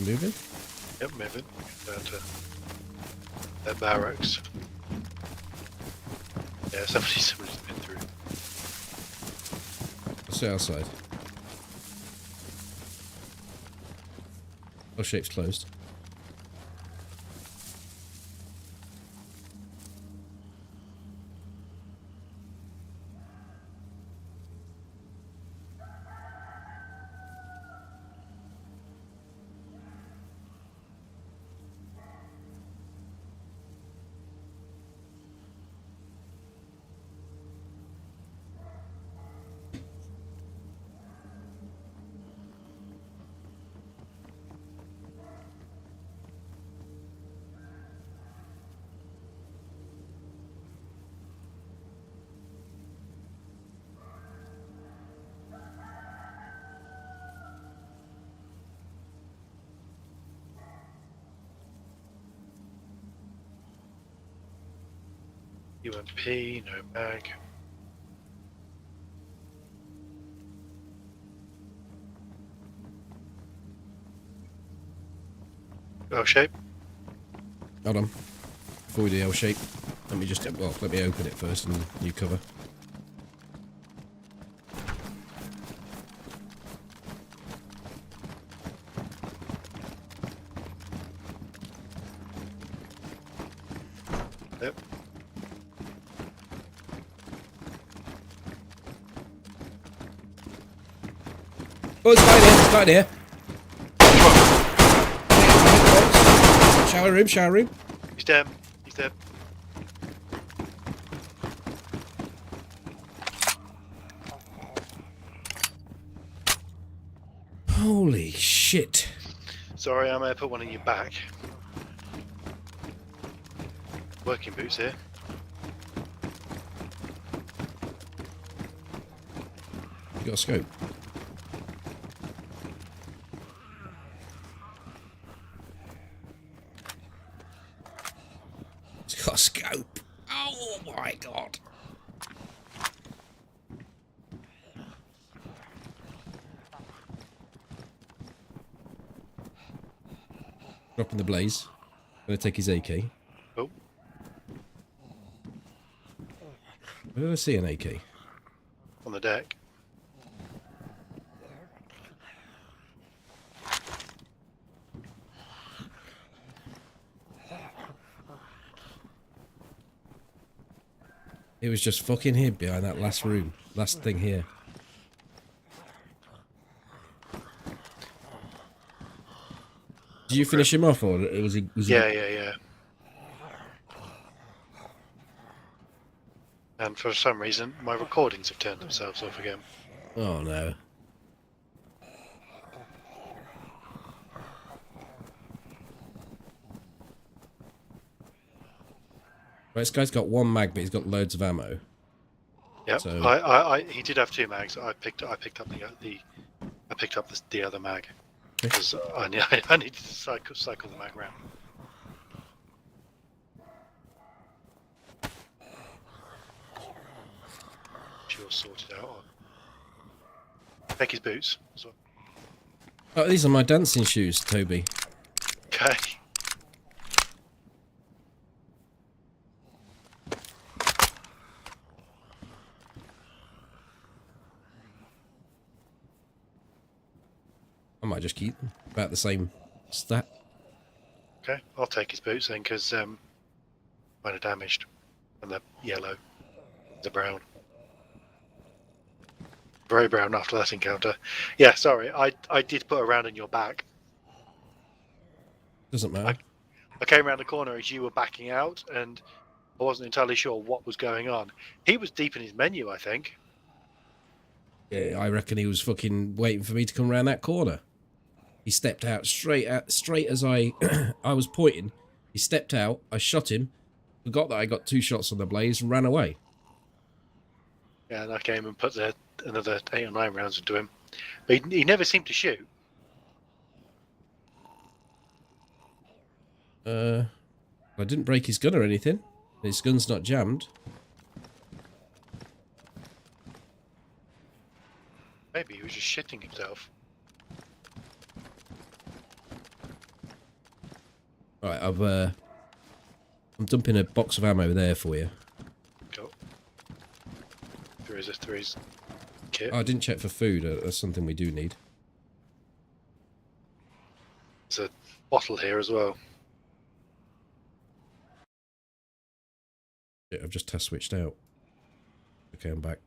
Moving? Yep, moving down to their barracks. Yeah, somebody's been through. Let's stay outside. Oh, shape's closed. UMP, no mag. L shape. Hold on. Before we do L shape, let me just, well, let me open it first and you cover. Yep. Oh, it's right here, Shower room, shower room. He's dead. He's dead. Holy shit. Sorry, I may have put one in your back. Working boots here. You got a scope? It's got a scope. Oh my god. Dropping the blaze. Gonna take his AK. Oh, Where did I see an AK? on the deck. It was just fucking hid behind that last room. Last thing here. Did you finish him off, or was he? Yeah. And for some reason, my recordings have turned themselves off again. Oh no. Right, this guy's got one mag, but he's got loads of ammo. Yeah, So... he did have 2 mags. I picked up the other mag because I needed to cycle the mag around. You're sorted out on. Take his boots as well. Oh, these are my dancing shoes, Toby. Okay. I might just keep them. About the same stat. Okay, I'll take his boots then because mine are damaged. And they're yellow. They're brown. Very brown after that encounter. Yeah, sorry, I did put a round in your back. Doesn't matter. I came around the corner as you were backing out, and I wasn't entirely sure what was going on. He was deep in his menu, I think. Yeah, I reckon he was fucking waiting for me to come around that corner. He stepped out straight as I I was pointing. He stepped out, I shot him, forgot that I got 2 shots on the blaze, and ran away. Yeah, and I came and put another 8 or 9 rounds into him. But he never seemed to shoot. I didn't break his gun or anything. His gun's not jammed. Maybe he was just shitting himself. Right, I'm dumping a box of ammo there for you. Cool. There is kit. Oh, I didn't check for food. That's something we do need. There's a bottle here as well. Yeah, I've just test switched out. Okay, I'm back.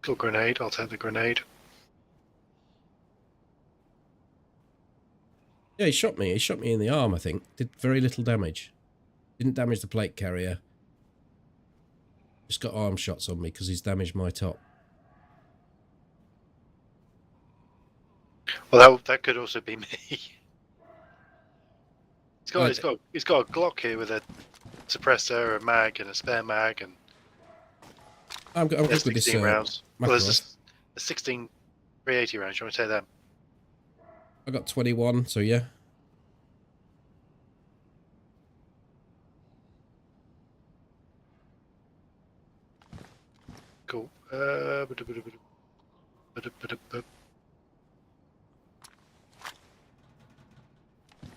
Little grenade. I'll take the grenade. Yeah, he shot me. He shot me in the arm, I think. Did very little damage. Didn't damage the plate carrier. Just got arm shots on me because he's damaged my top. Well, that could also be me. He's got a Glock here with a suppressor, a mag, and a spare mag, and I'm good with this 16 rounds. Well, Makarov. there's a 16 380 rounds. You want to take them? I got 21, so yeah. Cool.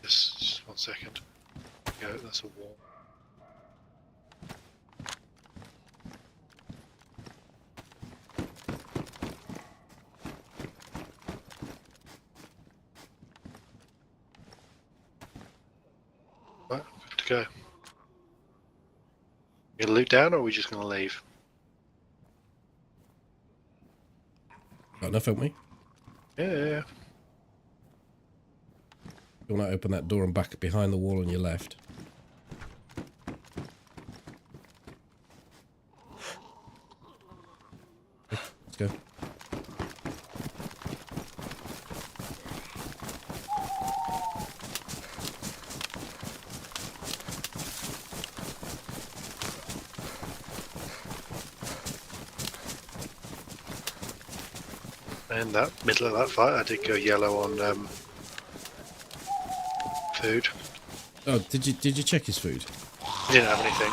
Just 1 second. Go. That's a wall. Right, good to go. You gonna loot down, or are we just gonna leave? Got enough, haven't we? Yeah. You want to open that door and back behind the wall on your left. Okay, let's go. In that middle of that fight, I did go yellow on food. Oh, did you check his food? He didn't have anything.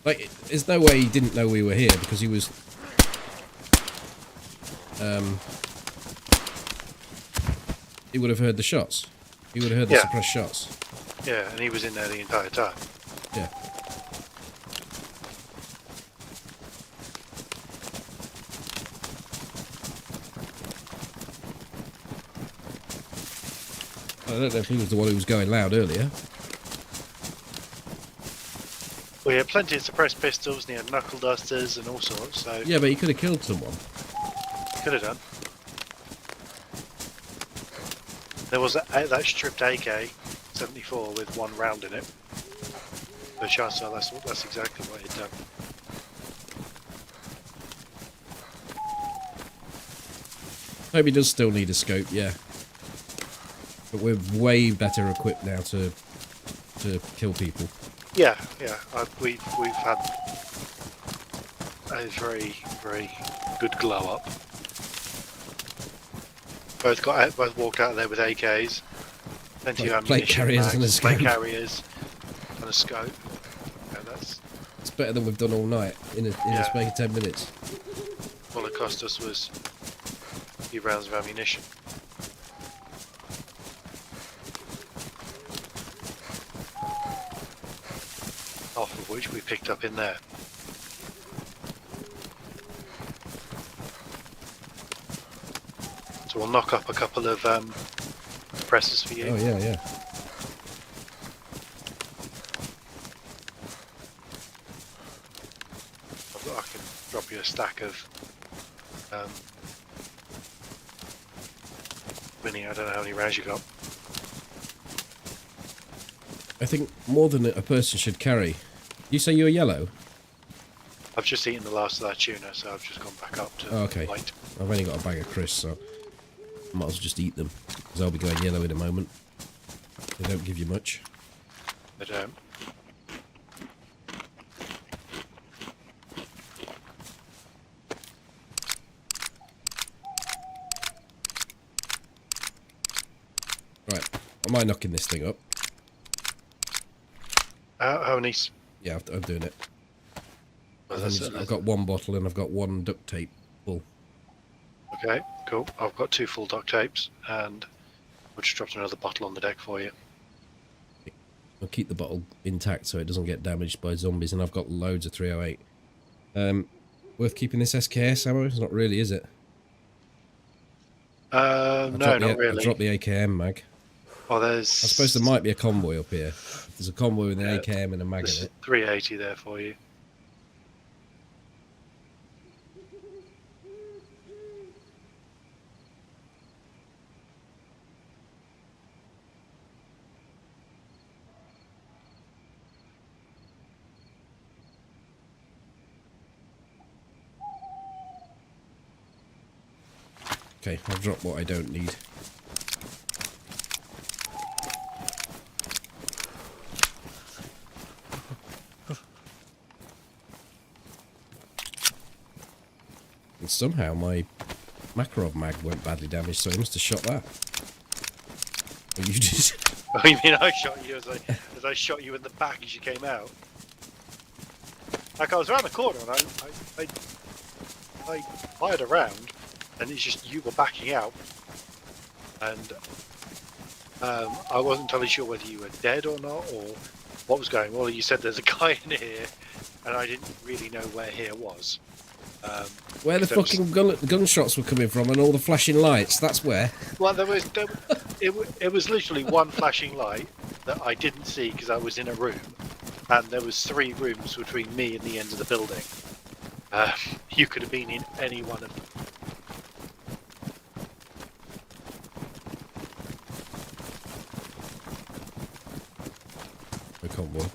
Like, there's no way he didn't know we were here because he was. He would have heard the shots. He would have heard the suppressed shots. Yeah, and he was in there the entire time. Yeah. I don't know if he was the one who was going loud earlier. We had plenty of suppressed pistols and he had knuckle dusters and all sorts, so... Yeah, but he could have killed someone. Could have done. There was that stripped AK-74 with 1 round in it. So chances are that's exactly what he'd done. Toby does still need a scope, yeah. But we're way better equipped now to kill people. Yeah. We've had a very, very good glow up. Both walked out of there with AKs, plenty of ammunition, plate carriers and a scope. plate carriers and a scope. Yeah, it's better than we've done all night in a space of 10 minutes. All it cost us was a few rounds of ammunition. Half of which we picked up in there. So we'll knock up a couple of presses for you. Oh yeah. I can drop you a stack of Winnie, I don't know how many rounds you got. I think more than a person should carry. You say you're yellow? I've just eaten the last of that tuna, so I've just gone back up to white. I've only got a bag of crisps, so I might as well just eat them, because I'll be going yellow in a moment. They don't give you much. They don't. Right, am I knocking this thing up? How many? Yeah, I'm doing it. Well, I've got 1 bottle and I've got 1 duct tape full. Okay, cool. I've got 2 full duct tapes, and I've just dropped another bottle on the deck for you. I'll keep the bottle intact so it doesn't get damaged by zombies, and I've got loads of 308. Worth keeping this SKS ammo? It's not really, is it? No, not really. I've dropped the AKM mag. Oh, there's... I suppose there might be a convoy up here. There's a convoy with an AKM and a mag in it. 380 there for you. Okay, I've dropped what I don't need. And somehow my Makarov mag went badly damaged, so he must have shot that. Or you just... Oh, you mean I shot you as I shot you in the back as you came out? Like, I was around the corner and I fired around, and it's just you were backing out, and I wasn't totally sure whether you were dead or not, or what was going on. Well, you said there's a guy in here, and I didn't really know where here was. Where the fucking gunshots were coming from and all the flashing lights, that's where. Well, it was literally one flashing light that I didn't see because I was in a room, and there was 3 rooms between me and the end of the building. You could have been in any one of them. The convoy.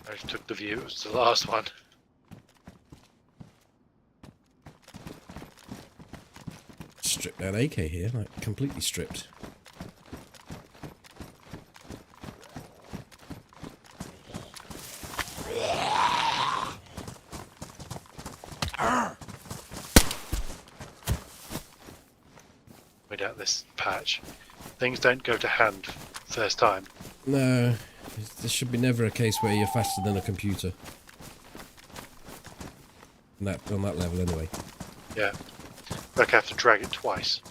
I took the view, it was the last one. Stripped down AK here, like completely stripped. Without this patch, things don't go to hand first time. No, there should be never a case where you're faster than a computer. On that level anyway. Yeah. Like I have to drag it twice.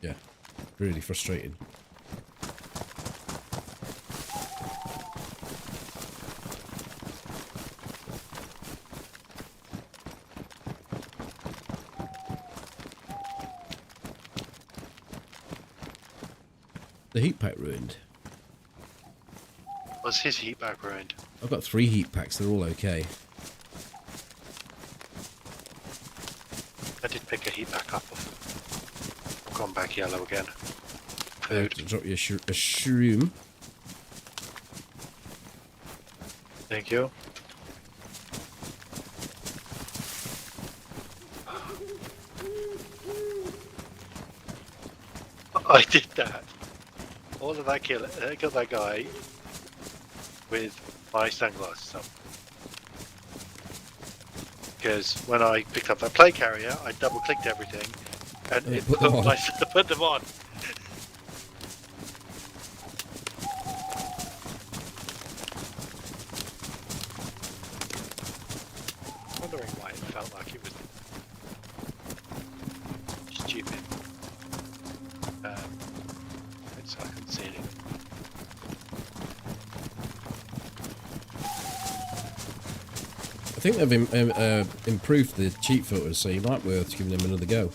Yeah, really frustrating. The heat pack ruined. Was his heat pack ruined? I've got 3 heat packs. They're all okay. I did pick a heat pack up. I've gone back yellow again. Food. Drop you a shroom. Thank you. I did that. All of that kill. I killed that guy with my sunglasses on. Because when I picked up that plate carrier, I double-clicked everything and it put them on. Wondering why it felt like it was stupid. So I couldn't see anything. I think they've improved the cheat filters, so you might be worth giving them another go.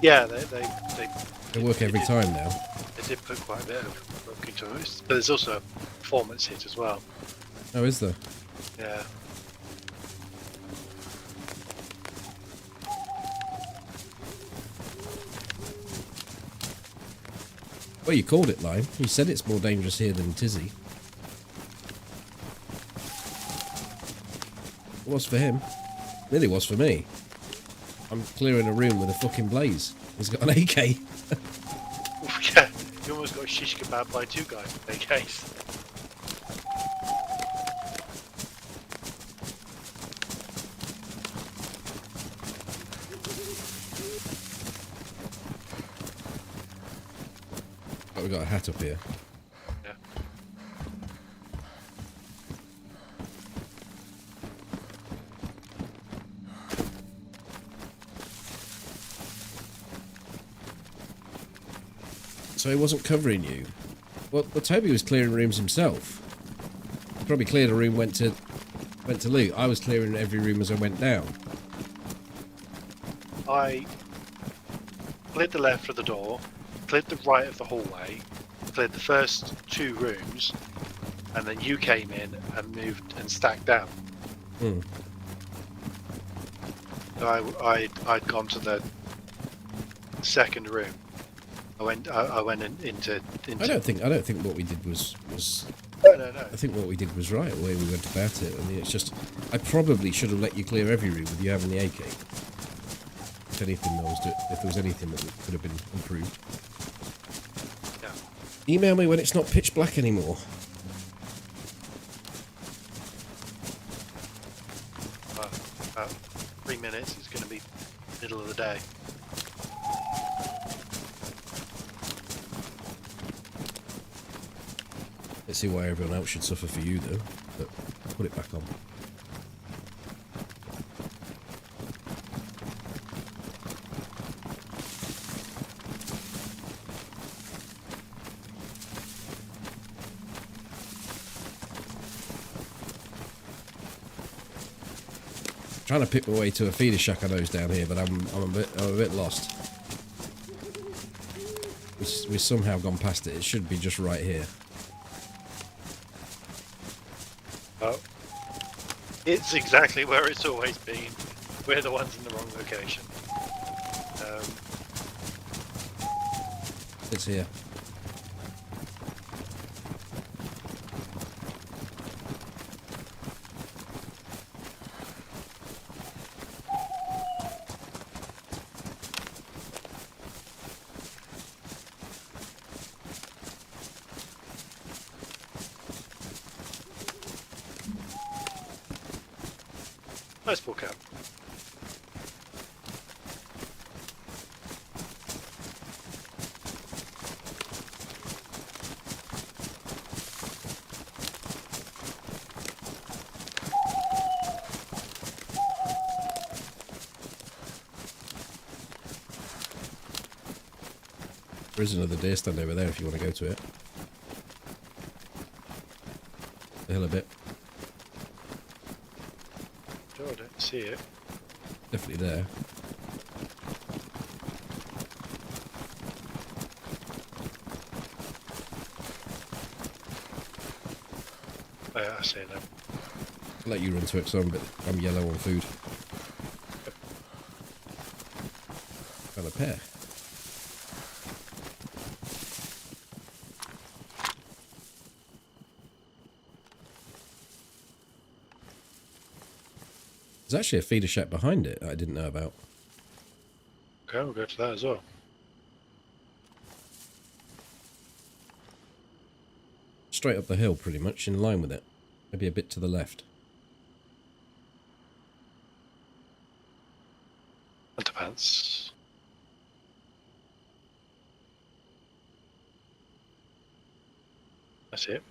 Yeah, They work every time now. They did put quite a bit of work into it, but there's also a performance hit as well. Oh, is there? Yeah. Well, you called it, Lime. You said it's more dangerous here than Tizzy. It was for him. Nearly was for me. I'm clearing a room with a fucking blaze. He's got an AK. Yeah, you almost got shish kebab by 2 guys with AKs. Oh, we got a hat up here. Yeah. So he wasn't covering you. Well, Toby was clearing rooms himself. He probably cleared a room, went to loot. I was clearing every room as I went down. I cleared the left of the door, cleared the right of the hallway, cleared the first 2 rooms, and then you came in and moved and stacked down. Hmm. I'd gone to the second room. I went into. I don't think what we did was. No. I think what we did was right. The way we went about it. I mean, it's just. I probably should have let you clear every room with you having the AK. If anything, if there was anything that could have been improved. Yeah. Email me when it's not pitch black anymore. About 3 minutes. It's going to be middle of the day. Let's see why everyone else should suffer for you, though. But put it back on. Trying to pick my way to a feeder shack I know's down here, but I'm a bit lost. We've somehow gone past it. It should be just right here. Oh. It's exactly where it's always been. We're the ones in the wrong location. It's here. Nice ball cap. There is another deer stand over there if you want to go to it. The hill a bit. Sure, I don't see it. Definitely there. I see now. I'll let you run to it because I'm yellow on food. Got a pair. There's actually a feeder shack behind it that I didn't know about. Okay, we'll go to that as well. Straight up the hill, pretty much, in line with it. Maybe a bit to the left. Underpants. That's it.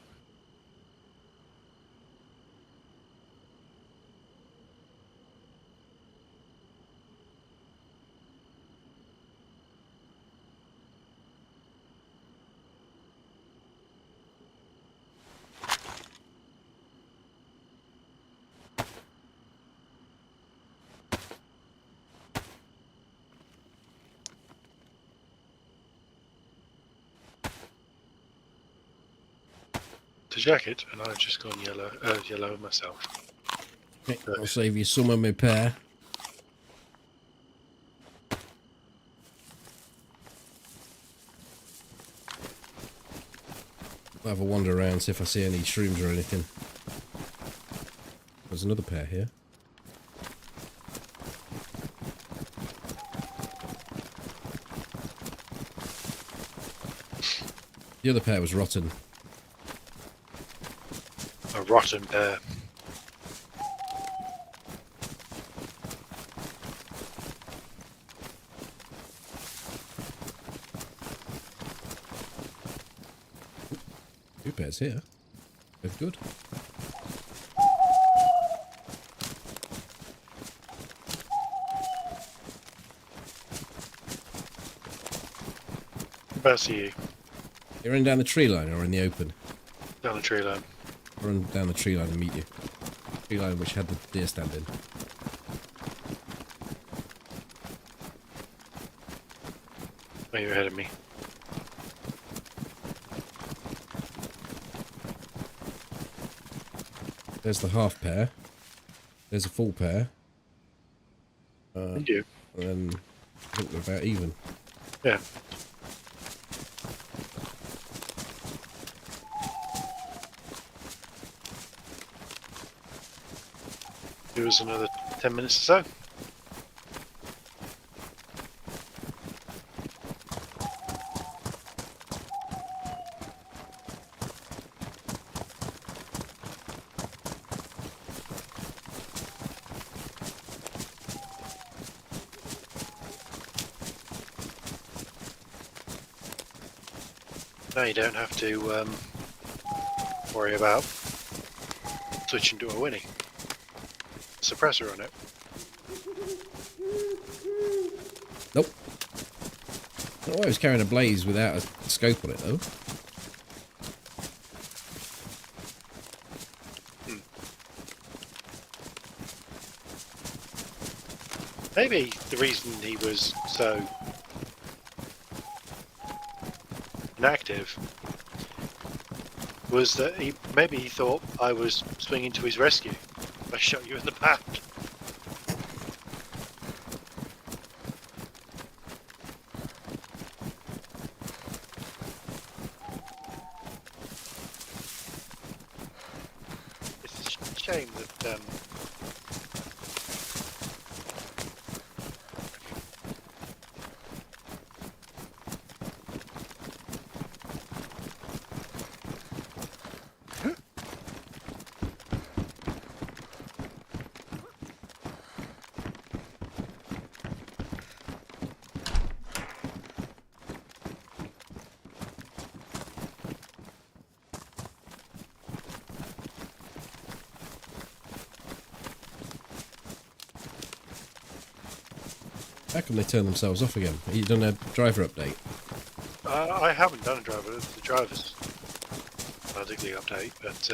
The jacket, and I've just gone yellow myself. Okay, I'll save you some of my pair. I'll have a wander around, see if I see any shrooms or anything. There's another pair here. The other pair was rotten. A rotten bear. Two pairs here. Both good. Whereabouts are you? You're in down the tree line or in the open? Down the tree line. I'll run down the tree line and meet you. Tree line which had the deer stand in. Oh, you're ahead of me. There's the half pair. There's a full pair. And you? And then I think we're about even. Yeah. Give us another 10 minutes or so. Now you don't have to worry about switching to a Winnie. Suppressor on it. Nope. I don't know why I was carrying a blaze without a scope on it though. Maybe the reason he was so inactive was that maybe he thought I was swinging to his rescue. I shot you in the back. It's a shame that How come they turn themselves off again? Have you done a driver update? I haven't done a driver. The driver's not particularly update, but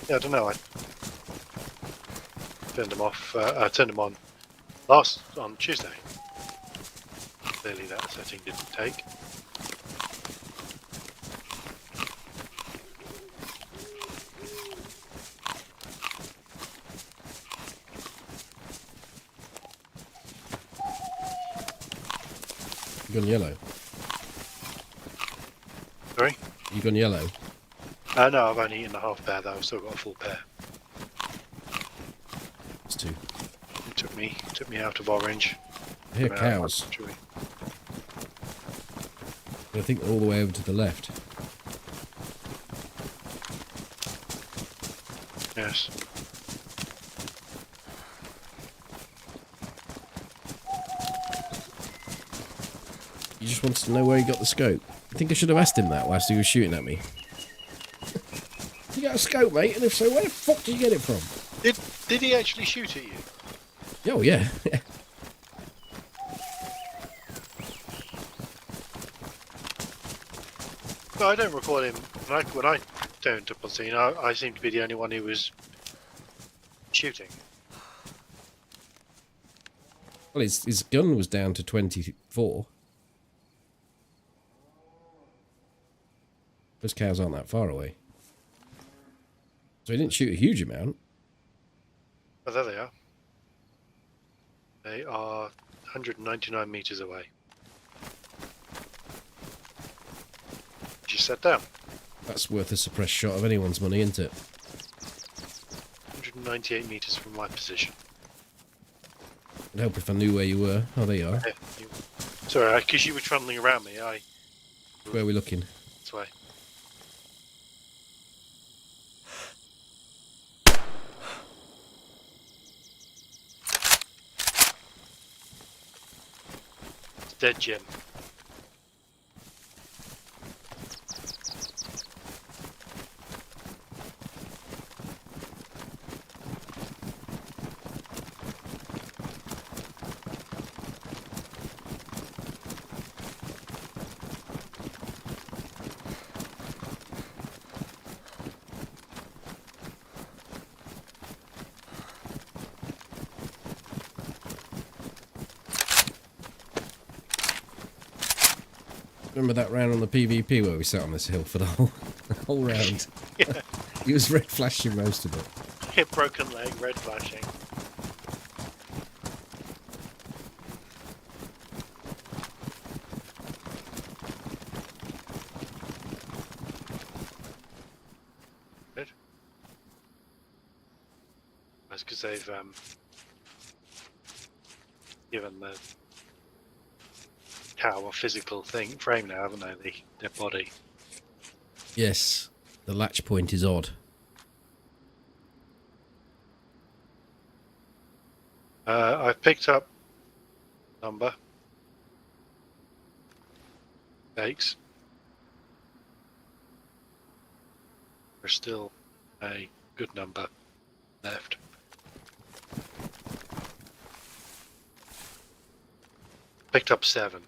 yeah, I don't know. I turned them off. I turned them on on Tuesday. Clearly, that setting didn't take. You gone yellow? Sorry? You gone yellow? No, I've only eaten a half pear though. I've still got a full pear. It's two. It took me out of orange. I hear cows. I think they're all the way over to the left. Yes. You just wanted to know where he got the scope. I think I should have asked him that whilst he was shooting at me. You got a scope, mate? And if so, where the fuck did you get it from? Did he actually shoot at you? Oh, yeah. No, I don't recall him. When I turned up on scene, I seemed to be the only one who was shooting. Well, his gun was down to 24. Those cows aren't that far away. So he didn't shoot a huge amount. Oh, there they are. They are 199 meters away. Just sat down. That's worth a suppressed shot of anyone's money, isn't it? 198 meters from my position. It'd help if I knew where you were. Oh, there you are. Yeah, sorry, because you were trundling around me, Where are we looking? This way. It's dead, Jim. Remember that round on the PvP where we sat on this hill for the whole round? Yeah. He was red flashing most of it. Hit broken leg, red flashing. Good. That's because they've given the cow a physical frame now, haven't they? Their body. Yes, the latch point is odd. I've picked up number. Stakes. There's still a good number left. Picked up 7.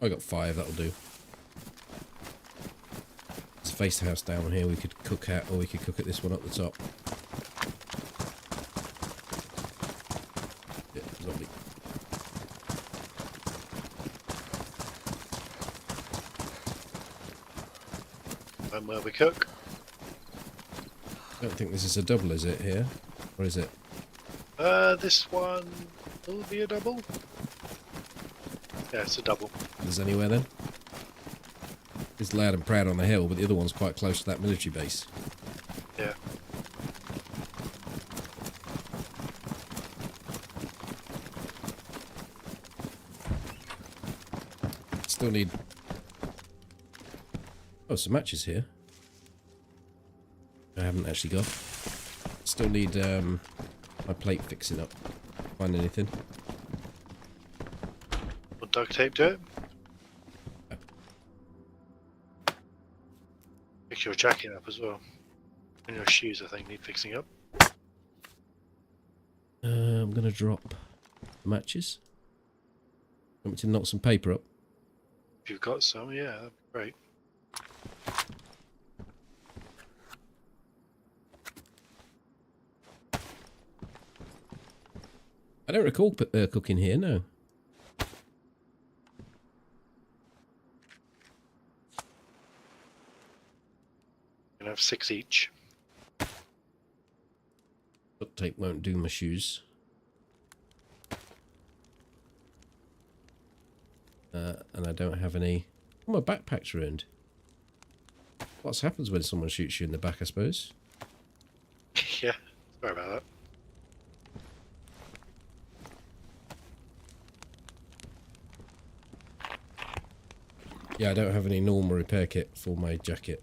I got 5, that'll do. Let's face the house down here we could cook at, or we could cook at this one up the top. Yeah, zombie. And where we cook. I don't think this is a double, is it, here? Or is it? This one will be a double. Yeah, it's a double. There's anywhere then? It's loud and proud on the hill, but the other one's quite close to that military base. Yeah. Still need... Oh, some matches here. I haven't actually got. Still need my plate fixing up. Find anything? Put duct tape to it. Fix your jacket up as well. And your shoes, I think, need fixing up. I'm going to drop matches. Want me to knock some paper up? If you've got some, yeah, that'd be great. I don't recall cooking here, no. have 6 each. Duct tape won't do my shoes. And I don't have any... Oh, my backpack's ruined. What happens when someone shoots you in the back, I suppose? Yeah, sorry about that. Yeah, I don't have any normal repair kit for my jacket.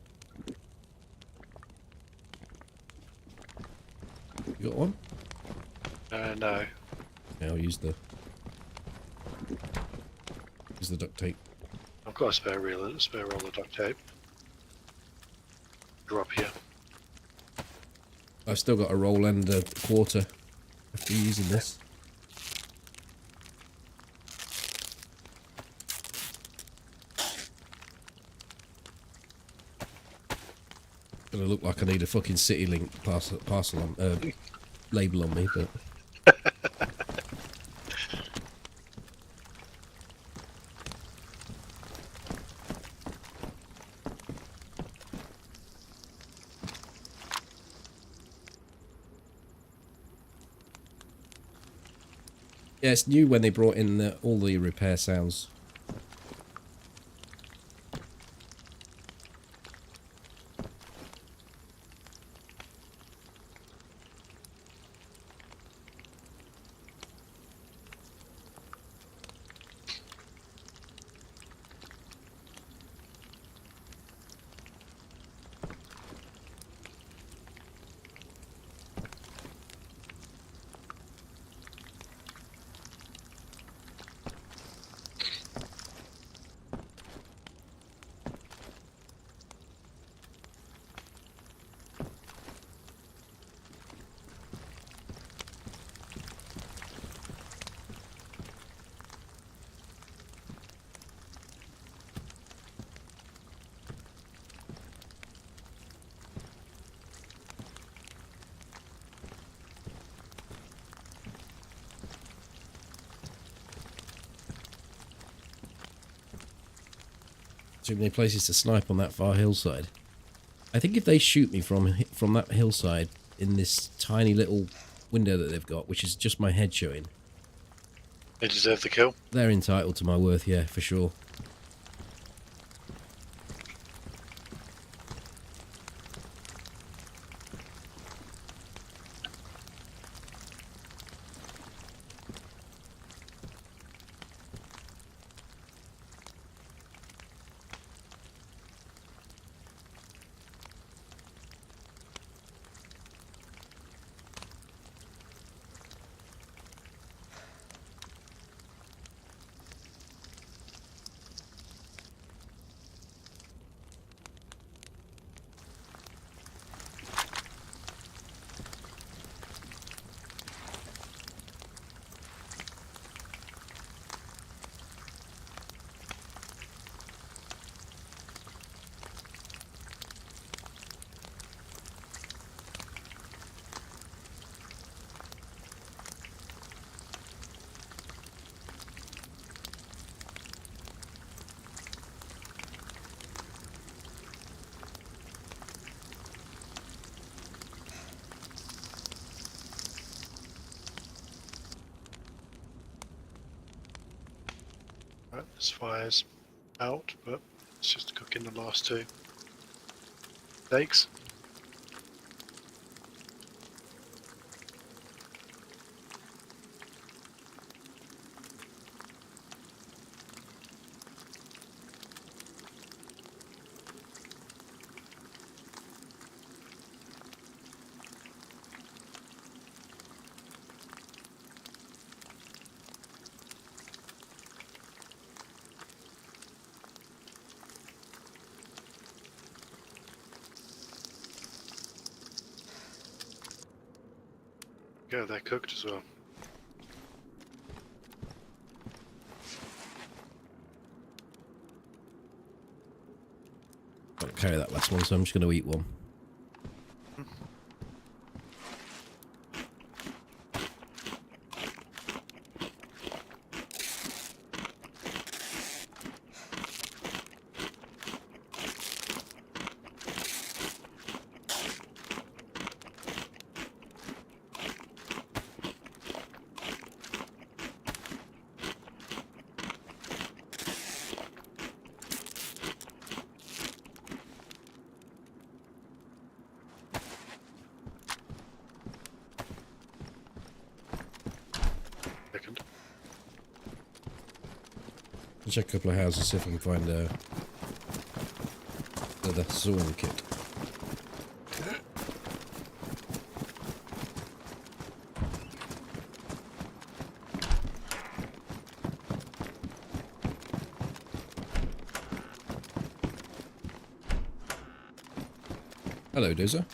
You got one? No. Yeah, I'll use the duct tape. I've got a spare roll of duct tape. Drop here. I've still got a roll and a quarter after using this. Gonna look like I need a fucking City Link parcel on label on me, but yeah, it's new when they brought in all the repair sounds. Too many places to snipe on that far hillside. I think if they shoot me from that hillside in this tiny little window that they've got, which is just my head showing, They deserve the kill. they're entitled to my worth, yeah, for sure. Right, this fire's out, but it's just cooking the last 2 steaks. Yeah, they're cooked as well. Can't carry that last one, so I'm just going to eat one. I'll check a couple of houses, see if I can find the Zorn kit. Hello, Dozer.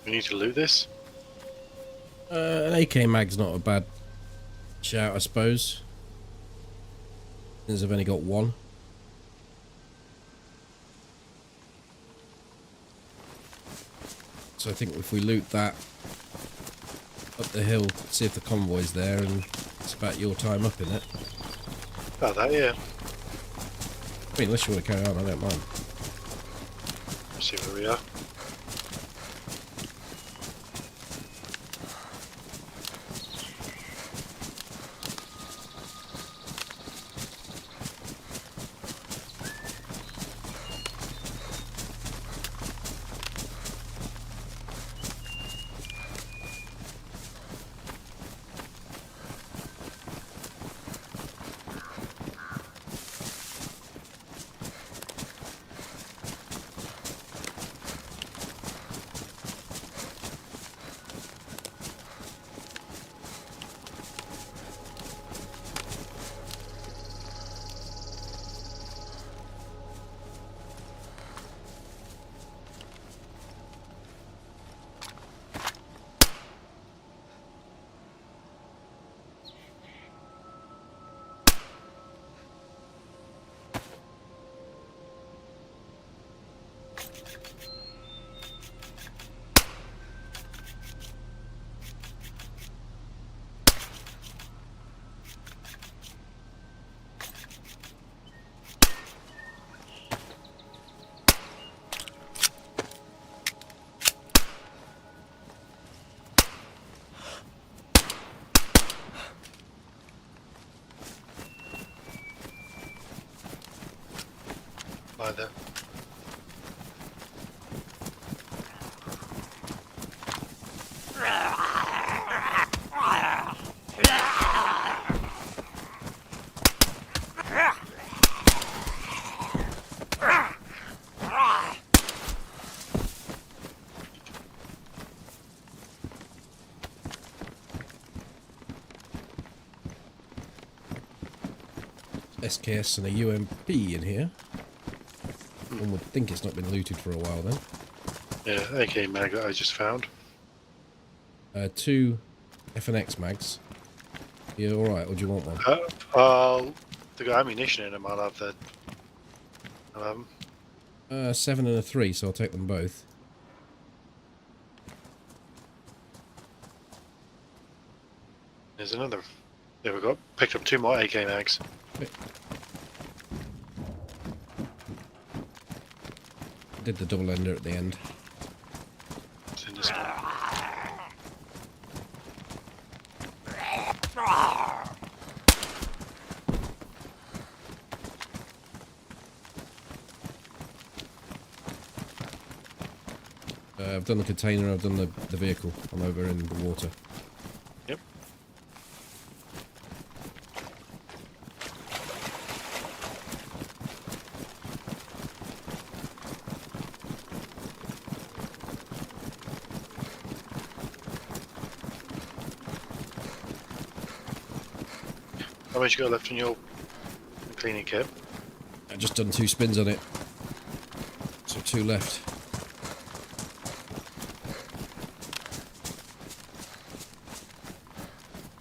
We need to loot this. An AK mag's not a bad shout, I suppose. Since I've only got one. So I think if we loot that up the hill, see if the convoy's there, and it's about your time up in it. About that, yeah. I mean, unless you want to carry on, I don't mind. See where we are. Either. SKS and a UMP in here. One would think it's not been looted for a while then. Yeah, AK mag that I just found. 2 FNX mags. Yeah, alright, or do you want one? They've got ammunition in them, I'll have the... 7 and a 3, so I'll take them both. There's another There we go. Picked up 2 more AK mags. Did the double ender at the end. It's in this one. I've done the container, I've done the vehicle. I'm over in the water. Yep. How much you got left in your cleaning kit? I've just done 2 spins on it. So 2 left.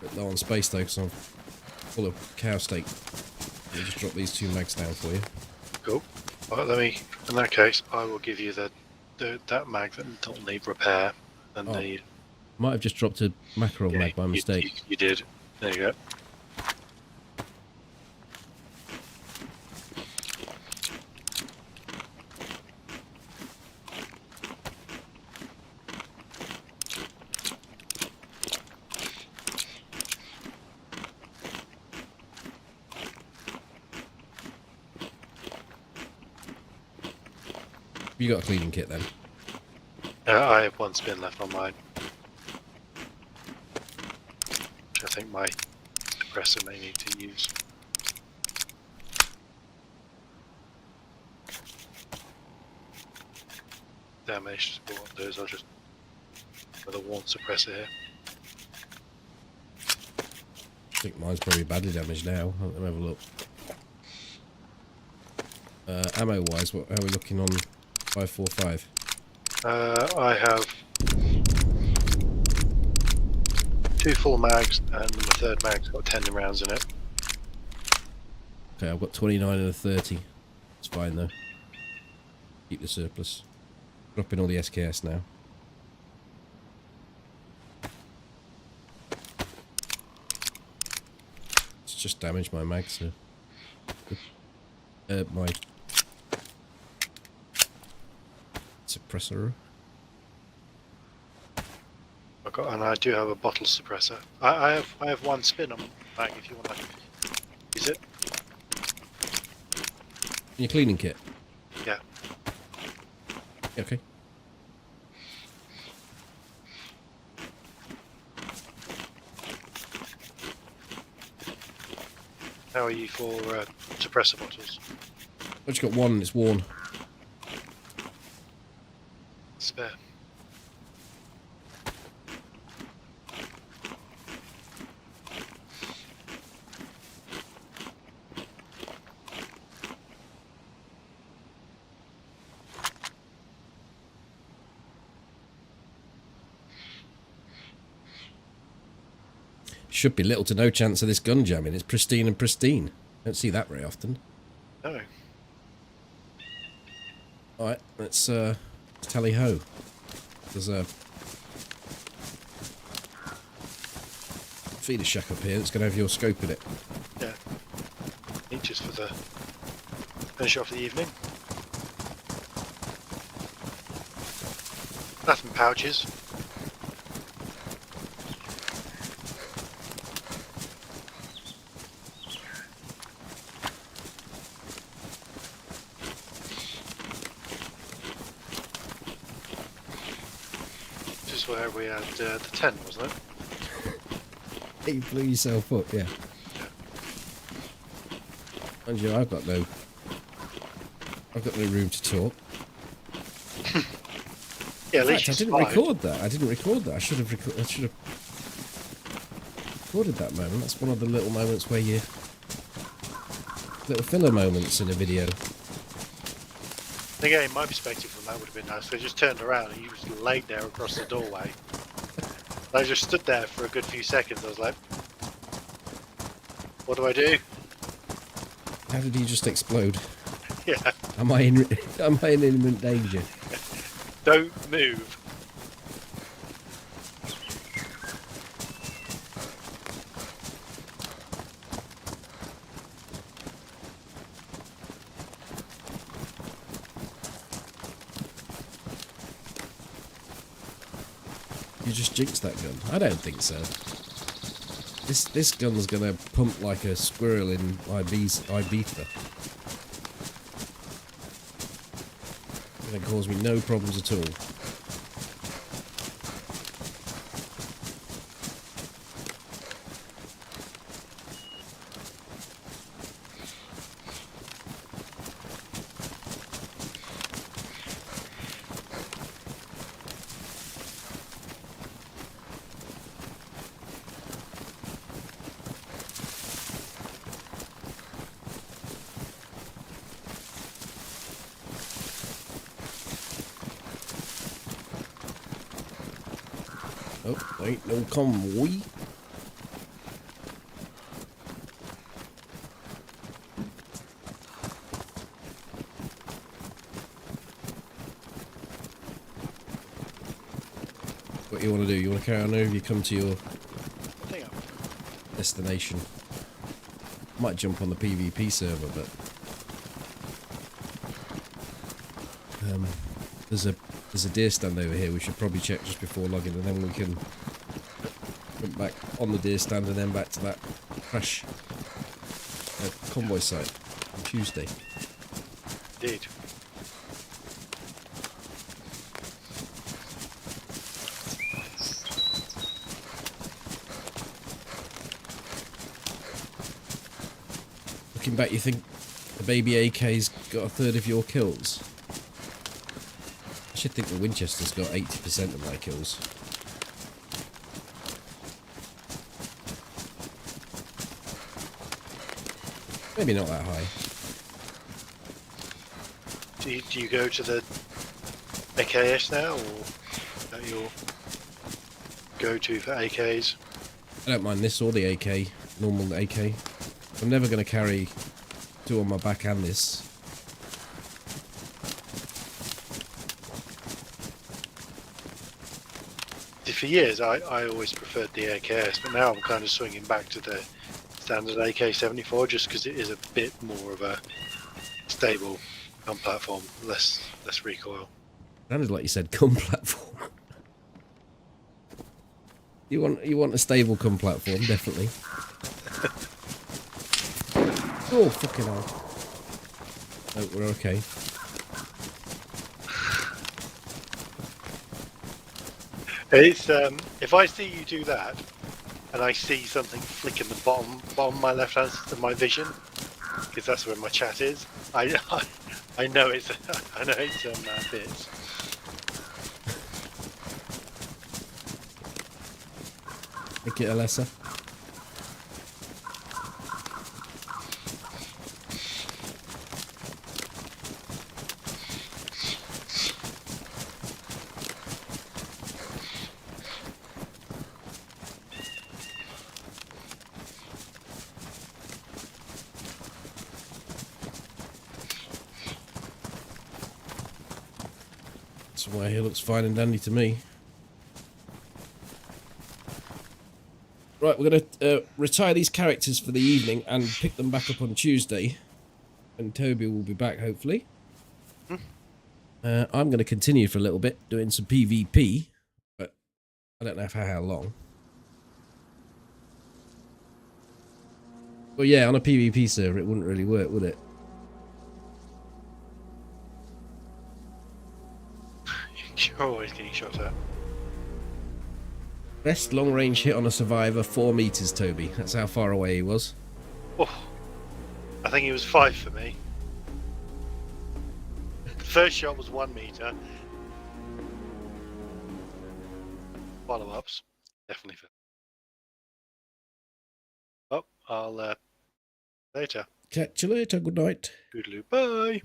Bit low on space though, because I'm full of cow steak. Let me just drop these 2 mags down for you. Cool. Alright, let me, in that case, I will give you that mag that don't need repair. And the... Might have just dropped a mackerel mag by mistake. You did. There you go. You got a cleaning kit then? I have 1 spin left on mine. Which I think my suppressor may need to use. Damage, what I'll do is I'll just with a worn suppressor here. I think mine's probably badly damaged now. Let me have a look. Ammo wise, how are we looking on 545? I have 2 full mags and the 3rd mag's got 10 rounds in it. Okay, I've got 29 and a 30. It's fine though. Keep the surplus. Dropping all the SKS now. It's just damaged my mag, so... my... suppressor. And I do have a bottle suppressor. I have 1 spin on the mag if you want to use it. Your cleaning kit? Yeah. Okay. How are you for suppressor bottles? I've just got 1 and it's worn. Spare. Should be little to no chance of this gun jamming. It's pristine and pristine. Don't see that very often. No. Alright, let's tally ho. There's a feeder shack up here that's going to have your scope in it. Yeah. Inches for the finish off the evening. Nothing pouches. This is where we had the 10, wasn't it? You blew yourself up, yeah. And you, I've got no room to talk. Yeah, at In least fact, I didn't record that. I didn't record that. I should have recorded that moment. That's one of the little moments where you little filler moments in a video. Again, my perspective from that would have been nice. They just turned around and you just laid there across the doorway. I just stood there for a good few seconds. I was like, what do I do? How did he just explode? Yeah. Am I in imminent danger? Don't move. you just jinx that gun? I don't think so. This gun's gonna pump like a squirrel in Ibiza. It's gonna cause me no problems at all. Oh, ain't no convoy. What you want to do? You want to carry on over? You come to your destination. Might jump on the PvP server, but there's a deer stand over here. We should probably check just before logging, and then we can jump back on the deer stand and then back to that crash convoy site on Tuesday. Indeed. Looking back, you think the baby AK's got a third of your kills? I should think the Winchester's got 80% of my kills. Maybe not that high. Do you go to the AKS now, or is that your go-to for AKs? I don't mind this or the AK, normal AK. I'm never going to carry two on my back and this. For years, I always preferred the AKS, but now I'm kind of swinging back to the standard AK-74 just because it is a bit more of a stable gun platform, less recoil. Sounded like you said gun platform. You want a stable gun platform, definitely. Oh, fucking hell. Oh, we're okay. It's if I see you do that, and I see something flick in the bottom of my left hand of my vision, because that's where my chat is. I know it's bits. Make it a lesser. That's why he looks fine and dandy to me. Right, we're going to retire these characters for the evening and pick them back up on Tuesday. And Toby will be back, hopefully. I'm going to continue for a little bit, doing some PvP. But I don't know for how long. Well, yeah, on a PvP server, it wouldn't really work, would it? You're always getting shot at. Best long-range hit on a survivor, 4 meters, Toby. That's how far away he was. Oh, I think it was 5 for me. The first shot was 1 meter. Follow-ups, definitely. Oh, I'll later. Catch you later. Good night. Toodaloo, bye.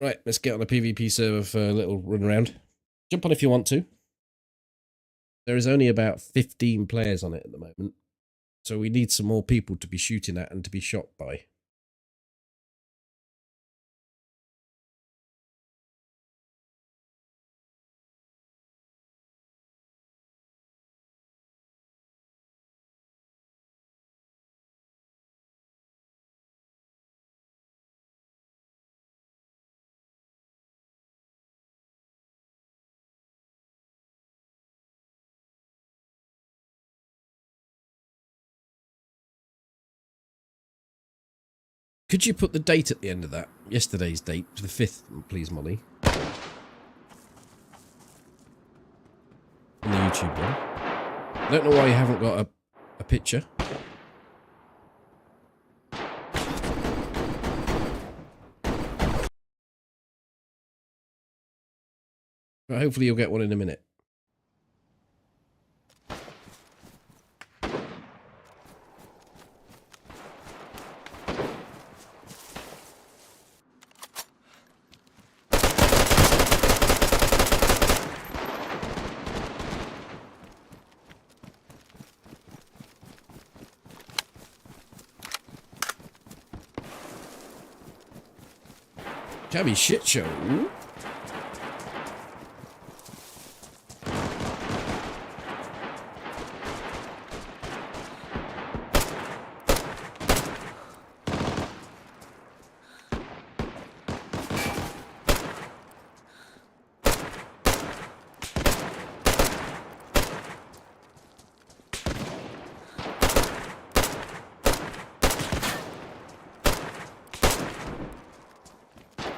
Right, let's get on a PvP server for a little run around. Jump on if you want to. There is only about 15 players on it at the moment. So we need some more people to be shooting at and to be shot by. Could you put the date at the end of that? Yesterday's date, the 5th, please, Molly. On the YouTube one. I don't know why you haven't got a picture. But hopefully you'll get one in a minute. Cabby shit show.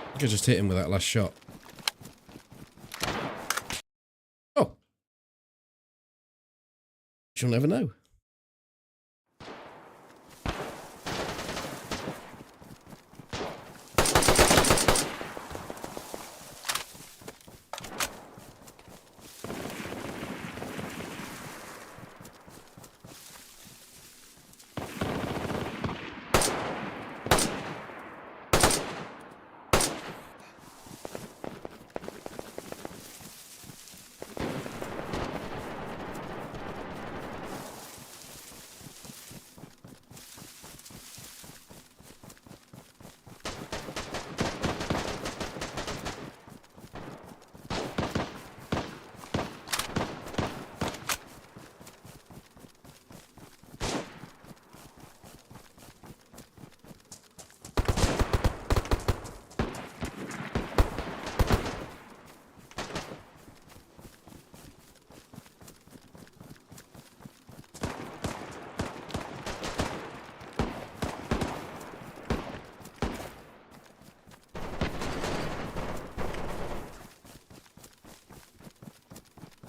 I could just hit him with that last shot. Oh. She'll never know.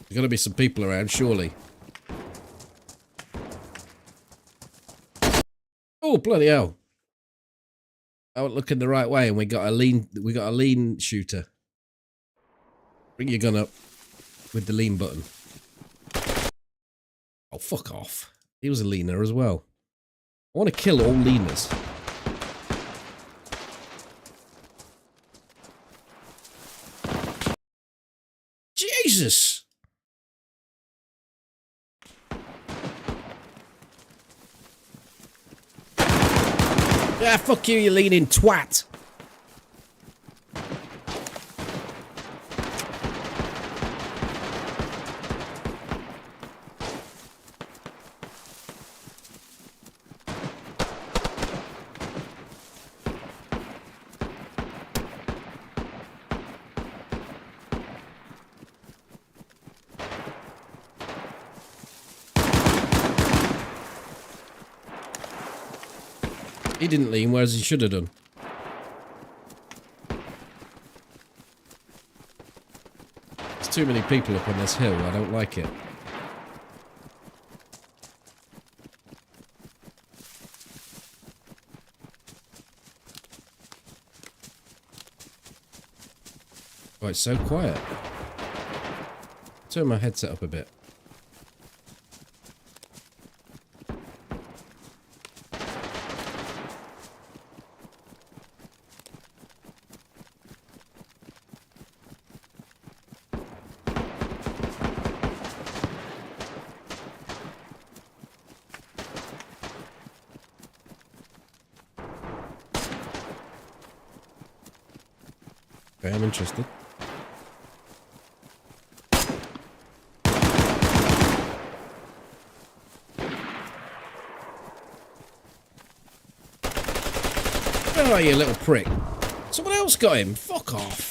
There's got to be some people around, surely. Oh, bloody hell. I wasn't looking the right way and we got a lean shooter. Bring your gun up with the lean button. Oh, fuck off. He was a leaner as well. I want to kill all leaners. Jesus! Ah, fuck you, you leaning twat. He didn't lean, whereas he should have done. There's too many people up on this hill, I don't like it. Oh, it's so quiet. Turn my headset up a bit. Okay, I'm interested. Oh, you little prick. Someone else got him. Fuck off.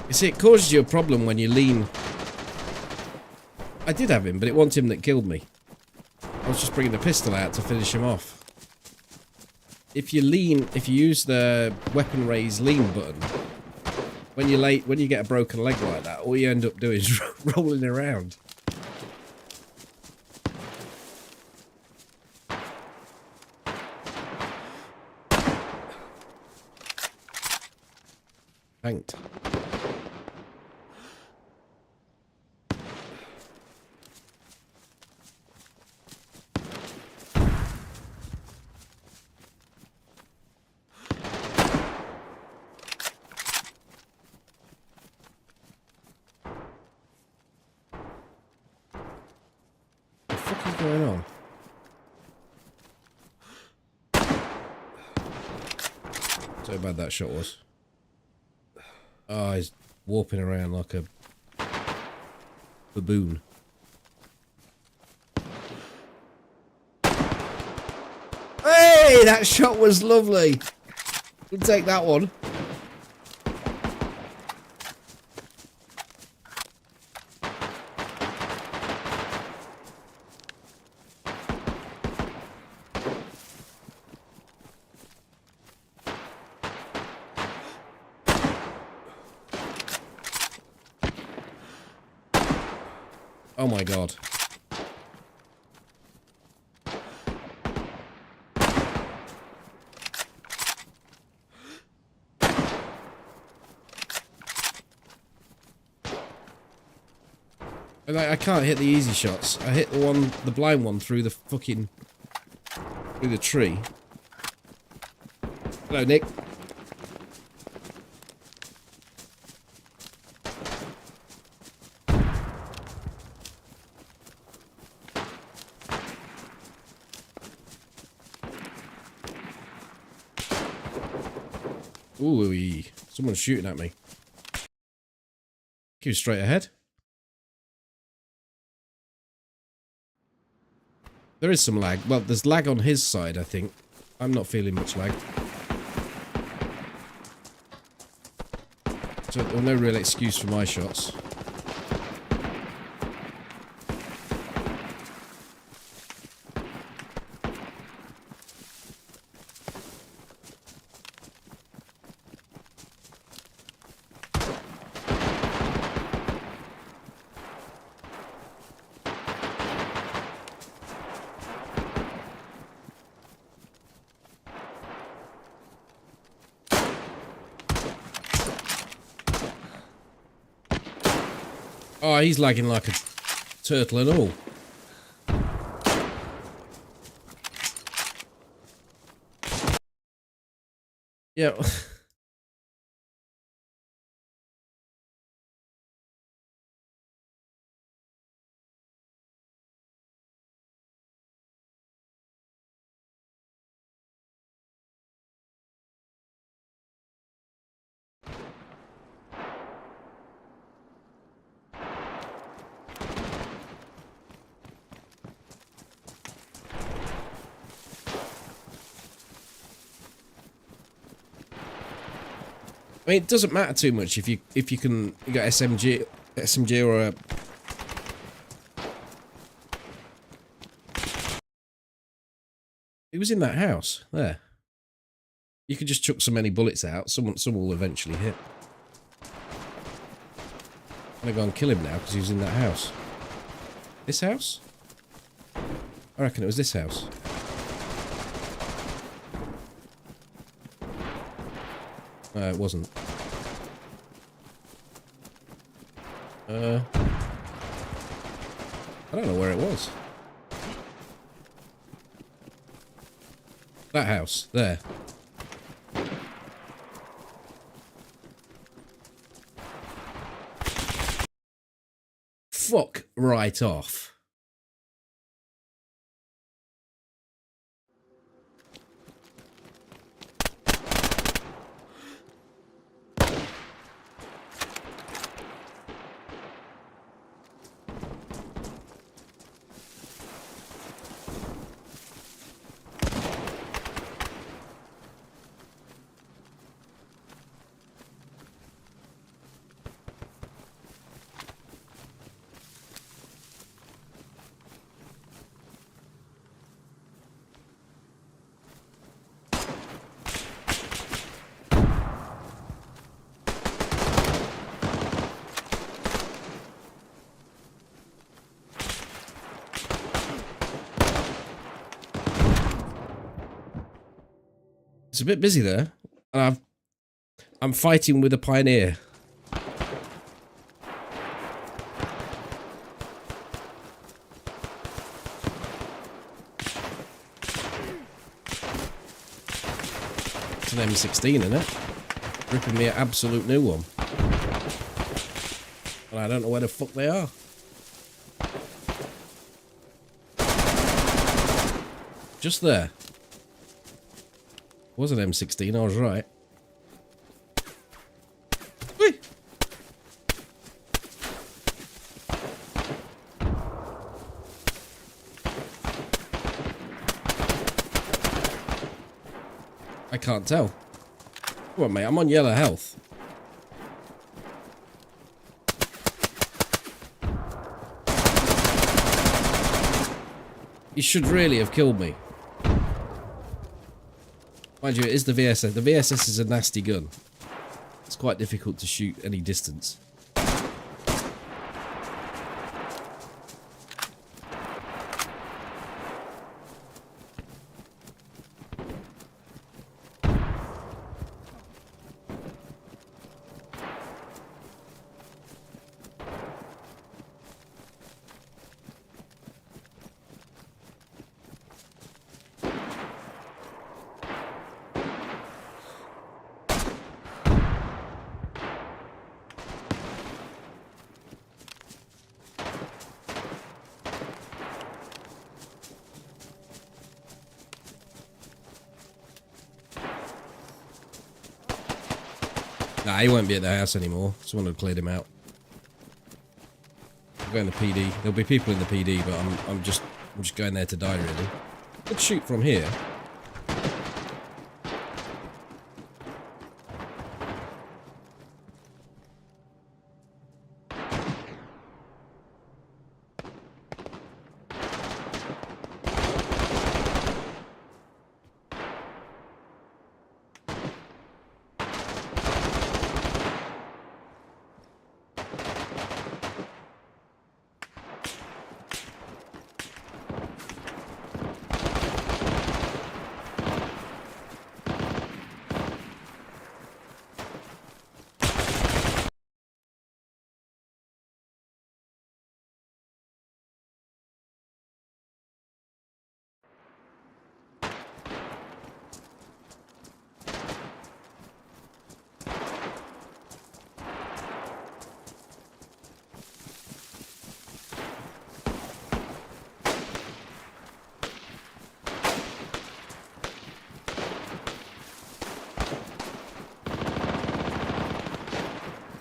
You see, it causes you a problem when you lean. I did have him, but it wasn't him that killed me. I was just bringing the pistol out to finish him off. If you use the weapon raise lean button, when you get a broken leg like that, all you end up doing is rolling around. Thanked. What the fuck is going on? So bad that shot was. Oh, he's warping around like a baboon. Hey, that shot was lovely. We'll take that one. Oh my god. I can't hit the easy shots. I hit the blind one through the tree. Hello, Nick. Ooh, someone's shooting at me. Keep straight ahead. There is some lag. Well, there's lag on his side, I think. I'm not feeling much lag. So, well, no real excuse for my shots. Oh, he's lagging like a turtle and all. Yeah. I mean, it doesn't matter too much if you got SMG or a. He was in that house there. You could just chuck so many bullets out. Some will eventually hit. I'm gonna go and kill him now because he was in that house. This house? I reckon it was this house. It wasn't. I don't know where it was. That house, there. Fuck right off. It's a bit busy there. And I'm fighting with a pioneer. It's an M16, isn't it? Ripping me an absolute new one. And I don't know where the fuck they are. Just there. Was an M16, I was right. Whee! I can't tell. Come on, mate, I'm on yellow health. You should really have killed me. Mind you, it is the VSS. The VSS is a nasty gun. It's quite difficult to shoot any distance. Nah, he won't be at the house anymore. Someone had cleared him out. I'm going to PD. There'll be people in the PD, but I'm just going there to die, really. Could shoot from here.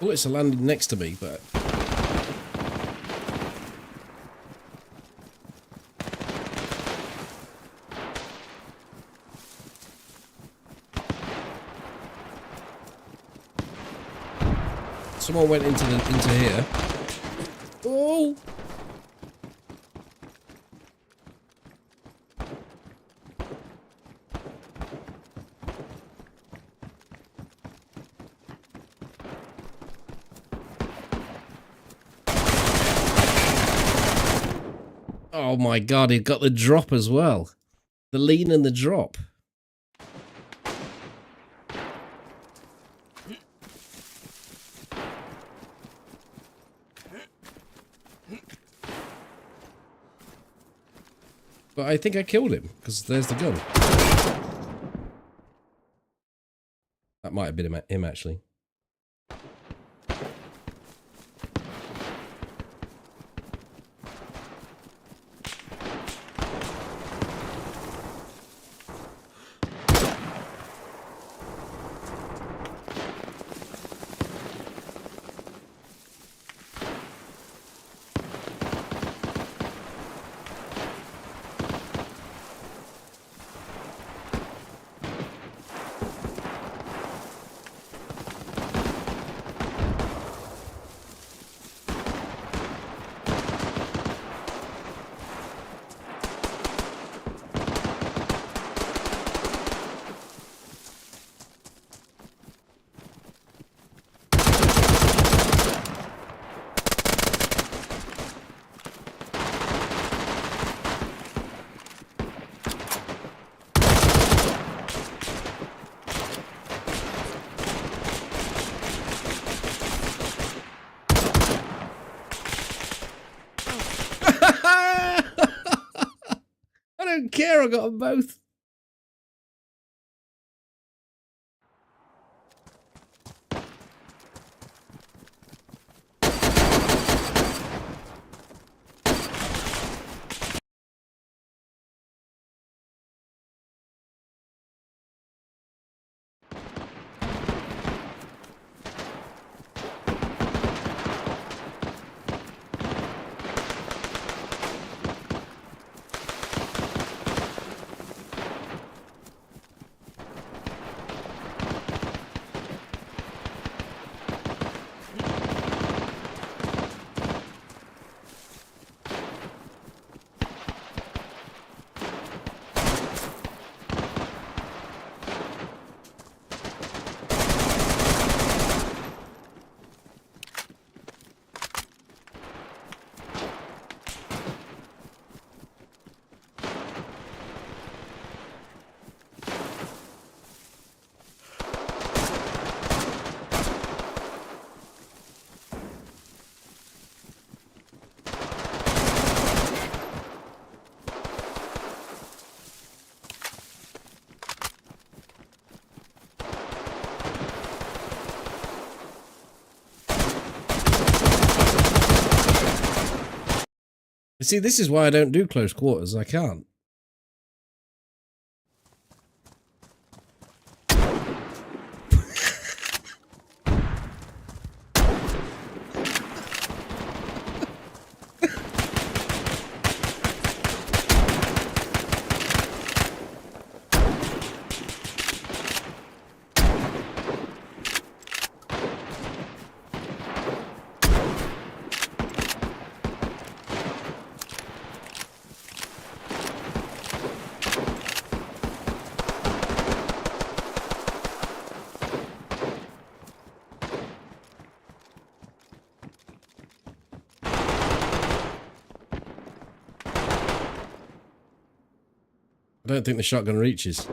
Bullets are landing next to me, but... Someone went into here. Oh! Oh my god, he got the drop as well. The lean and the drop. But I think I killed him, because there's the gun. That might have been him, actually. care, I got them both. You see, this is why I don't do close quarters. I can't. I don't think the shotgun reaches.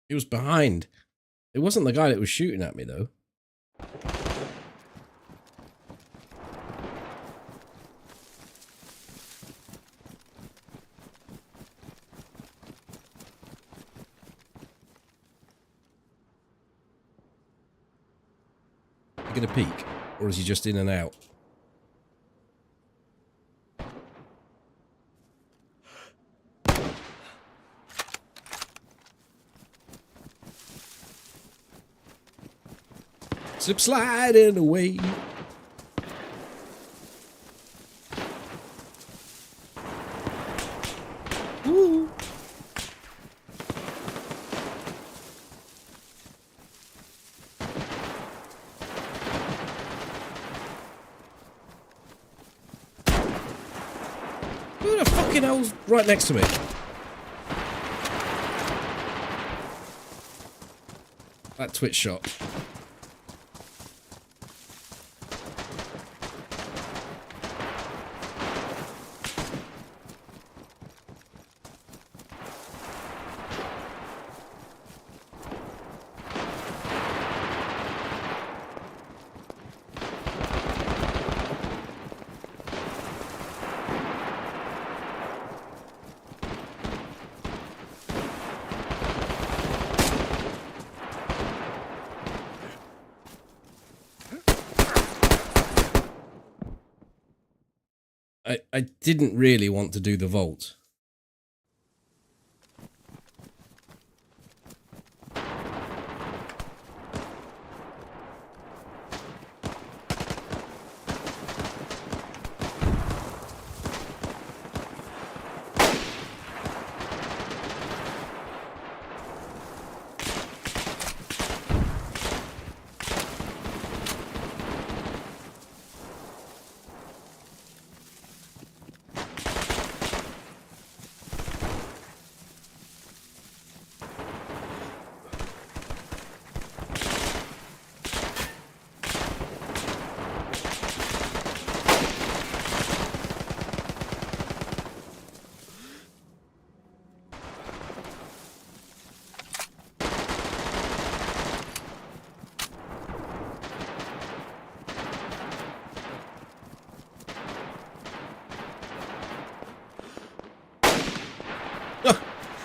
He was behind. It wasn't the guy that was shooting at me, though. You gonna peek? Or is he just in and out? Slip sliding away. Woo. Who the fucking hell's right next to me? That twitch shot. I didn't really want to do the vault.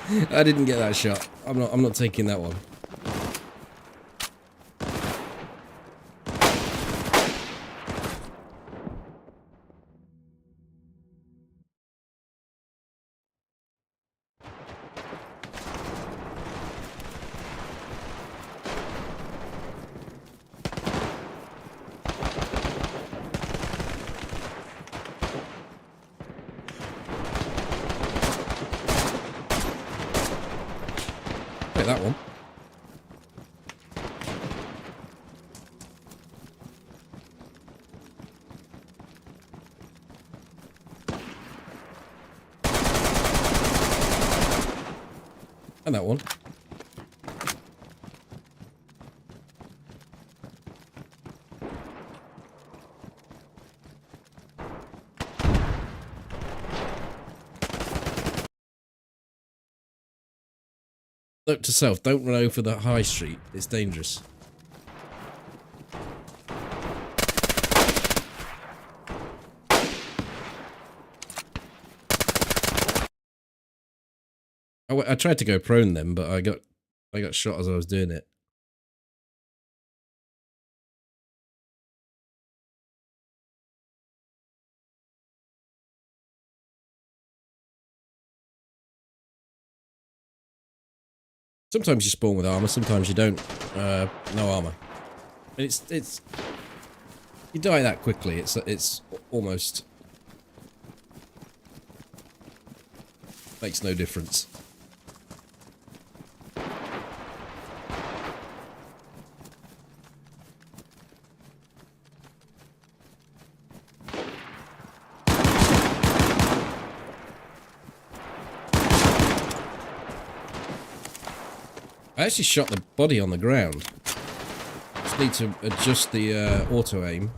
I didn't get that shot. I'm not taking that one. Take that one. And that one. Note to self, don't run over the high street. It's dangerous. I tried to go prone then, but I got shot as I was doing it. Sometimes you spawn with armor, sometimes you don't. No armor. It's you die that quickly. It's almost makes no difference. I actually shot the body on the ground. Just need to adjust the auto aim.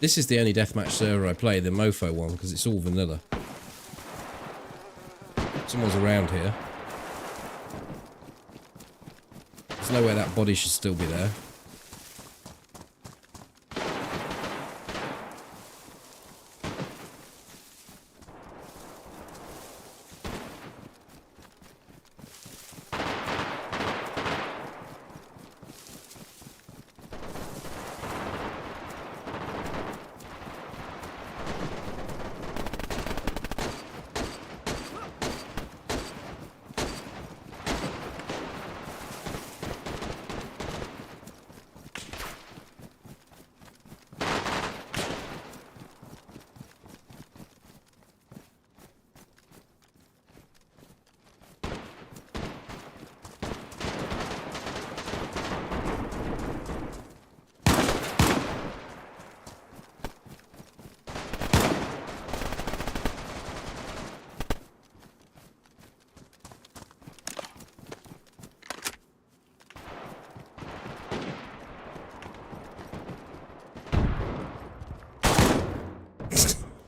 This is the only deathmatch server I play, the Mofo one, because it's all vanilla. Someone's around here. There's no way that body should still be there.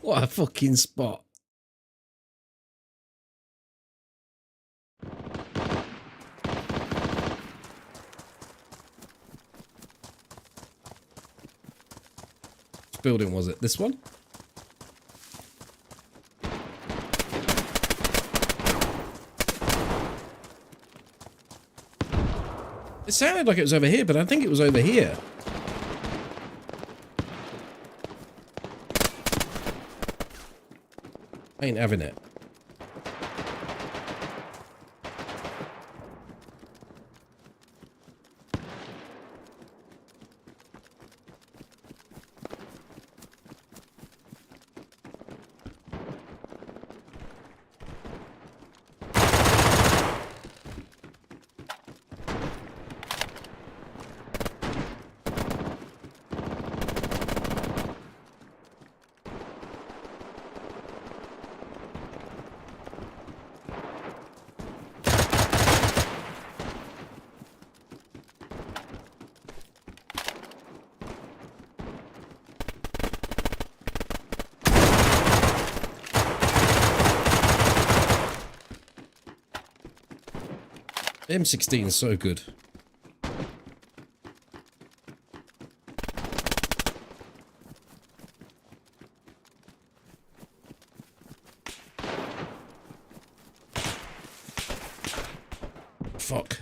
What a fucking spot. Which building was it? This one? It sounded like it was over here, but I think it was over here. I ain't having it. M16 is so good. Fuck.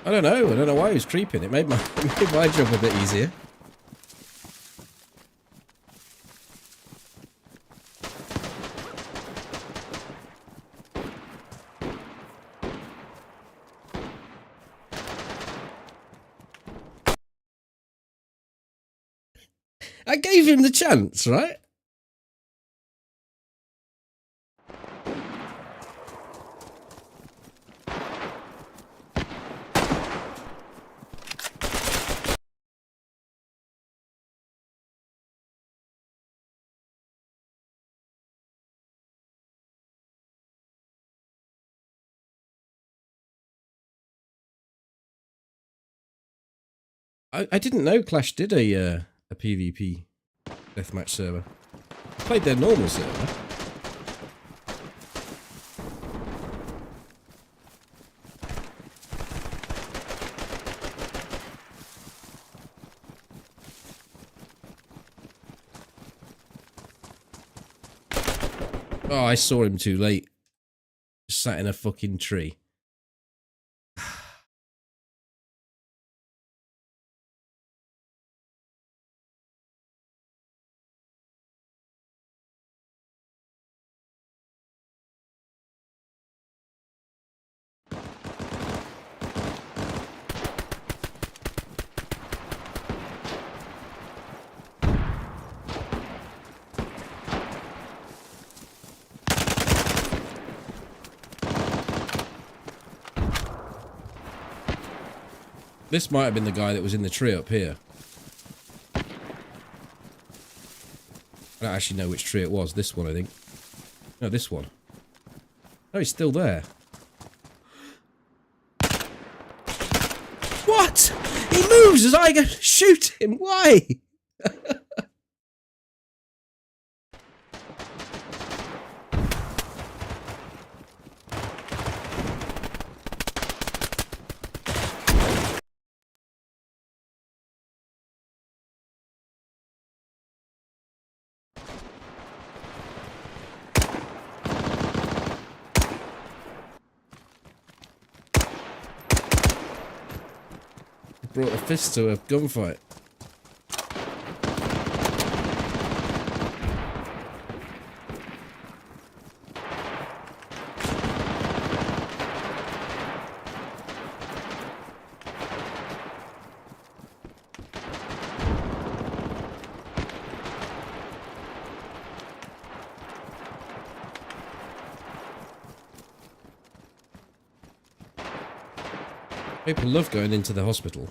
I don't know why he was creeping. It made my job a bit easier. I gave him the chance, right? I didn't know Clash did a PvP deathmatch server. I played their normal server. Oh, I saw him too late. Just sat in a fucking tree. This might have been the guy that was in the tree up here. I don't actually know which tree it was. This one, I think. No, this one. Oh, he's still there. What? He moves as I go to shoot him. Why? Brought a fist to a gunfight. People love going into the hospital.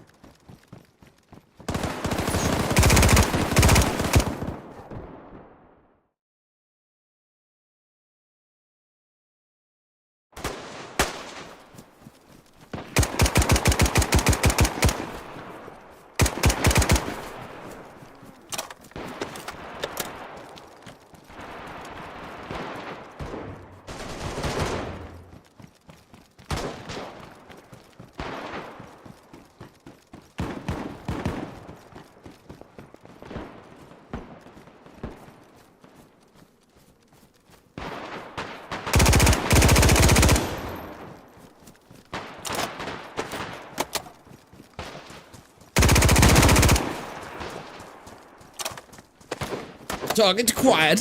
Target acquired.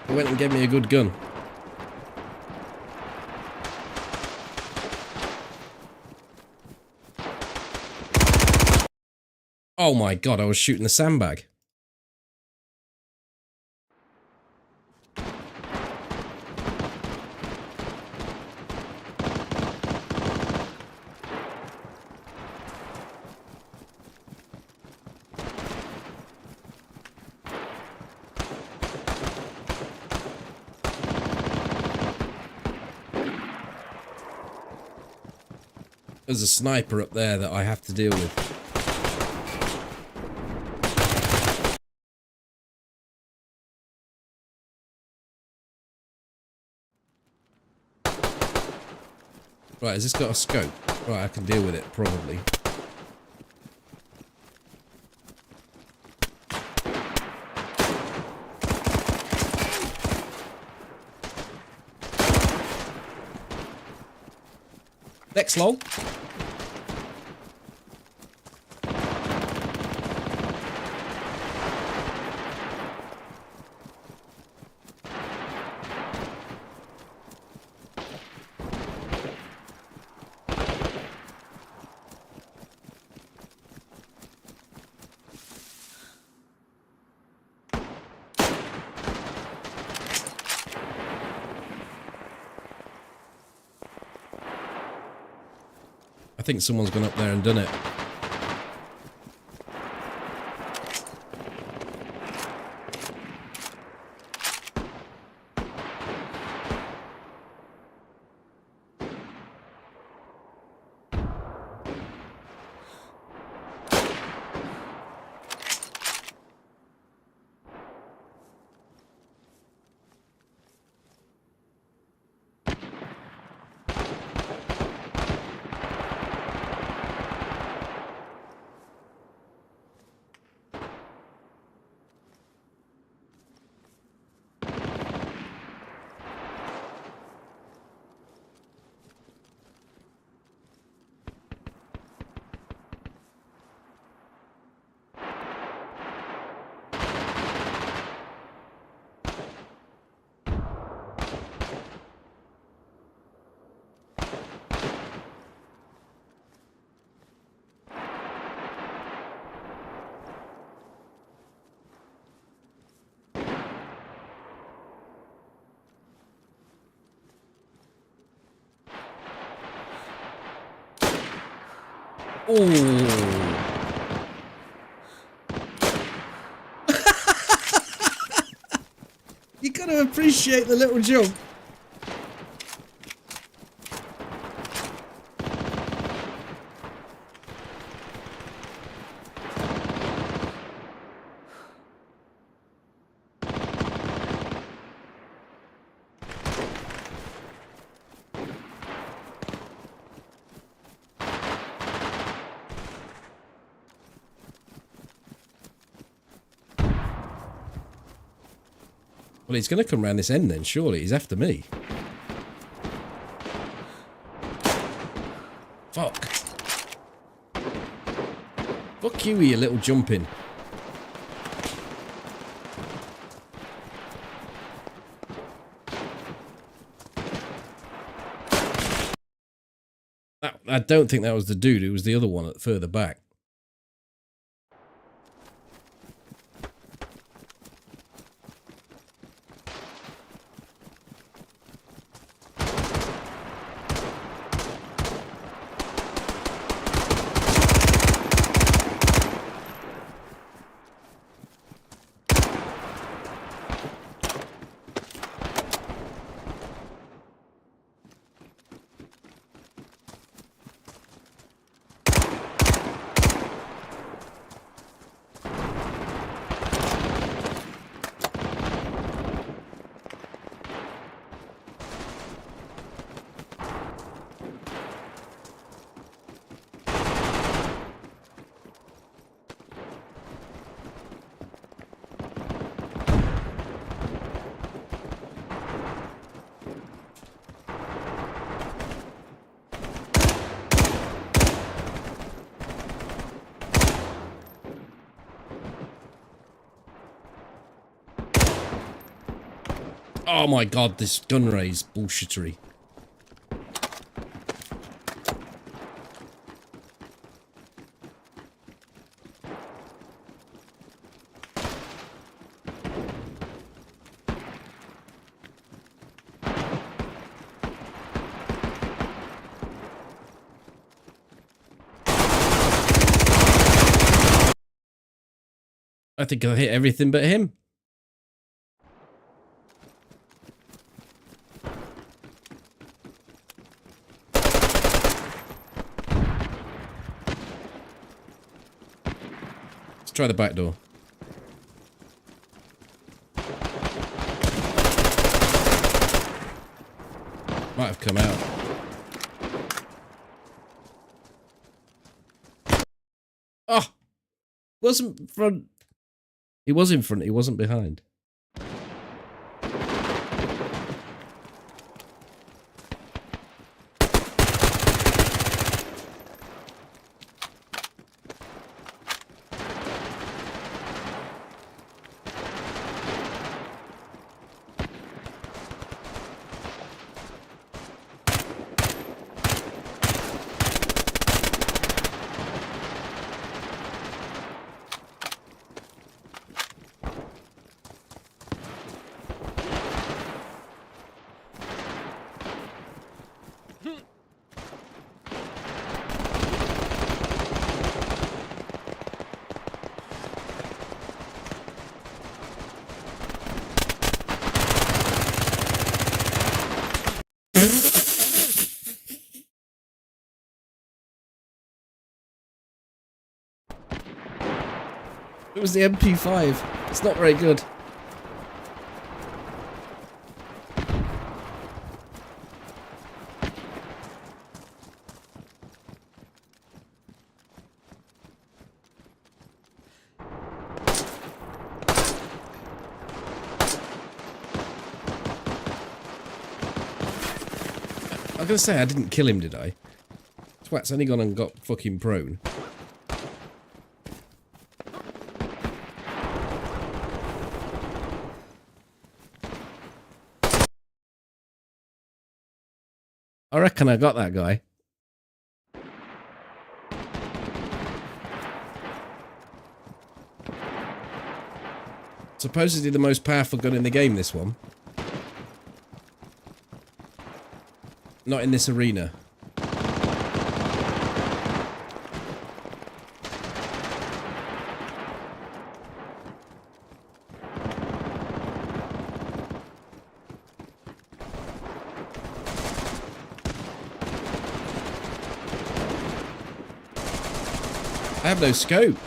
He went and gave me a good gun. Oh my god, I was shooting the sandbag. There's a sniper up there that I have to deal with. Right, has this got a scope? Right, I can deal with it, probably. Next lol. I think someone's gone up there and done it. Oh. You gotta appreciate the little jump. Well, he's going to come round this end then, surely. He's after me. Fuck. Fuck you, you little jumping. I don't think that was the dude. It was the other one at further back. Oh my god, this gun raise bullshittery. I think I hit everything but him. Let's try the back door. Might have come out. Oh! Wasn't front. He was in front, he wasn't behind. It was the MP5. It's not very good. I was gonna say I didn't kill him, did I? Twat's only gone and got fucking prone. I reckon I got that guy. Supposedly the most powerful gun in the game, this one. Not in this arena. I have no scope.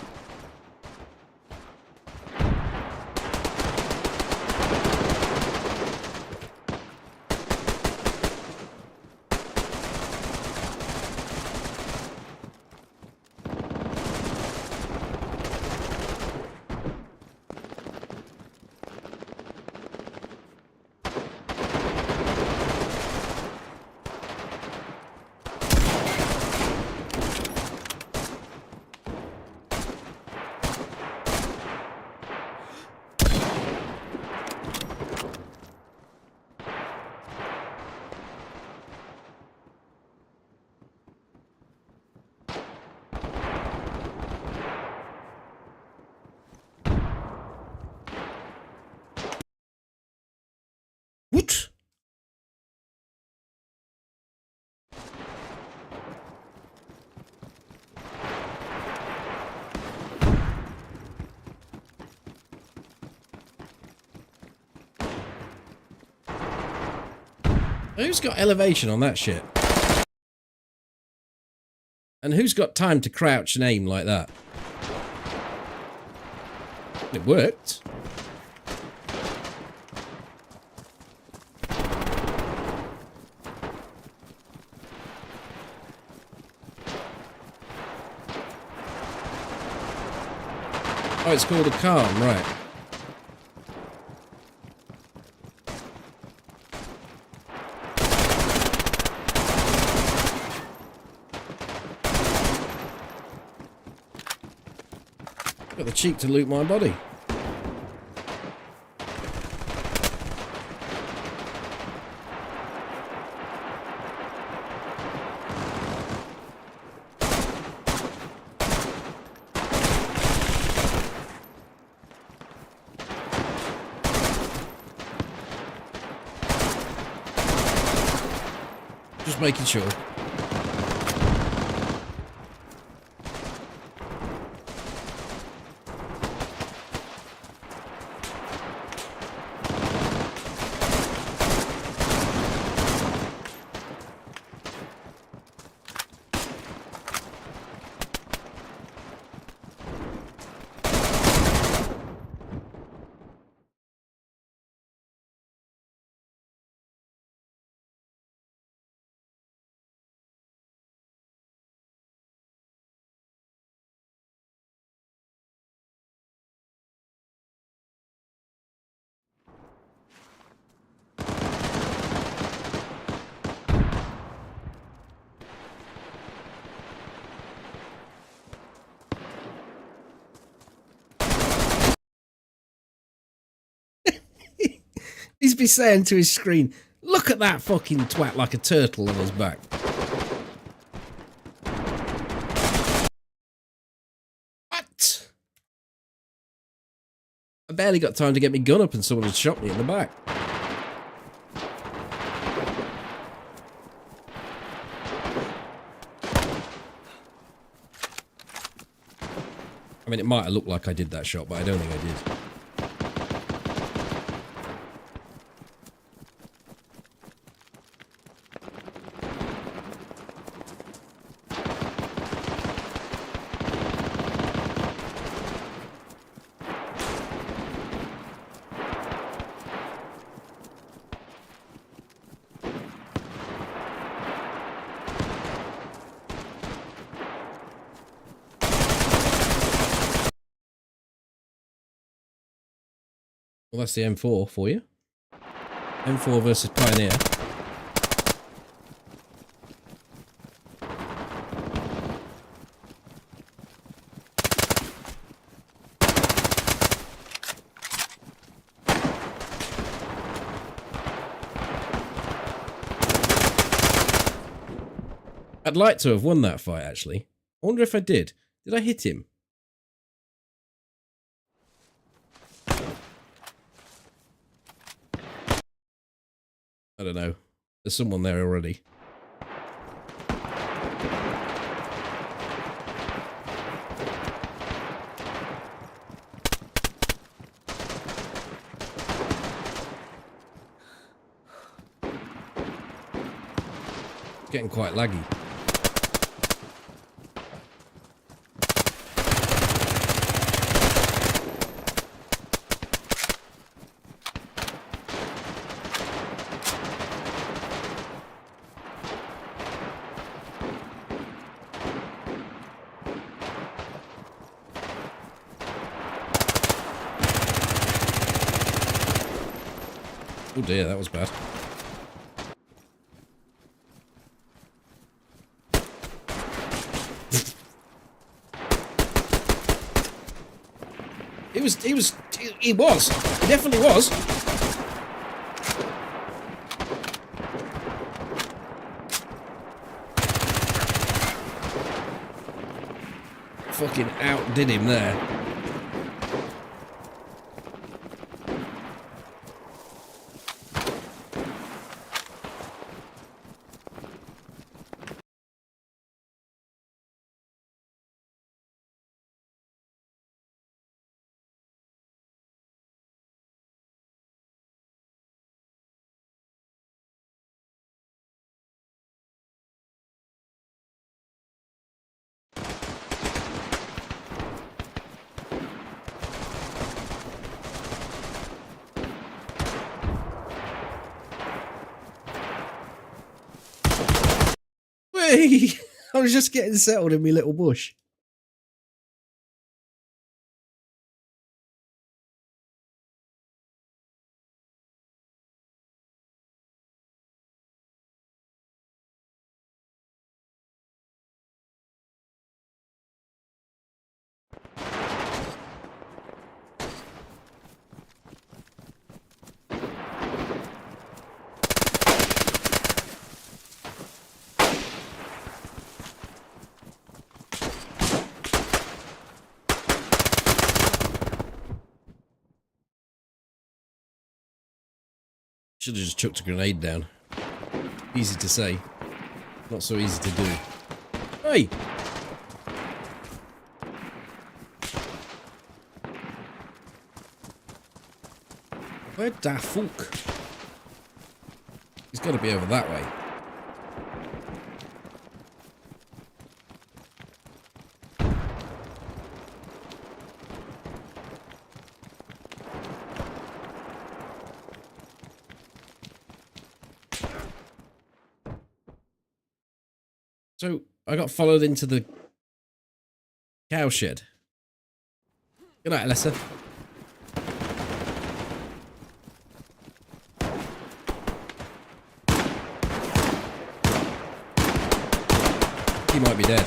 What? Who's got elevation on that shit? And who's got time to crouch and aim like that? It worked. Oh, it's called a calm, right. Got the cheek to loot my body. Just making sure. He's be saying to his screen, look at that fucking twat like a turtle on his back. What? I barely got time to get my gun up and someone had shot me in the back. I mean, it might have looked like I did that shot, but I don't think I did. Well, that's the M4 for you. M4 versus Pioneer. I'd like to have won that fight, actually. I wonder if I did. Did I hit him? I don't know. There's someone there already. It's getting quite laggy. Oh dear, that was bad. He definitely was. Fucking outdid him there. Hey, I was just getting settled in my little bush. Should have just chucked a grenade down. Easy to say. Not so easy to do. Hey! Where'd Da Fulk? He's got to be over that way. So, I got followed into the cow shed. Good night, Alessa. He might be dead.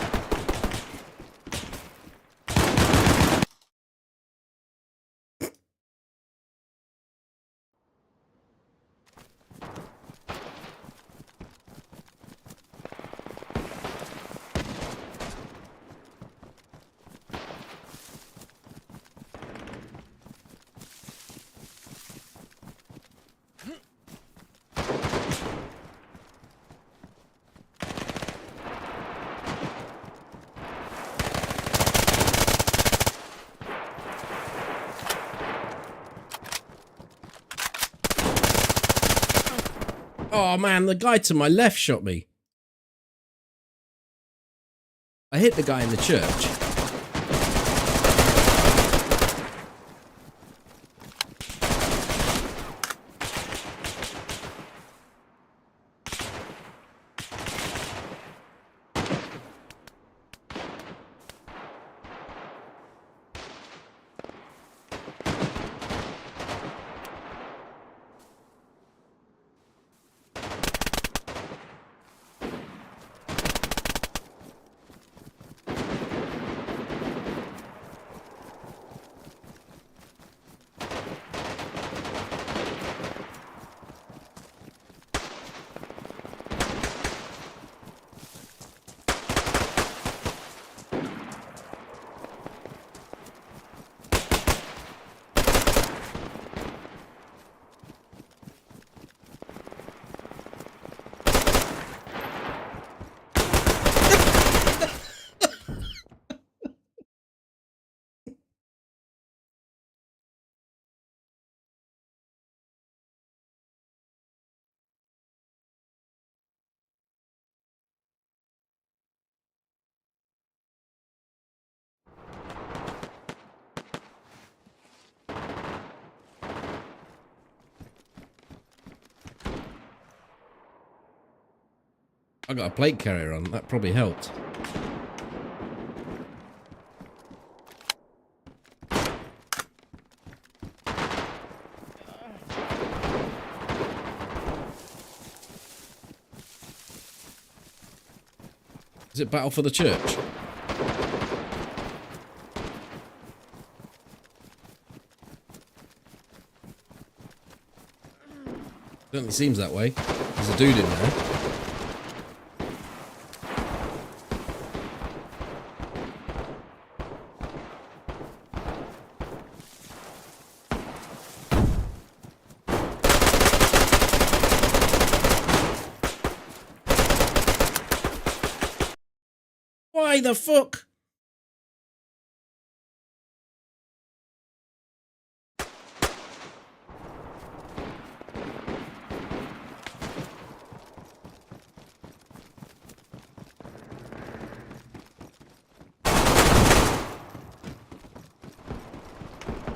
Oh man, the guy to my left shot me. I hit the guy in the church. I got a plate carrier on, that probably helped. Is it battle for the church? Certainly seems that way. There's a dude in there. Why the fuck?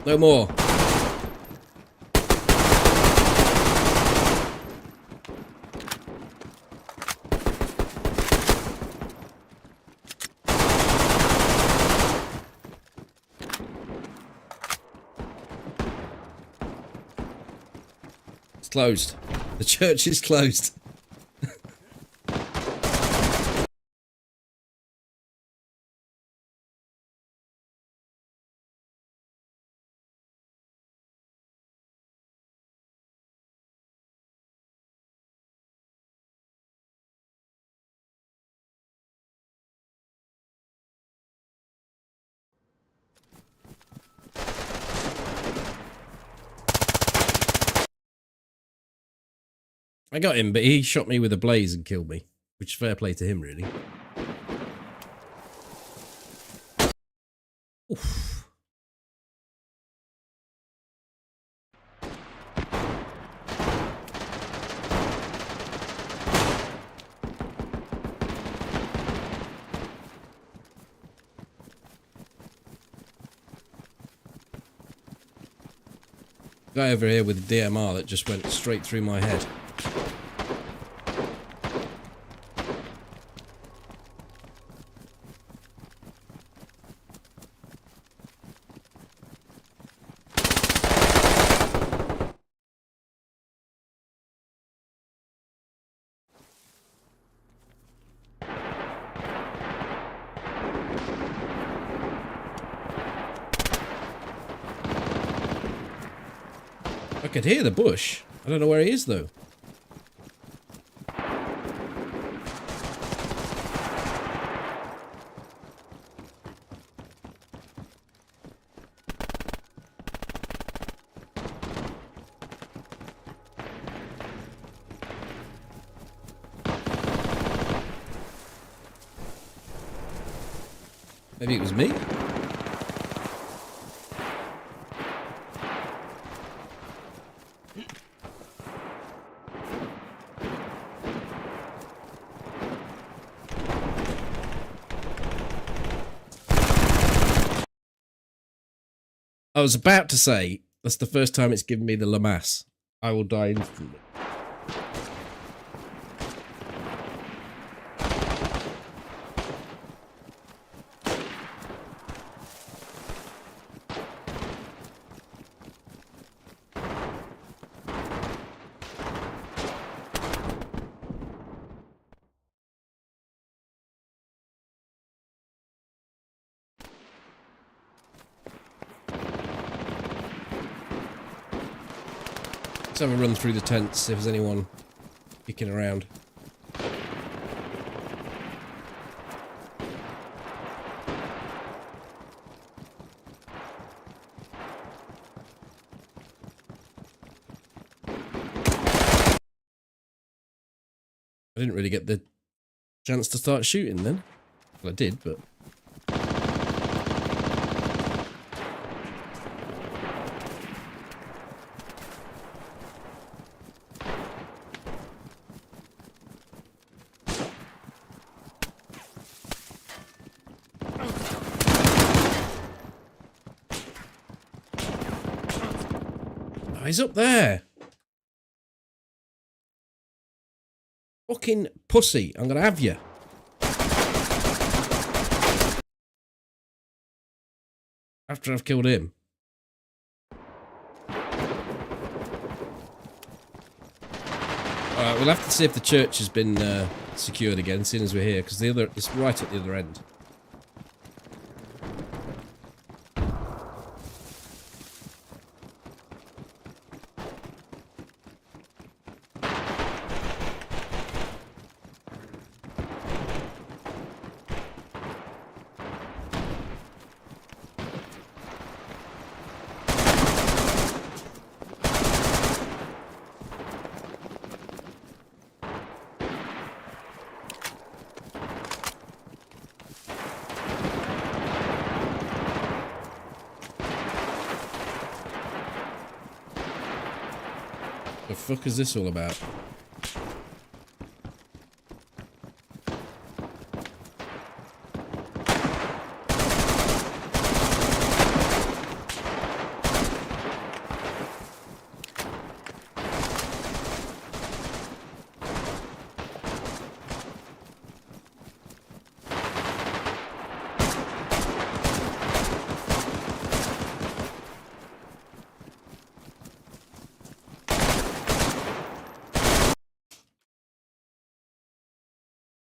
No more. It's closed. The church is closed. I got him, but he shot me with a blaze and killed me. Which is fair play to him, really. Oof. Guy over here with a DMR that just went straight through my head. I could hear the bush. I don't know where he is, though. Maybe it was me? I was about to say, that's the first time it's given me the Lamass. I will die instantly. Let's have a run through the tents, see if there's anyone kicking around. I didn't really get the chance to start shooting then. Well, I did, but... Oh, he's up there! Fucking pussy, I'm gonna have you. After I've killed him. Alright, we'll have to see if the church has been secured again, seeing as we're here, because it's right at the other end. The fuck is this all about?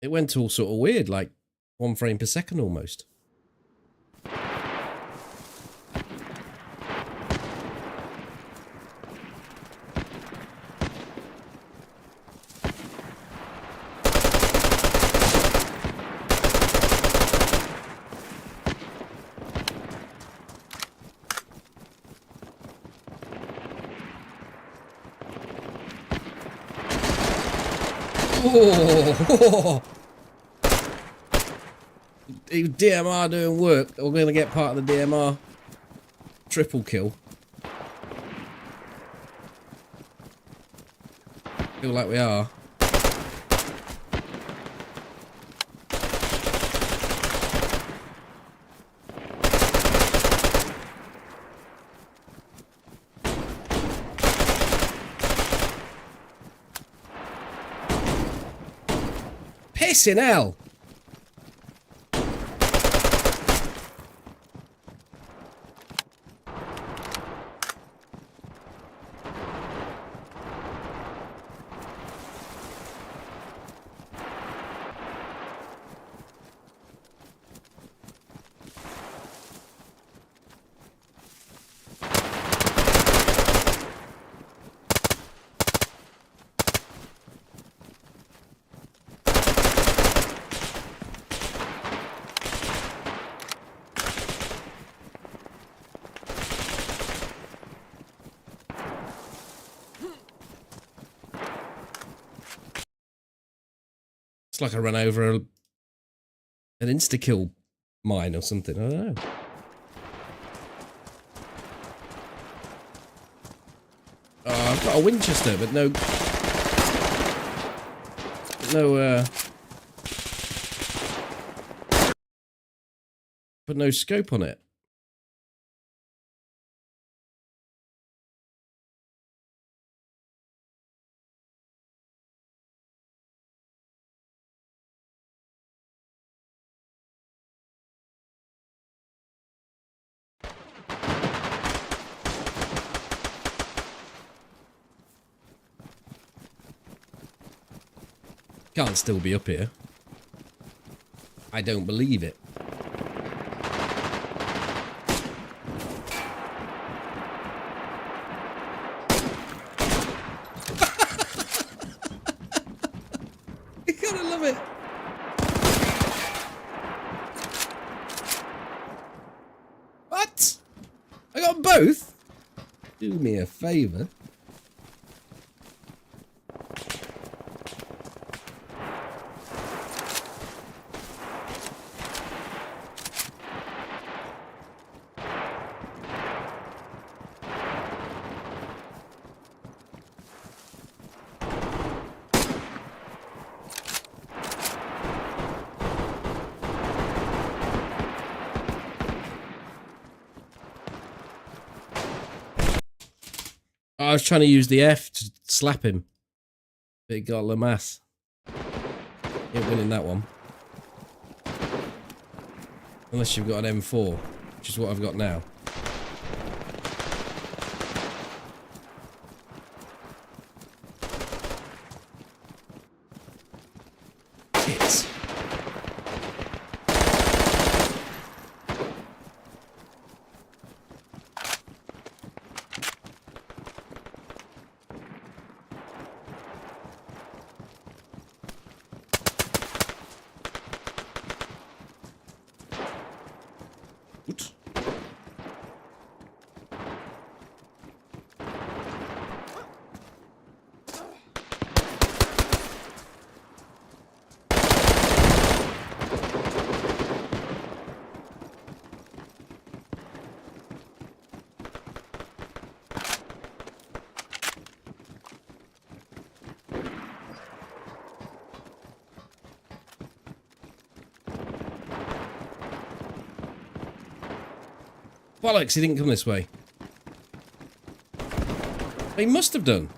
It went all sort of weird, like 1 frame per second almost. Oh, DMR doing work. We're going to get part of the DMR triple kill. Feel like we are. Pissing hell! It's like I ran over an insta-kill mine or something. I don't know. Oh, I've got a Winchester, but no scope on it. Can't still be up here. I don't believe it. You gotta love it. What? I got them both? Do me a favour. I was trying to use the F to slap him. But it got Lamass. Ain't winning that one. Unless you've got an M4, which is what I've got now. Hits. Oops. Bollocks, he didn't come this way. He must have done.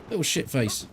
Little shit face.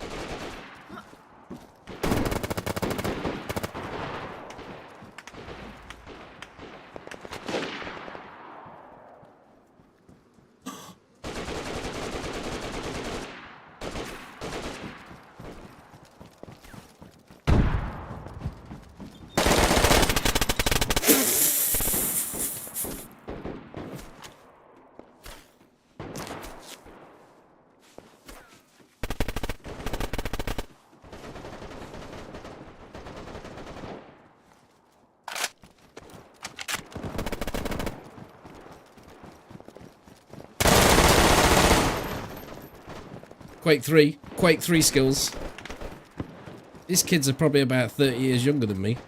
Quake 3 skills. These kids are probably about 30 years younger than me.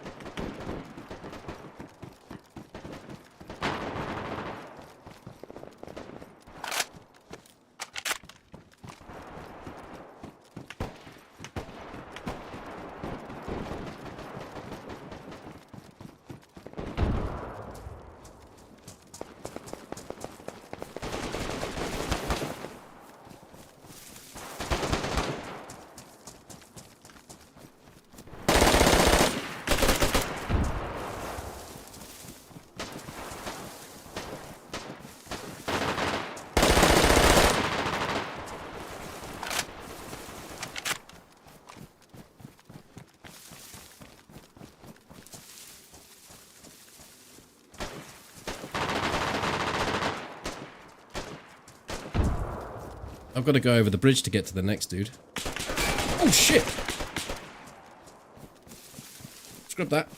I've got to go over the bridge to get to the next dude. Oh shit! Scrub that.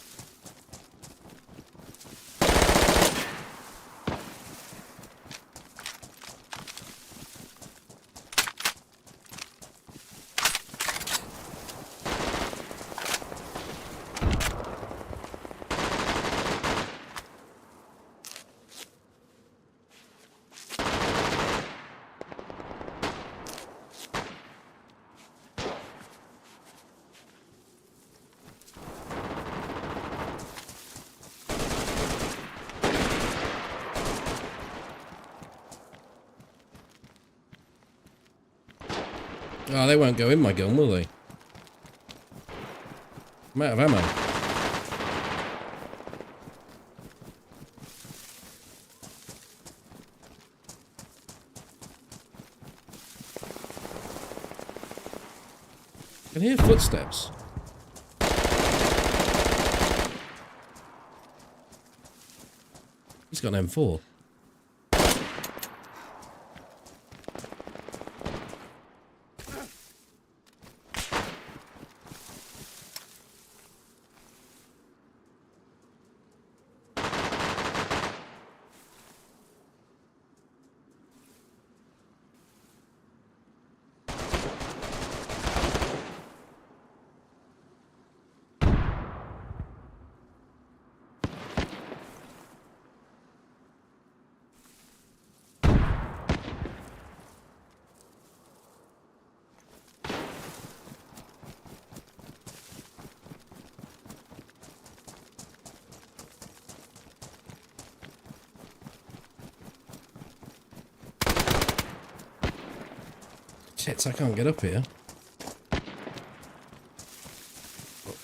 Oh, they won't go in my gun, will they? I'm out of ammo. I can hear footsteps. He's got an M4. Shit, I can't get up here. Look.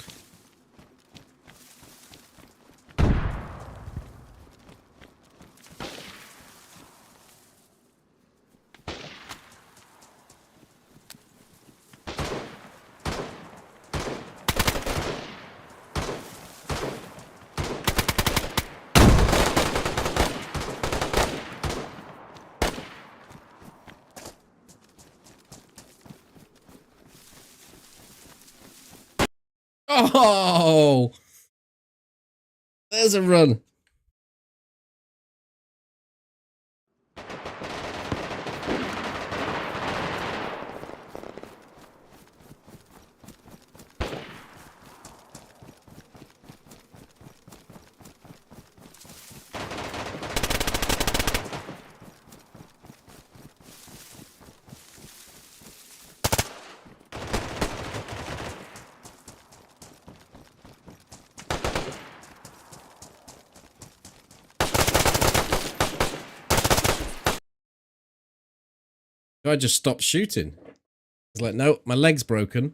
Oh! There's a run. I just stopped shooting. It's like, no, my leg's broken.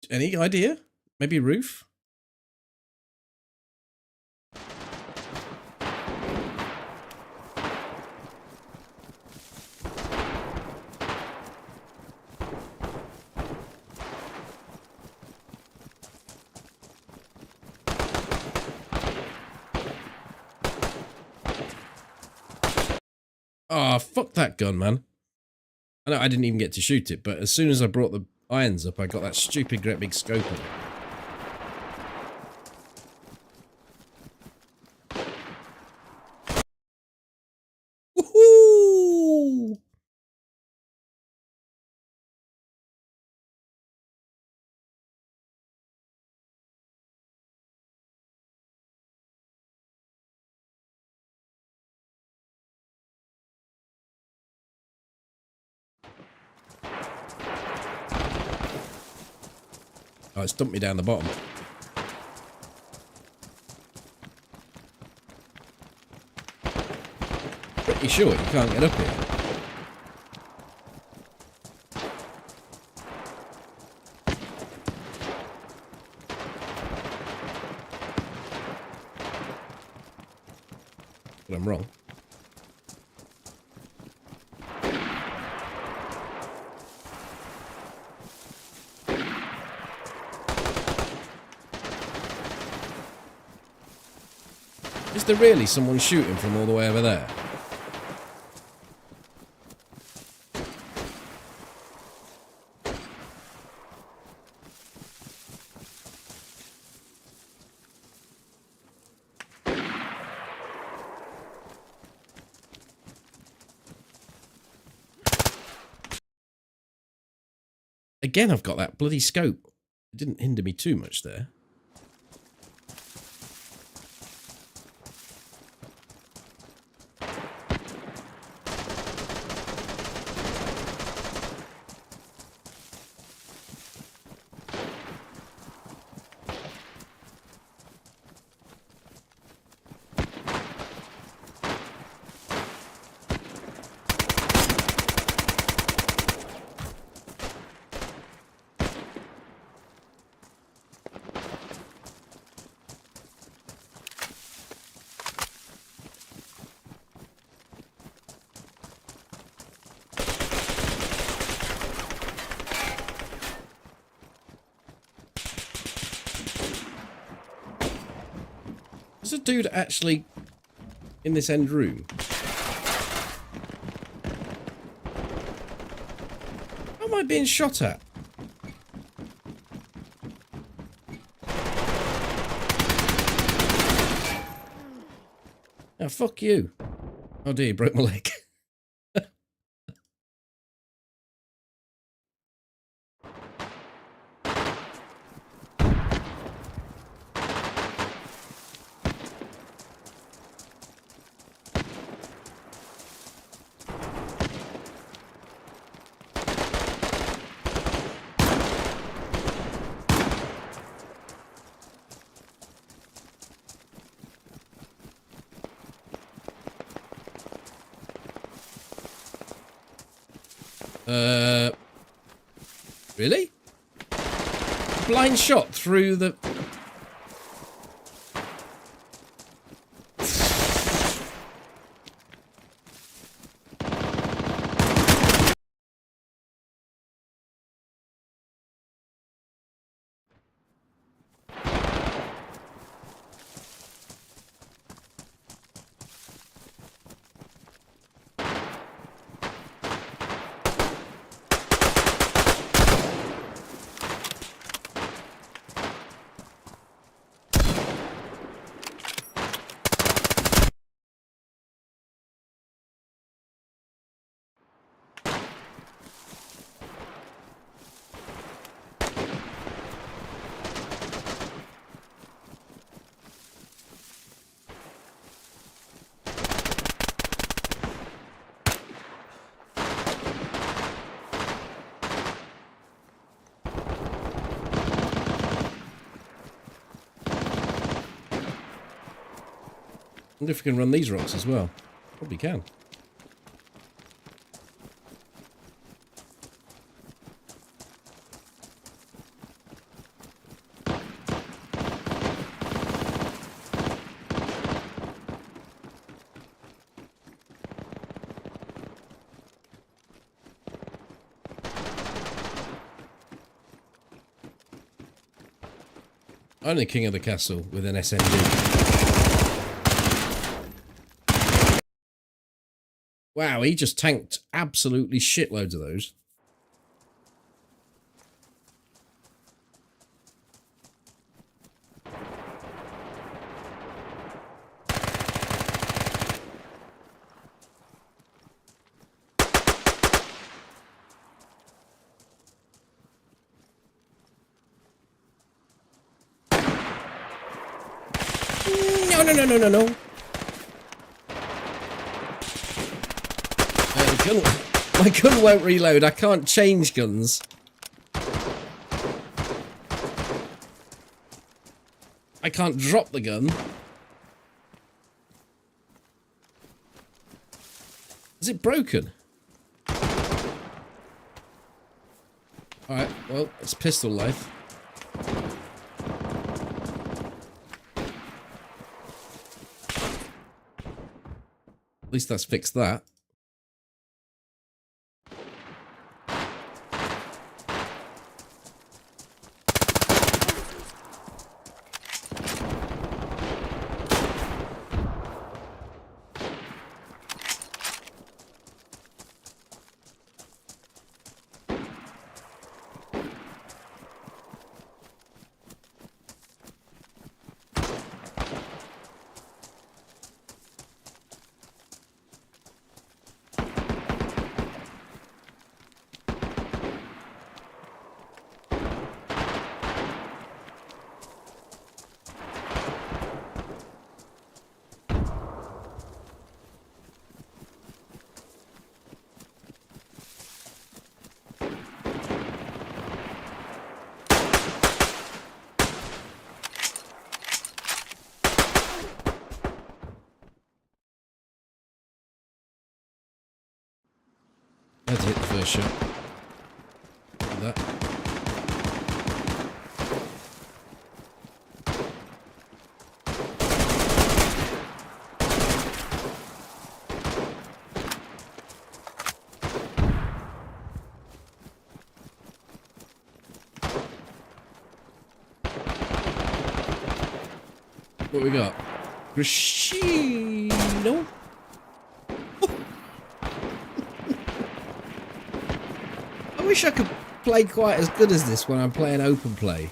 Any idea? Maybe roof? Oh, fuck that gun, man. I know I didn't even get to shoot it, but as soon as I brought the irons up, I got that stupid great big scope on it. Woohoo! Oh, it's dumped me down the bottom. Pretty sure you can't get up here. But I'm wrong. Is there really someone shooting from all the way over there? Again, I've got that bloody scope. It didn't hinder me too much there. There's a dude actually in this end room. How am I being shot at? Oh, fuck you. Oh dear, broke my leg. Really? Blind shot through the... I wonder if we can run these rocks as well. Probably can. I'm the king of the castle with an SMG. Wow, he just tanked absolutely shitloads of those. No. My gun won't reload. I can't change guns. I can't drop the gun. Is it broken? Alright, well, it's pistol life. At least that's fixed that. shot. That. What we got? Crescendo. I wish I could play quite as good as this when I'm playing open play.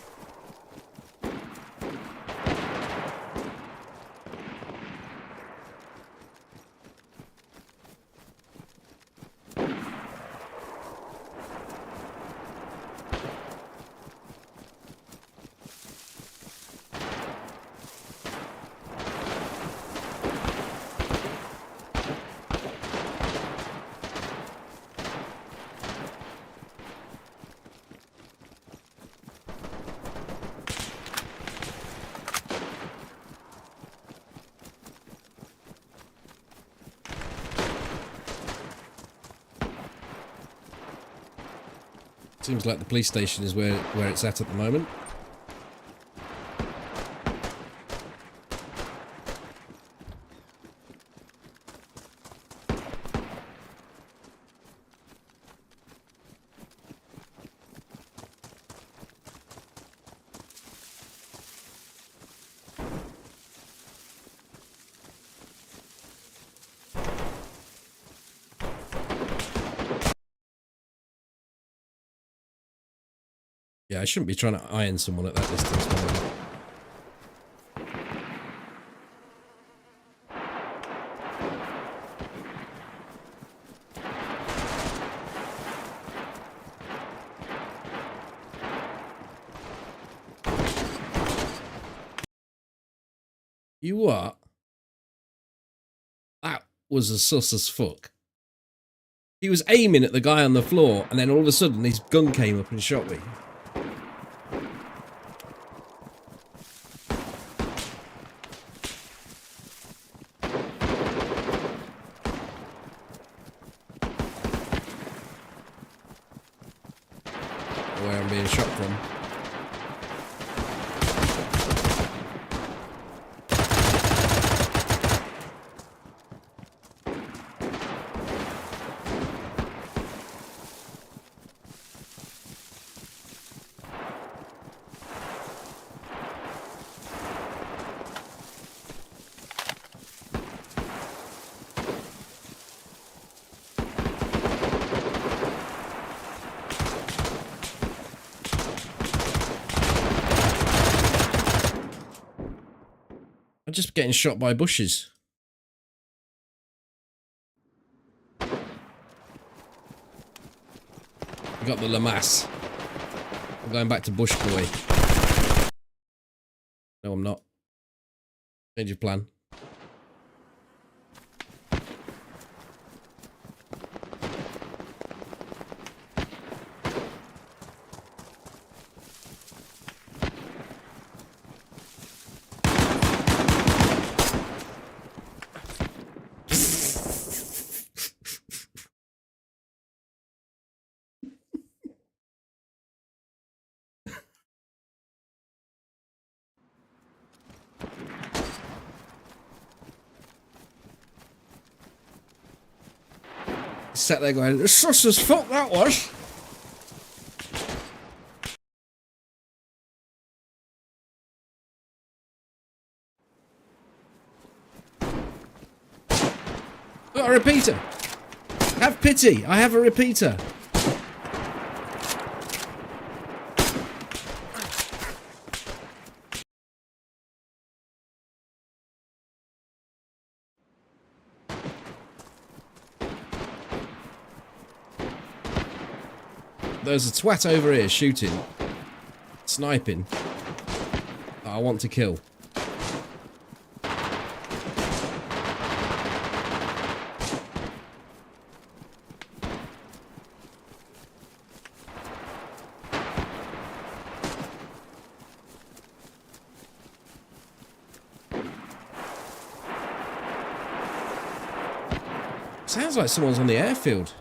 Seems like the police station is where it's at the moment. Yeah, I shouldn't be trying to iron someone at that distance. You what? That was a sus as fuck. He was aiming at the guy on the floor, and then all of a sudden his gun came up and shot me. Where I'm being shot from. I'm just getting shot by bushes. We got the Lamas. I'm going back to Bush Boy. No, I'm not. Change your plan. Sat there going, sus as fuck that was. Got a repeater. Have pity, I have a repeater. There's a twat over here shooting, sniping, that I want to kill. Sounds like someone's on the airfield.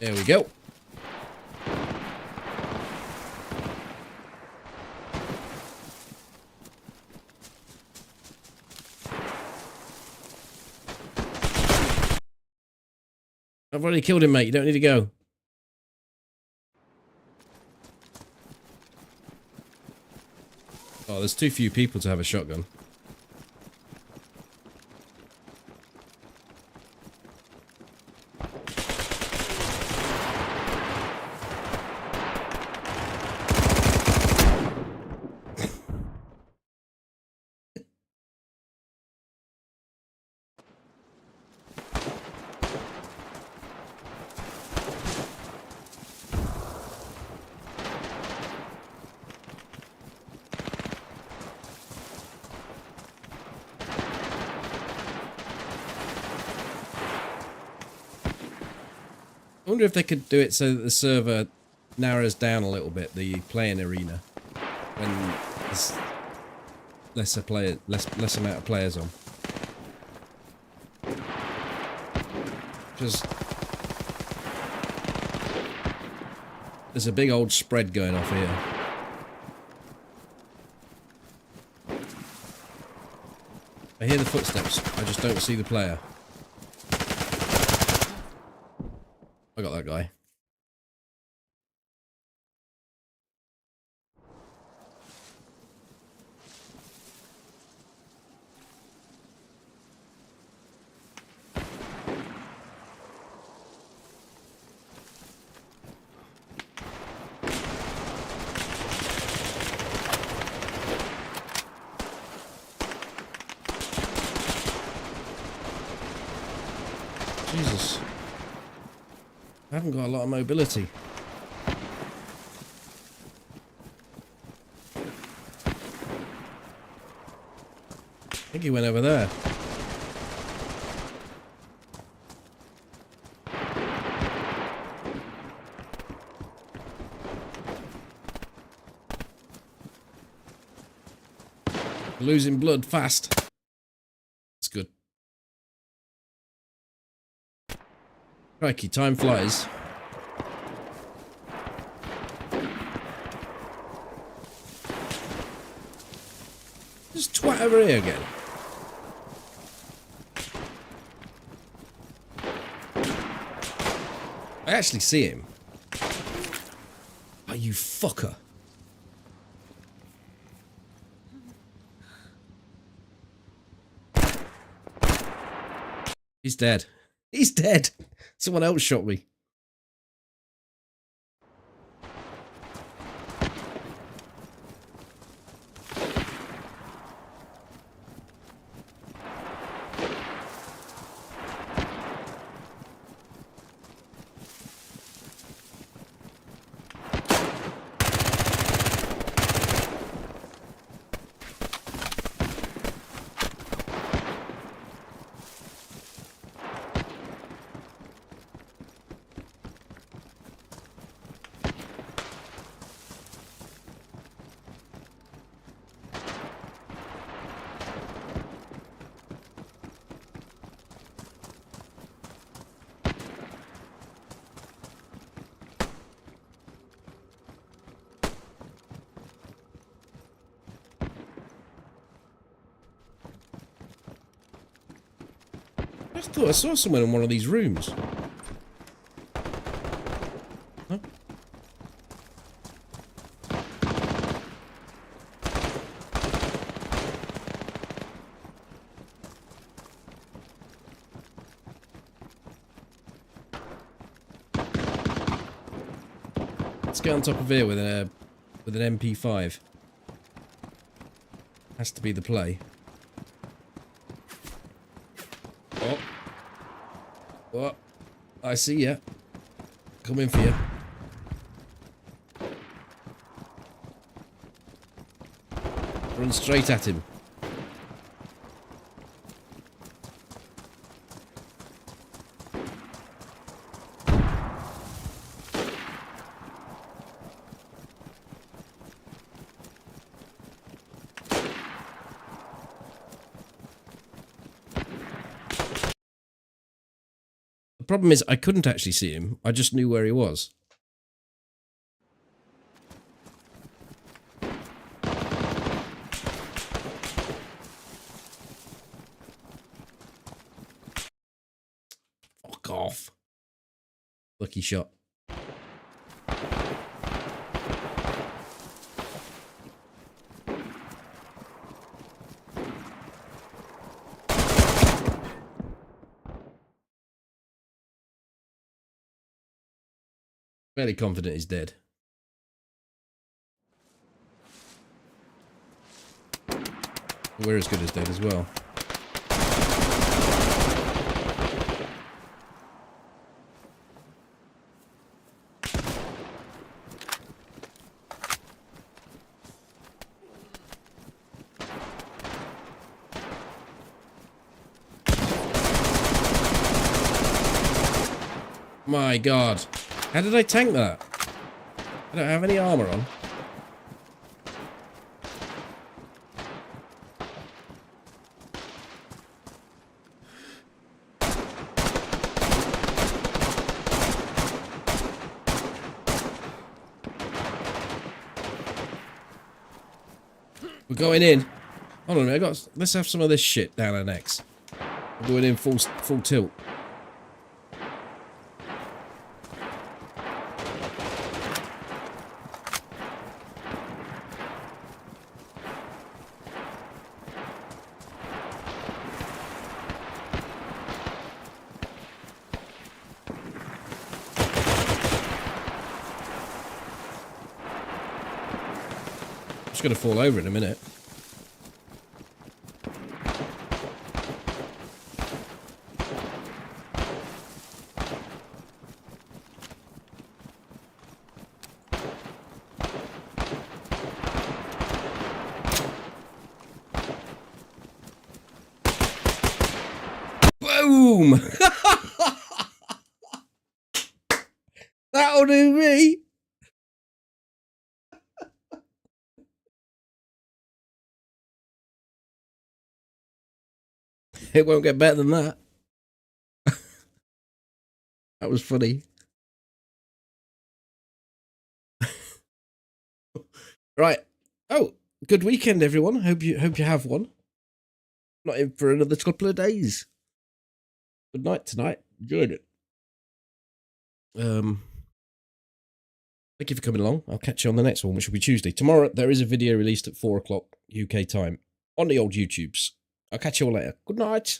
There we go. I've already killed him, mate. You don't need to go. Oh, there's too few people to have a shotgun. I wonder if they could do it so that the server narrows down a little bit, the playing arena, when there's less amount of players on. Because there's a big old spread going off here. I hear the footsteps, I just don't see the player. I got that guy. Jesus. I haven't got a lot of mobility. I think he went over there. Losing blood fast. That's good. Crikey, time flies. There's twat over here again. I actually see him. Oh, you fucker. He's dead. He's dead. Someone else shot me. I thought I saw someone in one of these rooms. Huh? Let's get on top of here with an MP5. Has to be the play. Oh. What? I see ya. Coming for you. Run straight at him. The problem is I couldn't actually see him. I just knew where he was. Fuck off. Lucky shot. Fairly confident he's dead. We're as good as dead as well. My God. How did I tank that? I don't have any armor on. We're going in. Hold on a minute. Let's have some of this shit down our necks. We're going in full tilt. Just gonna fall over in a minute. Boom! That'll do me. It won't get better than that. That was funny. Right. Oh, good weekend, everyone. Hope you have one. Not in for another couple of days. Good night tonight. Enjoyed it. Thank you for coming along. I'll catch you on the next one, which will be Tuesday. Tomorrow there is a video released at 4 o'clock UK time on the old YouTubes. I'll catch you all later. Good night.